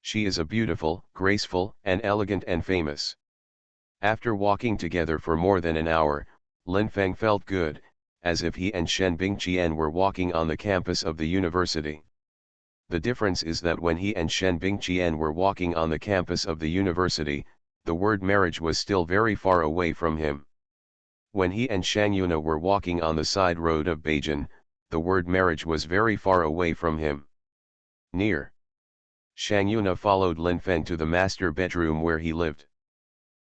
She is a beautiful, graceful, and elegant and famous. After walking together for more than an hour, Lin Feng felt good, as if he and Shen Bingqian were walking on the campus of the university. The difference is that when he and Shen Bingqian were walking on the campus of the university, the word marriage was still very far away from him. When he and Shang Yuna were walking on the side road of Beijing, the word marriage was very far away from him. Near. Shang Yuna followed Lin Feng to the master bedroom where he lived.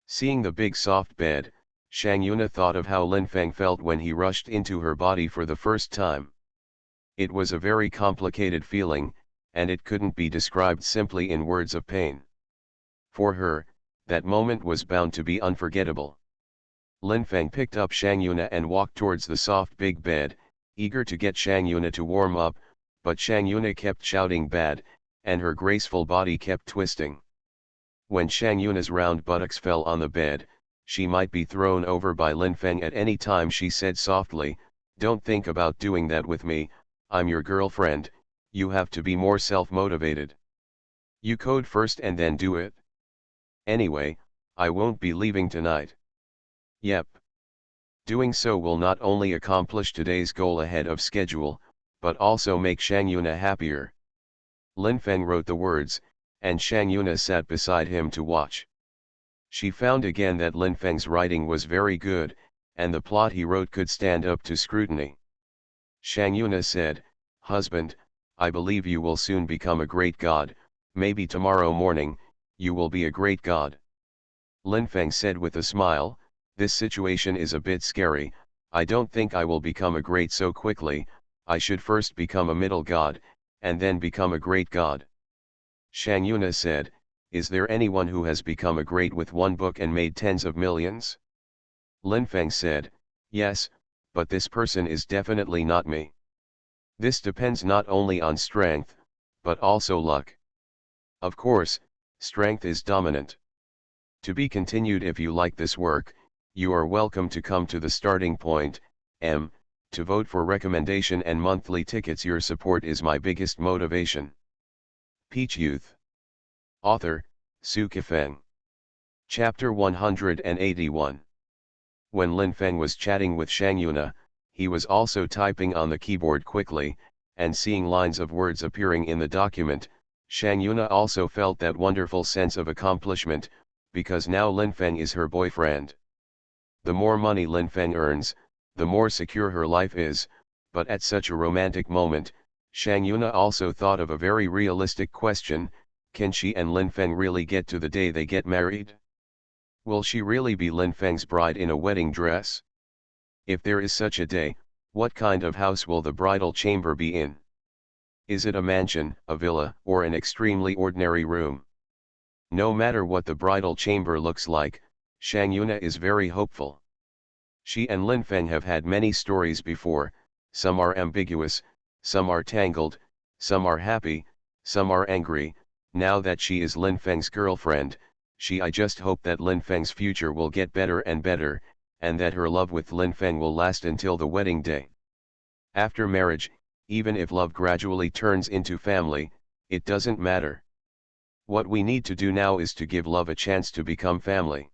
Seeing the big soft bed, Shang Yuna thought of how Lin Feng felt when he rushed into her body for the first time. It was a very complicated feeling, and it couldn't be described simply in words of pain. For her, that moment was bound to be unforgettable. Lin Feng picked up Shang Yuna and walked towards the soft big bed, eager to get Shang Yuna to warm up, but Shang Yuna kept shouting bad, and her graceful body kept twisting. When Shang Yuna's round buttocks fell on the bed, she might be thrown over by Lin Feng at any time. She said softly, "Don't think about doing that with me, I'm your girlfriend, You have to be more self-motivated. You code first and then do it. Anyway, I won't be leaving tonight. Yep. Doing so will not only accomplish today's goal ahead of schedule, but also make Shang Yuna happier. Lin Feng wrote the words, and Shang Yuna sat beside him to watch. She found again that Lin Feng's writing was very good, and the plot he wrote could stand up to scrutiny. Shang Yuna said, "Husband, I believe you will soon become a great god, maybe tomorrow morning, you will be a great god." Lin Feng said with a smile, "This situation is a bit scary, I don't think I will become a great so quickly, I should first become a middle god, and then become a great god." Shang Yuna said, "Is there anyone who has become a great with one book and made tens of millions?" Lin Feng said, "Yes, but this person is definitely not me. This depends not only on strength, but also luck. Of course, strength is dominant. To be continued. If you like this work, you are welcome to come to the starting point, to vote for recommendation and monthly tickets. Your support is my biggest motivation." Peach Youth. Author, Su Kifeng. Chapter 181. When Lin Feng was chatting with Shang Yuna, he was also typing on the keyboard quickly, and seeing lines of words appearing in the document. Shang Yuna also felt that wonderful sense of accomplishment, because now Lin Feng is her boyfriend. The more money Lin Feng earns, the more secure her life is, but at such a romantic moment, Shang Yuna also thought of a very realistic question: can she and Lin Feng really get to the day they get married? Will she really be Lin Feng's bride in a wedding dress? If there is such a day, what kind of house will the bridal chamber be in? Is it a mansion, a villa, or an extremely ordinary room? No matter what the bridal chamber looks like, Shang Yuna is very hopeful. She and Lin Feng have had many stories before, some are ambiguous, some are tangled, some are happy, some are angry. Now that she is Lin Feng's girlfriend, I just hope that Lin Feng's future will get better and better, and that her love with Lin Feng will last until the wedding day. After marriage, even if love gradually turns into family, it doesn't matter. What we need to do now is to give love a chance to become family.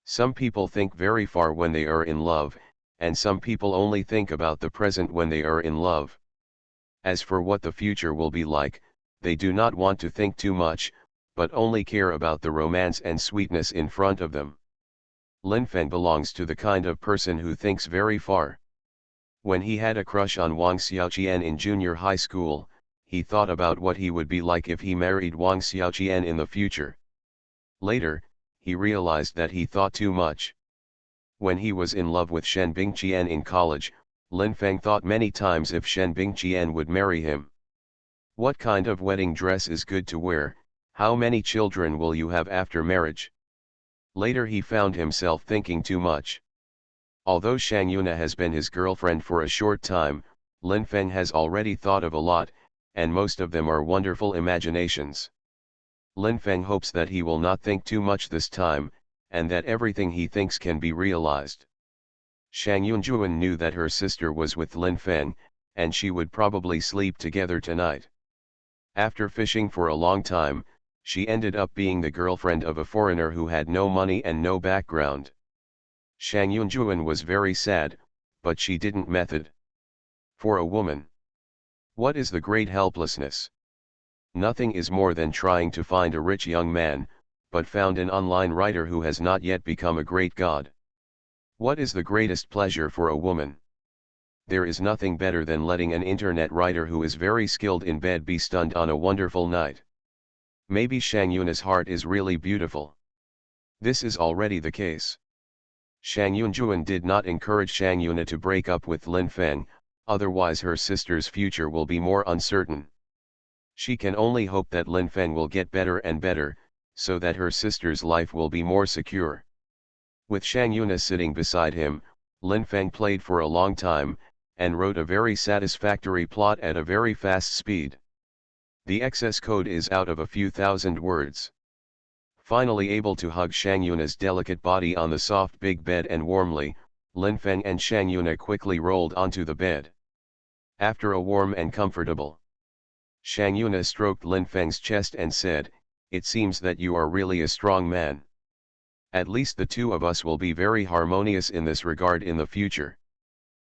Some people think very far when they are in love, and some people only think about the present when they are in love. As for what the future will be like, they do not want to think too much, but only care about the romance and sweetness in front of them. Lin Feng belongs to the kind of person who thinks very far. When he had a crush on Wang Xiaoqian in junior high school, he thought about what he would be like if he married Wang Xiaoqian in the future. Later, he realized that he thought too much. When he was in love with Shen Bingqian in college, Lin Feng thought many times if Shen Bingqian would marry him. What kind of wedding dress is good to wear? How many children will you have after marriage? Later he found himself thinking too much. Although Shang Yuna has been his girlfriend for a short time, Lin Feng has already thought of a lot, and most of them are wonderful imaginations. Lin Feng hopes that he will not think too much this time, and that everything he thinks can be realized. Shang Yunjuan knew that her sister was with Lin Feng, and she would probably sleep together tonight. After fishing for a long time, she ended up being the girlfriend of a foreigner who had no money and no background. Shang Yunjuan was very sad, but she didn't method. For a woman, what is the great helplessness? Nothing is more than trying to find a rich young man, but found an online writer who has not yet become a great god. What is the greatest pleasure for a woman? There is nothing better than letting an internet writer who is very skilled in bed be stunned on a wonderful night. Maybe Shang Yuna's heart is really beautiful. This is already the case. Shang Yunjuan did not encourage Shang Yuna to break up with Lin Feng, otherwise her sister's future will be more uncertain. She can only hope that Lin Feng will get better and better, so that her sister's life will be more secure. With Shang Yuna sitting beside him, Lin Feng played for a long time, and wrote a very satisfactory plot at a very fast speed. The excess code is out of a few thousand words. Finally able to hug Shang Yuna's delicate body on the soft big bed and warmly, Lin Feng and Shang Yuna quickly rolled onto the bed. After a warm and comfortable Shang Yuna stroked Lin Feng's chest and said, "It seems that you are really a strong man. At least the two of us will be very harmonious in this regard in the future."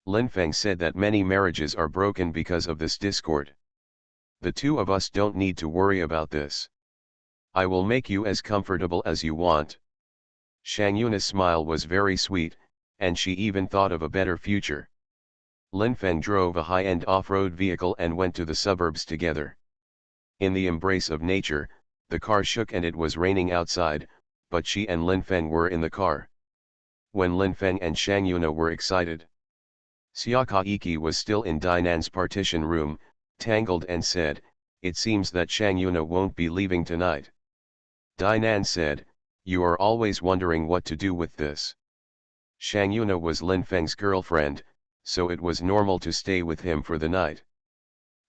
Lin Feng said that many marriages are broken because of this discord. "The two of us don't need to worry about this. I will make you as comfortable as you want." Shang Yuna's smile was very sweet, and she even thought of a better future. Lin Feng drove a high-end off-road vehicle and went to the suburbs together. In the embrace of nature, the car shook and it was raining outside, but she and Lin Feng were in the car. When Lin Feng and Shang Yuna were excited, Xiaka Iki was still in Dainan's partition room, tangled, and said, "It seems that Shang Yuna won't be leaving tonight." Dainan said, "You are always wondering what to do with this." Shang Yuna was Lin Feng's girlfriend, so it was normal to stay with him for the night.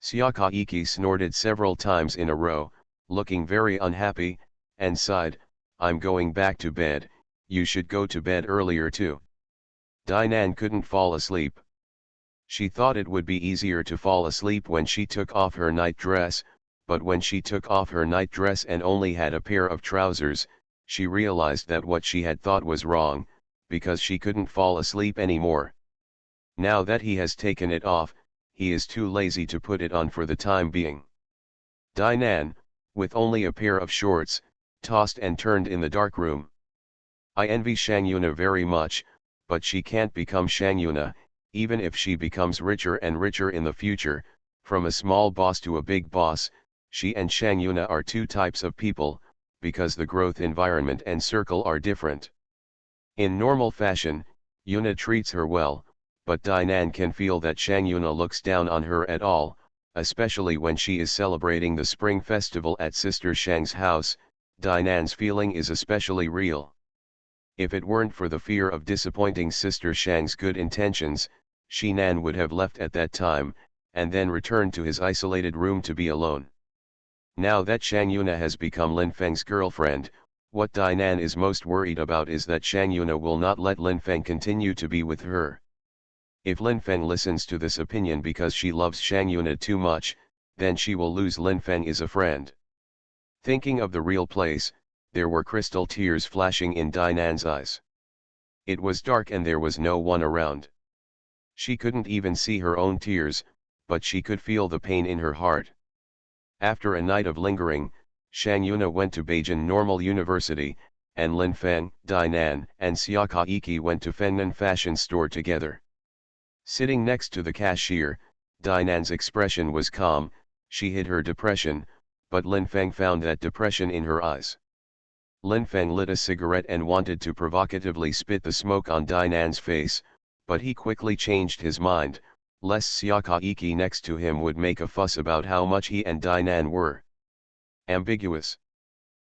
Xiaka Iki snorted several times in a row, looking very unhappy, and sighed, "I'm going back to bed. You should go to bed earlier too." Dainan couldn't fall asleep. She thought it would be easier to fall asleep when she took off her night dress, but when she took off her night dress and only had a pair of trousers, she realized that what she had thought was wrong, because she couldn't fall asleep anymore. Now that he has taken it off, he is too lazy to put it on for the time being. Dainan, with only a pair of shorts, tossed and turned in the dark room. "I envy Shang Yuna very much, but she can't become Shang Yuna. Even if she becomes richer and richer in the future, from a small boss to a big boss, she and Shang Yuna are two types of people, because the growth environment and circle are different. In normal fashion, Yuna treats her well, but Dainan can feel that Shang Yuna looks down on her at all, especially when she is celebrating the spring festival at Sister Shang's house. Dainan's feeling is especially real. If it weren't for the fear of disappointing Sister Shang's good intentions, Shinan would have left at that time, and then returned to his isolated room to be alone. Now that Shang Yuna has become Lin Feng's girlfriend, what Dainan is most worried about is that Shang Yuna will not let Lin Feng continue to be with her. If Lin Feng listens to this opinion because she loves Shang Yuna too much, then she will lose Lin Feng as a friend. Thinking of the real place, there were crystal tears flashing in Dainan's eyes. It was dark and there was no one around. She couldn't even see her own tears, but she could feel the pain in her heart. After a night of lingering, Shang Yuna went to Beijing Normal University, and Lin Feng, Dainan, and Xiaka Iki went to Fengnan Fashion Store together. Sitting next to the cashier, Dainan's expression was calm. She hid her depression, but Lin Feng found that depression in her eyes. Lin Feng lit a cigarette and wanted to provocatively spit the smoke on Dainan's face, but he quickly changed his mind, lest Xiaka Iki next to him would make a fuss about how much he and Dainan were ambiguous.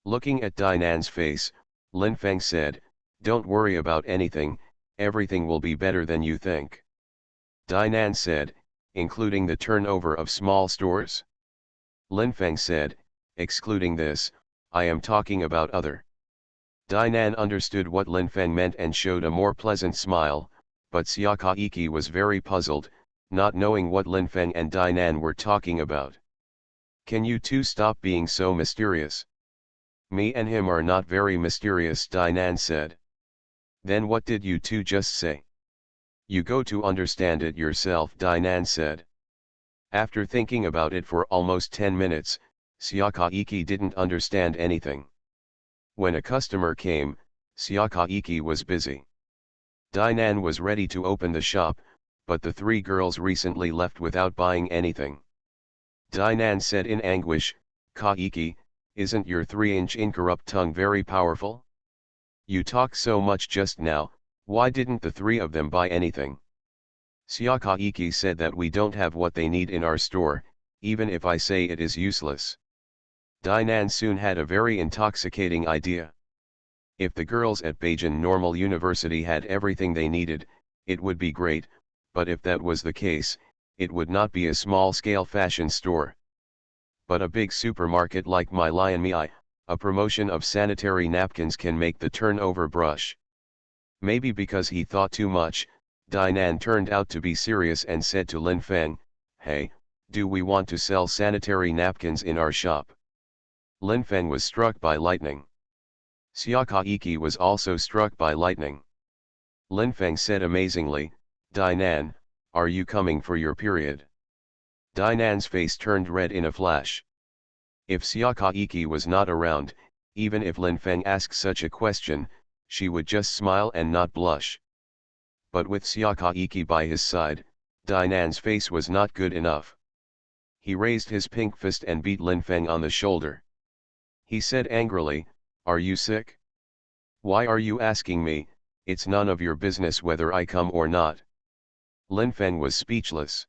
Looking at Dainan's face, Lin Feng said, "Don't worry about anything, everything will be better than you think." Dainan said, "Including the turnover of small stores?" Lin Feng said, "Excluding this, I am talking about other." Dainan understood what Lin Feng meant and showed a more pleasant smile, but Xiaka Iki was very puzzled, not knowing what Lin Feng and Dainan were talking about. "Can you two stop being so mysterious?" "Me and him are not very mysterious," Dainan said. "Then what did you two just say?" "You go to understand it yourself," Dainan said. After thinking about it for almost 10 minutes, Xiaka Iki didn't understand anything. When a customer came, Xiaka Iki was busy. Dainan was ready to open the shop, but the three girls recently left without buying anything. Dainan said in anguish, "Kaiki, isn't your 3-inch incorrupt tongue very powerful? You talked so much just now, why didn't the three of them buy anything?" Xiaka Iki said that we don't have what they need in our store, even if I say it is useless. Dainan soon had a very intoxicating idea. If the girls at Beijing Normal University had everything they needed, it would be great, but if that was the case, it would not be a small-scale fashion store, but a big supermarket like My Lion Mi. A promotion of sanitary napkins can make the turnover brush. Maybe because he thought too much, Dainan turned out to be serious and said to Lin Feng, "Hey, Do we want to sell sanitary napkins in our shop? Lin Feng was struck by lightning. Xiakaiki was also struck by lightning. Lin Feng said amazingly, Dainan, are you coming for your period? Dainan's face turned red in a flash. If Xiakaiki was not around, even if Lin Feng asked such a question, she would just smile and not blush. But with Xiakaiki by his side, Dainan's face was not good enough. He raised his pink fist and beat Lin Feng on the shoulder. He said angrily, are you sick? Why are you asking me? It's none of your business whether I come or not. Lin Feng was speechless.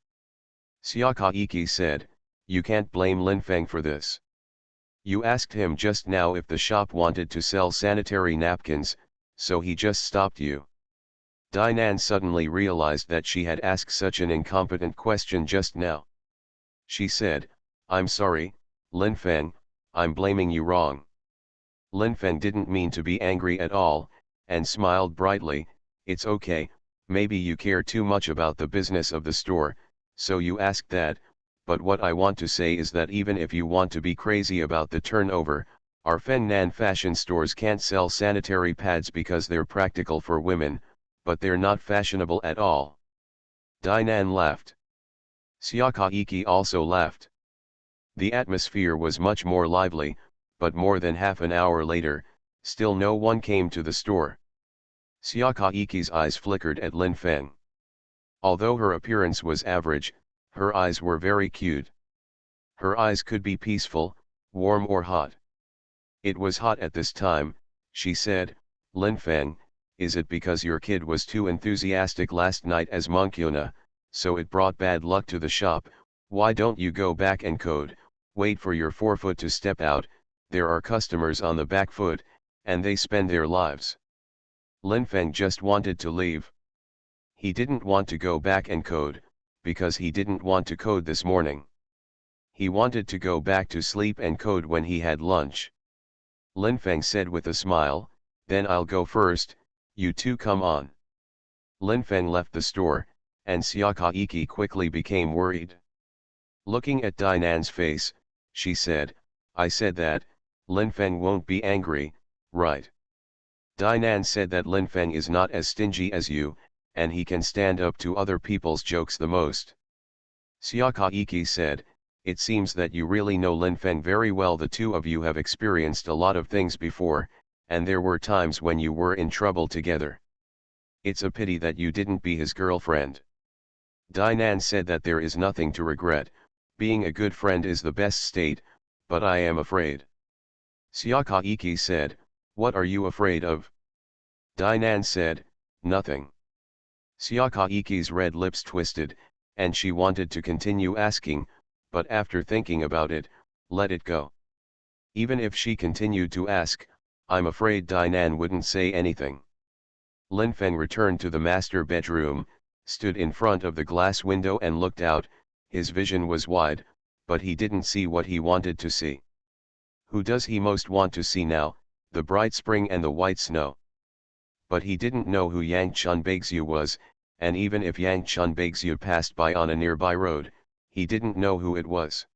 Xiakaiki said, you can't blame Lin Feng for this. You asked him just now if the shop wanted to sell sanitary napkins, so he just stopped you. Dainan suddenly realized that she had asked such an incompetent question just now. She said, I'm sorry, Lin Feng, I'm blaming you wrong. Lin Feng didn't mean to be angry at all, and smiled brightly, it's okay, maybe you care too much about the business of the store, so you asked that, but what I want to say is that even if you want to be crazy about the turnover, our Fengnan fashion stores can't sell sanitary pads because they're practical for women, but they're not fashionable at all. Dainan laughed. Xiakaiki also laughed. The atmosphere was much more lively, but more than half an hour later, still no one came to the store. Xiakaiki's eyes flickered at Lin Feng. Although her appearance was average, her eyes were very cute. Her eyes could be peaceful, warm or hot. It was hot at this time, she said, Lin Feng, is it because your kid was too enthusiastic last night as Monkyona, so it brought bad luck to the shop? Why don't you go back and code, wait for your forefoot to step out, there are customers on the back foot, and they spend their lives. Lin Feng just wanted to leave. He didn't want to go back and code, because he didn't want to code this morning. He wanted to go back to sleep and code when he had lunch. Lin Feng said with a smile, then I'll go first, you two come on. Lin Feng left the store, and Xiakaiki quickly became worried. Looking at Dainan's face, she said, I said that, Lin Feng won't be angry, right? Dainan said that Lin Feng is not as stingy as you, and he can stand up to other people's jokes the most. Xiakaiki said, it seems that you really know Lin Feng very well. The two of you have experienced a lot of things before, and there were times when you were in trouble together. It's a pity that you didn't be his girlfriend. Dainan said that there is nothing to regret, being a good friend is the best state, but I am afraid. Xiakaiki said, what are you afraid of? Dainan said, nothing. Xiakaiki's red lips twisted, and she wanted to continue asking, but after thinking about it, let it go. Even if she continued to ask, I'm afraid Dainan wouldn't say anything. Lin Feng returned to the master bedroom, stood in front of the glass window and looked out. His vision was wide, but he didn't see what he wanted to see. Who does he most want to see now, the bright spring and the white snow? But he didn't know who Yang Chunbaexue was, and even if Yang Chunbaexue passed by on a nearby road, he didn't know who it was.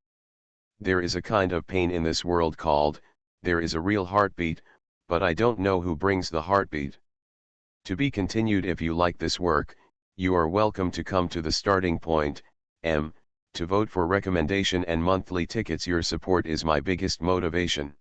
There is a kind of pain in this world called, there is a real heartbeat, but I don't know who brings the heartbeat. To be continued. If you like this work, you are welcome to come to the starting point, to vote for recommendation and monthly tickets. Your support is my biggest motivation.